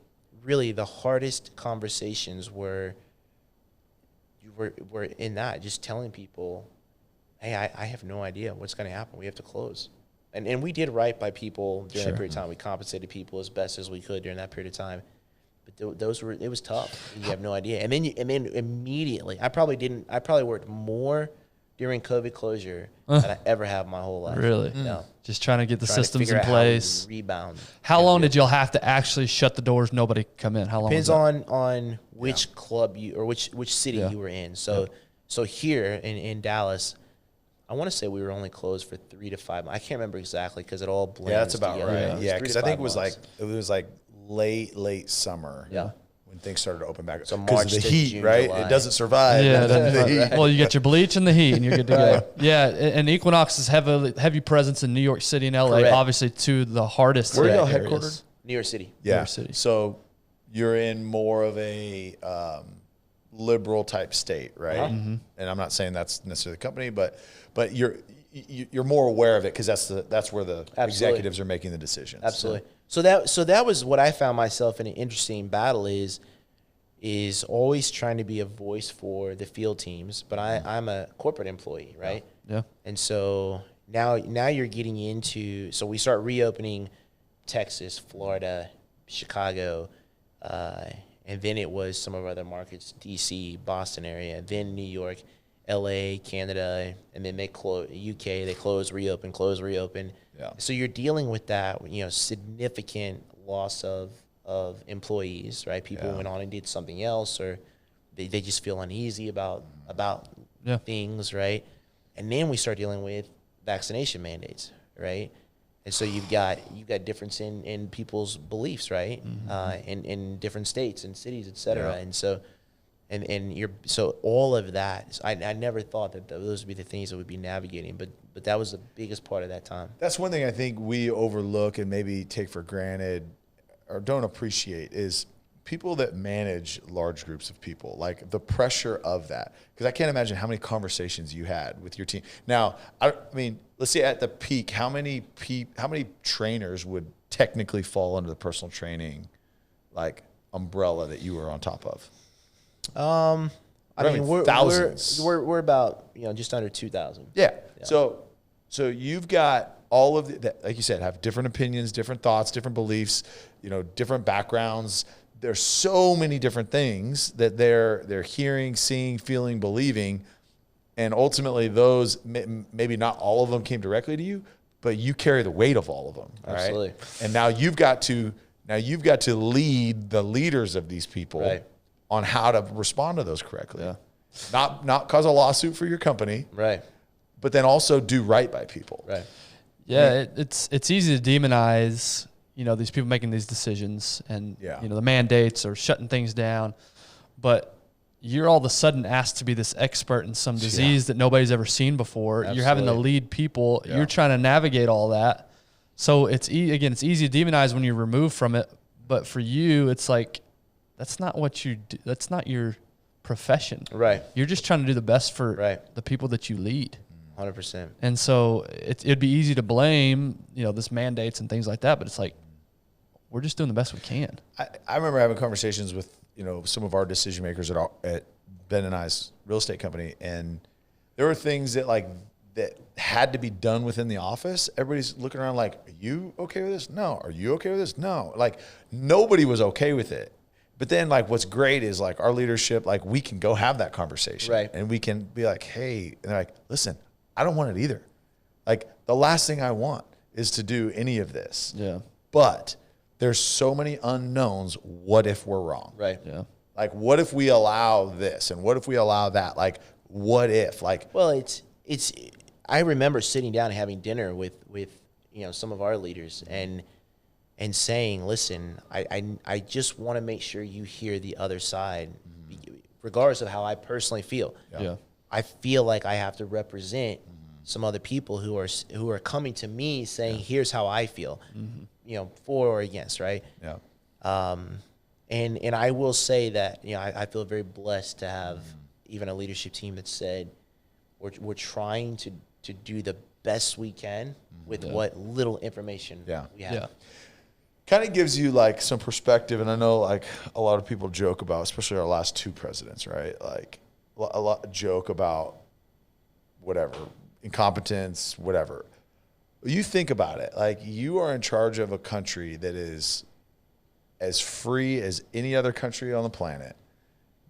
really the hardest conversations were in that, just telling people, hey, I have no idea what's going to happen. We have to close. And we did right by people during that period of time. We compensated people as best as we could during that period of time. But it was tough. You have no idea. And then immediately, I probably worked more during COVID closure than I ever have my whole life. Really? No. Just trying to get the Trying to systems figure in out how place. we rebound. How long did y'all have to actually shut the doors, nobody come in? How long Depends was that? on which club or which city you were in. So here in Dallas, I want to say we were only closed for 3 to 5 months. I can't remember exactly because it all blends. Yeah, that's about together. right. Yeah, because I think it was months. like late summer. Yeah. When things started to open back up. So Because March of the to heat, June, right? July. It doesn't survive. Yeah, the heat. well, you got your bleach and the heat, and you're good to go. Yeah, and Equinox is heavy presence in New York City and LA, Correct. obviously two of the hardest. Where are y'all areas. headquartered? New York City. Yeah. York City. So you're in more of a liberal type state, right? And I'm not saying that's necessarily the company, but you're more aware of it because that's where the executives are making the decisions. Absolutely. So that was what I found myself in an interesting battle is always trying to be a voice for the field teams, but I'm a corporate employee, right? Yeah. And so now you're getting into, so we start reopening Texas, Florida, Chicago, and then it was some of our other markets, DC, Boston area, then New York, LA, Canada, and then they close UK, they close, reopen. Yeah. So you're dealing with that, significant loss of employees, right? People went on and did something else, or they just feel uneasy about things, right? And then we start dealing with vaccination mandates, right? And so you've got difference in people's beliefs, right? In different states and cities, et cetera. Yeah. And so so all of that, I never thought that those would be the things that we'd be navigating, but that was the biggest part of that time. That's one thing I think we overlook and maybe take for granted or don't appreciate is people that manage large groups of people, like the pressure of that. Because I can't imagine how many conversations you had with your team. Now, I mean, let's say at the peak, how many trainers would technically fall under the personal training like umbrella that you were on top of? I mean, we're thousands. We're about just under 2,000. Yeah. So you've got all of that, like you said, have different opinions, different thoughts, different beliefs, different backgrounds. There's so many different things that they're hearing, seeing, feeling, believing, and ultimately those maybe not all of them came directly to you, but you carry the weight of all of them. Absolutely. Right? And now you've got to lead the leaders of these people right. on how to respond to those correctly. Yeah. not cause a lawsuit for your company, Right. but then also do right by people. Right. Yeah, it's easy to demonize, these people making these decisions and, the mandates or shutting things down. But you're all of a sudden asked to be this expert in some disease that nobody's ever seen before. Absolutely. You're having to lead people. Yeah. You're trying to navigate all that. So it's easy to demonize when you're removed from it. But for you, it's like, that's not what you do. That's not your profession. Right. You're just trying to do the best for the people that you lead. 100%. And so it'd be easy to blame, this mandates and things like that. But it's like, we're just doing the best we can. I remember having conversations with, some of our decision makers at Ben and I's real estate company. And there were things that had to be done within the office. Everybody's looking around like, are you okay with this? No. Are you okay with this? No. Like, nobody was okay with it. But then, what's great is, our leadership, we can go have that conversation. Right. And we can be like, hey, and they're like, listen, I don't want it either. The last thing I want is to do any of this. Yeah. But there's so many unknowns. What if we're wrong? Right. Yeah. What if we allow this? And what if we allow that? What if? Well, it's, I remember sitting down and having dinner with some of our leaders and saying, listen, I just want to make sure you hear the other side, regardless of how I personally feel. Yeah. I feel like I have to represent some other people who are coming to me saying, here's how I feel, for or against, right? Yeah. And I will say that, I feel very blessed to have even a leadership team that said, we're trying to do the best we can with what little information we have. Yeah. Kind of gives you some perspective. And I know a lot of people joke about, especially our last two presidents, right? A lot joke about whatever, incompetence, whatever. You think about it, you are in charge of a country that is as free as any other country on the planet.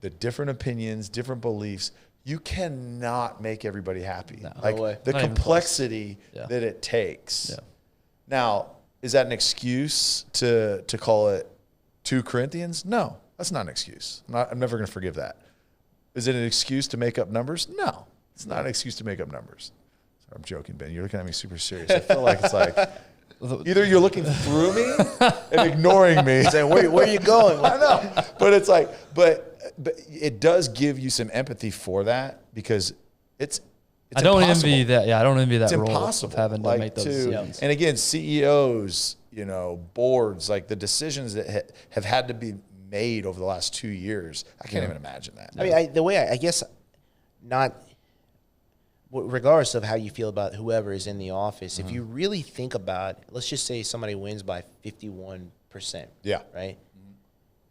The different opinions, different beliefs, you cannot make everybody happy. No way. The Not even complexity that it takes. Yeah. Now, is that an excuse to call it 2 Corinthians? No, that's not an excuse. I'm never going to forgive that. Is it an excuse to make up numbers? No, it's not an excuse to make up numbers. Sorry, I'm joking, Ben. You're looking at me super serious. I feel like it's either you're looking through me and ignoring me. Saying, where are you going? I know, but it's but it does give you some empathy for that because it's I don't impossible. envy that. Yeah, I don't envy that It's role impossible of having to make those decisions. And again, CEOs, boards, the decisions that have had to be made over the last 2 years. I can't even imagine that. I mean, the way I guess not, regardless of how you feel about whoever is in the office, if you really think about, let's just say somebody wins by 51%. Yeah. Right?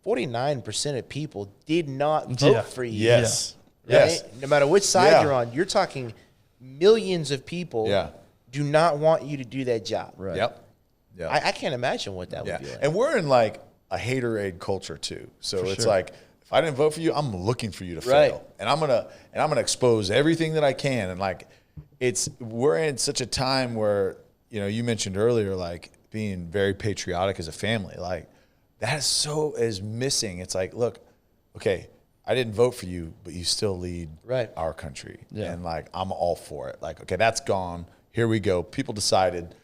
49% of people did not vote for you. Yes. Yeah. Right? Yes. No matter which side you're on, you're talking millions of people do not want you to do that job. Right. Yep. Yeah. I can't imagine what that would be like. And we're in a haterade culture too. So it's sure. if I didn't vote for you, I'm looking for you to Right. fail. And I'm gonna expose everything that I can. And we're in such a time where, you mentioned earlier, being very patriotic as a family. That is missing. It's look, okay, I didn't vote for you, but you still lead our country. Yeah. And I'm all for it. Okay, that's gone. Here we go. People decided.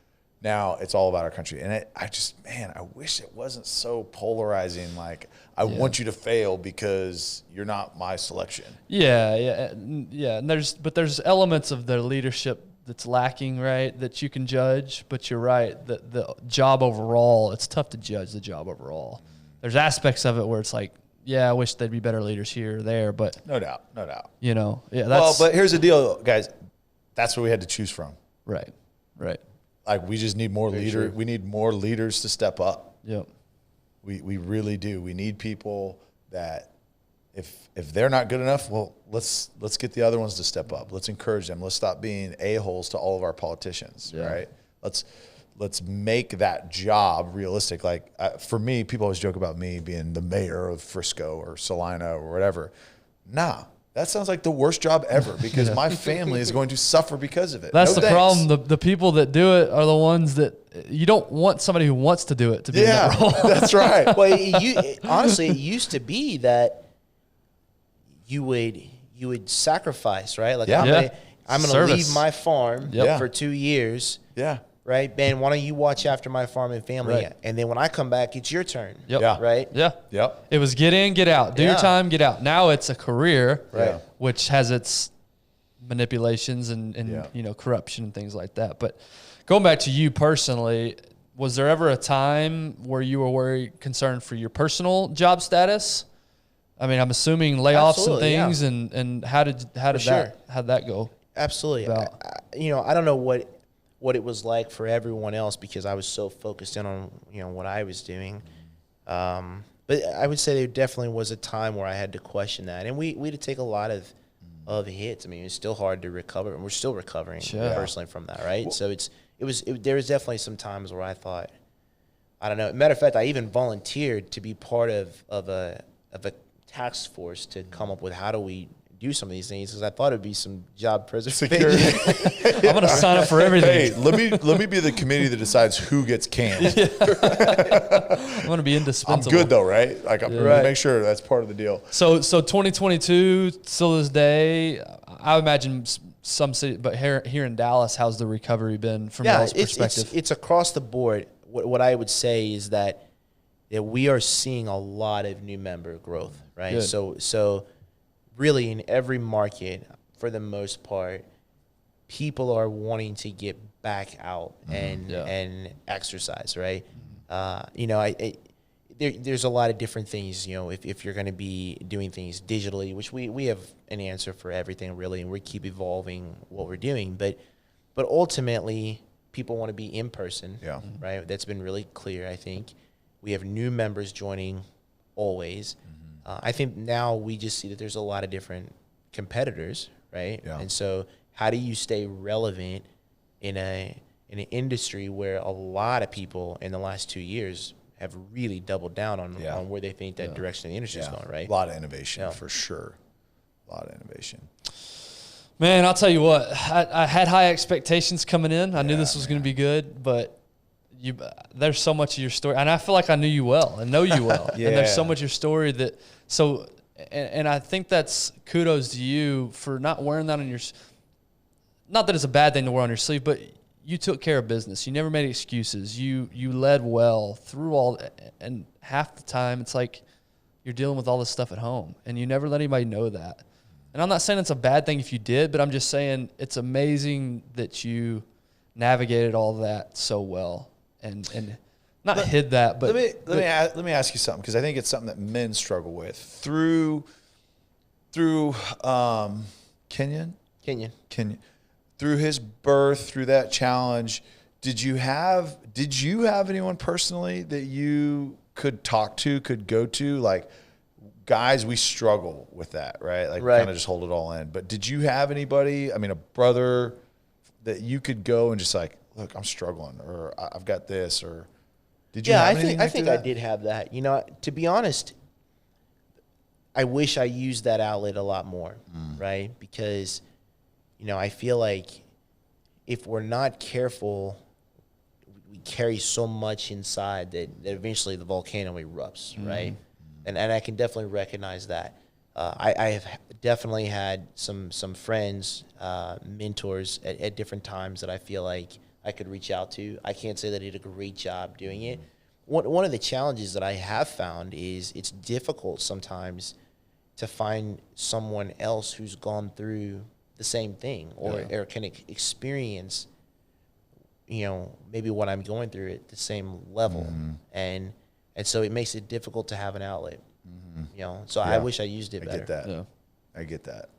Now it's all about our country. And I wish it wasn't so polarizing. I want you to fail because you're not my selection. Yeah. And there's elements of their leadership that's lacking, right? That you can judge, but you're right. The job overall, it's tough to judge the job overall. There's aspects of it where it's I wish they'd be better leaders here or there, but No doubt. that's But here's the deal, guys. That's what we had to choose from. right. We just need more leaders. We need more leaders to step up. Yep. We really do. We need people that if they're not good enough, well, let's get the other ones to step up. Let's encourage them. Let's stop being a-holes to all of our politicians, right? Let's make that job realistic. For me, people always joke about me being the mayor of Frisco or Salina or whatever. Nah, that sounds like the worst job ever because my family is going to suffer because of it. That's the problem. The people that do it are the ones that you don't want somebody who wants to do it to be in that role. That's right. Well, honestly, it used to be that you would you would sacrifice, right? Like Yeah. I'm gonna Service. leave my farm Yep. for 2 years. Yeah. Right, Ben, why don't you watch after my farm and family? Right. And then when I come back, it's your turn. Yep. Yeah. Right? Yeah. Yep. It was get in, get out. Do your Yeah. time, get out. Now it's a career, Right. which has its manipulations and Yeah. corruption and things like that. But going back to you personally, was there ever a time where you were worried, concerned for your personal job status? I mean, I'm assuming layoffs Absolutely, and things, and how did sure. how'd that go? Absolutely. About- I don't know what it was like for everyone else because I was so focused in on what I was doing. But I would say there definitely was a time where I had to question that, and we had to take a lot of hits. I mean, it's still hard to recover, and we're still recovering personally from that, right? So there was definitely some times where I thought, I don't know. Matter of fact, I even volunteered to be part of a task force to come up with how do we do some of these things because I thought it'd be some job preservation. I'm gonna sign up for everything. Hey, let me be the committee that decides who gets canned. I'm gonna be I'm indispensable. good though, right? Like, I'm Right. make sure that's part of the deal. So 2022 still this day, I imagine some city, but here in Dallas, how's the recovery been from y'all's perspective? It's across the board. What I would say is that we are seeing a lot of new member growth, right? Good. So really in every market, for the most part, people are wanting to get back out and exercise, right? There's a lot of different things, if you're going to be doing things digitally, which we have an answer for everything really, and we keep evolving what we're doing. But ultimately, people want to be in person, right? That's been really clear, I think. We have new members joining always. I think now we just see that there's a lot of different competitors, right? Yeah. And so how do you stay relevant in an industry where a lot of people in the last 2 years have really doubled down on where they think that direction of the industry is going, right? A lot of innovation for sure. A lot of innovation. Man, I'll tell you what, I had high expectations coming in. I knew this was going to be good, but there's so much of your story, and I feel like I knew you well and know you well. And there's so much of your story and I think that's kudos to you for not wearing that on your, not that it's a bad thing to wear on your sleeve, but you took care of business. You never made excuses. You led well through all, and half the time it's like you're dealing with all this stuff at home, and you never let anybody know that. And I'm not saying it's a bad thing if you did, but I'm just saying it's amazing that you navigated all that so well and not hid that. But let me ask you something, because I think it's something that men struggle with through Kenyon. Through his birth, through that challenge, did you have anyone personally that you could talk to, could go to? Like, guys, we struggle with that, right? Like, kind of just hold it all in. But did you have anybody, I mean, a brother that you could go and just like, look, I'm struggling, or I've got this, or did you have anything I think I did have that. To be honest, I wish I used that outlet a lot more, right? Because I feel like if we're not careful, we carry so much inside that eventually the volcano erupts, right? And I can definitely recognize that. I have definitely had some friends, mentors at different times that I feel like I could reach out to. I can't say that I did a great job doing it. One of the challenges that I have found is it's difficult sometimes to find someone else who's gone through the same thing or can experience, maybe what I'm going through at the same level. And so it makes it difficult to have an outlet, so I wish I used it better. I get that. Yeah. I get that.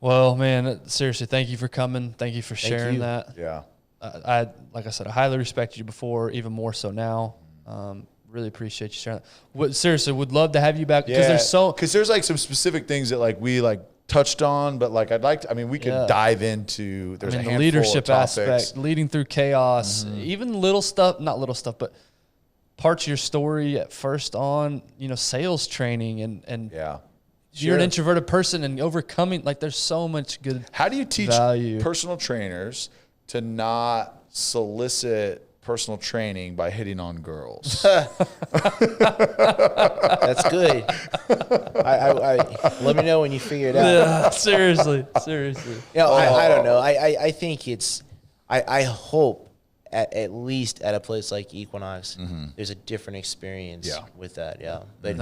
Well, man, seriously, thank you for coming. Thank you for sharing that. Yeah. Like I said, I highly respected you before, even more so now. Really appreciate you sharing that. Seriously, would love to have you back because there's like some specific things that like we like touched on, but like we could dive into. There's a handful the leadership of topics. aspect, leading through chaos, even not little stuff, but parts of your story at first on, sales training and you're an introverted person and overcoming, like there's so much good. How do you teach value. Personal trainers to not solicit personal training by hitting on girls. That's good. Let me know when you figure it out. Yeah, seriously. Yeah, I don't know. I think it's. I hope at least at a place like Equinox, there's a different experience with that. Yeah, but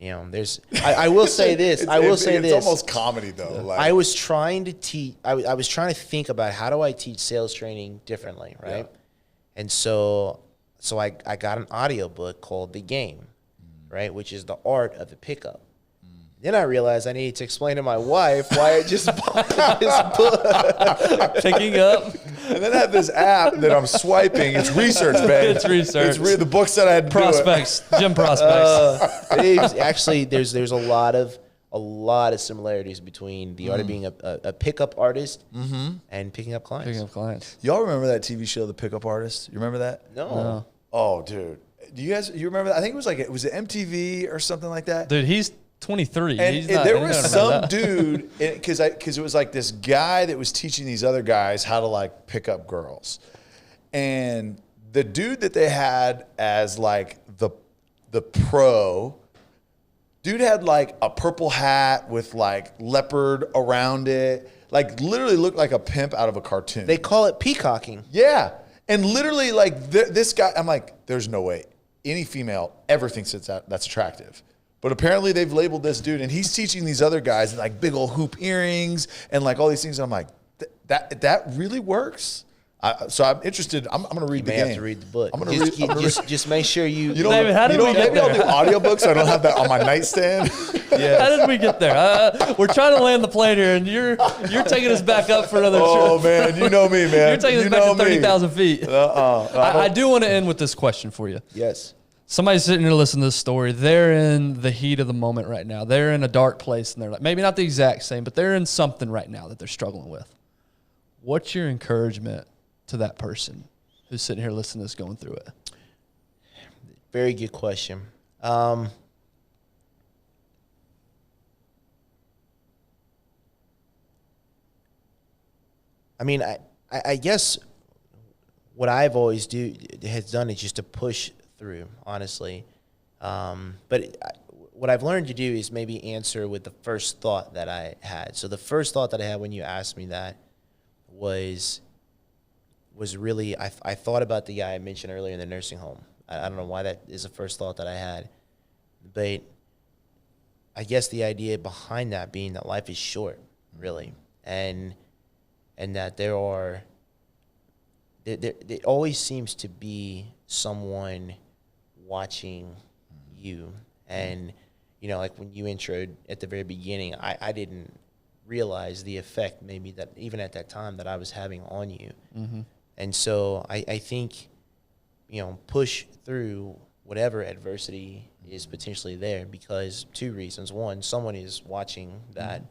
you know, there's. I will say this. It's almost comedy though. Like, I was trying to teach. I was trying to think about how do I teach sales training differently, right? Yeah. And so I got an audiobook called The Game, right, which is the art of the pickup. Then I realized I needed to explain to my wife why I just bought this book. Picking up. And then I have this app that I'm swiping. It's research, babe. It's research. It's the books that I had to Prospects, gym prospects. Actually, there's a lot of similarities between the art of being a pickup artist and picking up clients. Picking up clients. Y'all remember that TV show, The Pickup Artist? You remember that? No. Oh, dude. You remember that? I think it was MTV or something like that. Dude, he's 23. And there was some dude, because it was like this guy that was teaching these other guys how to like pick up girls. And the dude that they had as like the pro, dude had like a purple hat with like leopard around it. Like literally looked like a pimp out of a cartoon. They call it peacocking. Yeah. And literally like this guy, I'm like, there's no way any female ever thinks that's attractive. But apparently they've labeled this dude, and he's teaching these other guys like big old hoop earrings and like all these things. And I'm like, that really works. So I'm interested. I'm going to read the game. You may have to read the book. I'm going to read. Just make sure you. David, how did we get maybe there? I'll do audiobooks so I don't have that on my nightstand. Yeah. How did we get there? We're trying to land the plane here, and you're taking us back up for another. Oh man, you know me, man. You're taking us back to 30,000 feet. I do want to end with this question for you. Yes. Somebody's sitting here listening to this story. They're in the heat of the moment right now. They're in a dark place, and they're like, maybe not the exact same, but they're in something right now that they're struggling with. What's your encouragement to that person who's sitting here listening to this, going through it? Very good question. I mean, I guess what I've always done is just to push through, honestly. But what I've learned to do is maybe answer with the first thought that I had. So the first thought that I had when you asked me that was really, I thought about the guy I mentioned earlier in the nursing home. I don't know why that is the first thought that I had. But I guess the idea behind that being that life is short, really. And that there always seems to be someone watching you. And, you know, like when you introed at the very beginning, I didn't realize the effect maybe that even at that time that I was having on you. Mm-hmm. And so I think, you know, push through whatever adversity is potentially there because two reasons. One, someone is watching that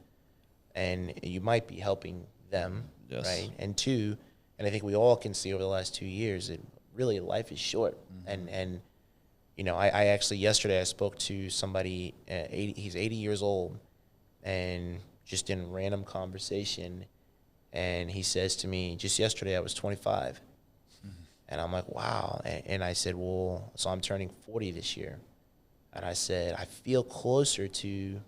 and you might be helping them, right? And two, and I think we all can see over the last 2 years that really life is short. And you know, I actually yesterday I spoke to somebody, he's 80 years old, and just in random conversation, and he says to me, just yesterday I was 25. And I'm like, wow. And I said, well, so I'm turning 40 this year. And I said, I feel closer to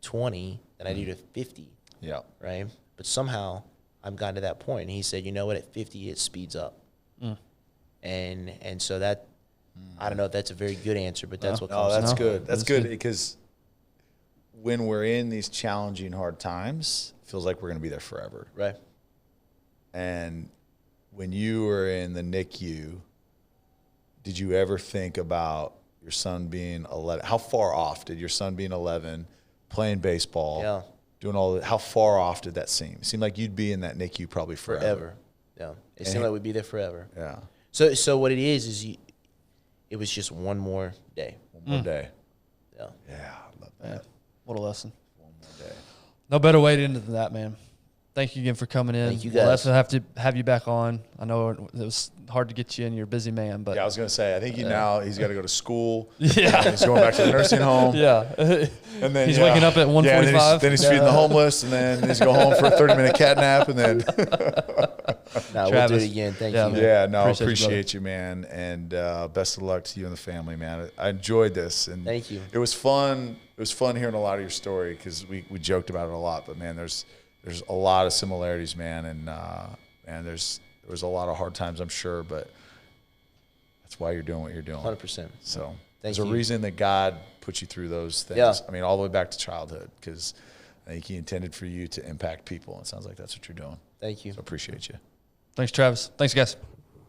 20 than I do to 50. Yeah. Right? But somehow I've gotten to that point. And he said, you know what, at 50 it speeds up. And so that, I don't know if that's a very good answer, but that's what comes. Oh, that's No, good. That's that's good good. because when we're in these challenging, hard times, it feels like we're going to be there forever. Right. And when you were in the NICU, did you ever think about your son being 11? How far off did your son being 11, playing baseball, doing all that? How far off did that seem? It seemed like you'd be in that NICU probably forever. Yeah. It seemed like we'd be there forever. Yeah. So what it is it was just one more day. One more day. Yeah. Yeah, I love that. Yeah. What a lesson. One more day. No better way to end it than that, man. Thank you again for coming in. Thank you, We'll guys. have to have you back on. I know it was hard to get you in. You're a busy man, but Yeah, I was going to say, I think now he's got to go to school. Yeah. He's going back to the nursing home. yeah. And then He's waking up at 1:45. Then he's feeding the homeless, and then he's going home for a 30-minute cat nap, and then We'll do Travis. it again. Thank Yeah, you. man. Yeah, no, Appreciate appreciate you, man, and best of luck to you and the family, man. I enjoyed this, and Thank you. It was fun. It was fun hearing a lot of your story because we joked about it a lot, but man, there's a lot of similarities, man, and there was a lot of hard times, I'm sure, but that's why you're doing what you're doing. 100%. So Thank there's you. a reason that God put you through those things. Yeah. I mean, all the way back to childhood, because I think He intended for you to impact people. It sounds like that's what you're doing. Thank you. So appreciate you. Thanks, Travis. Thanks, guys.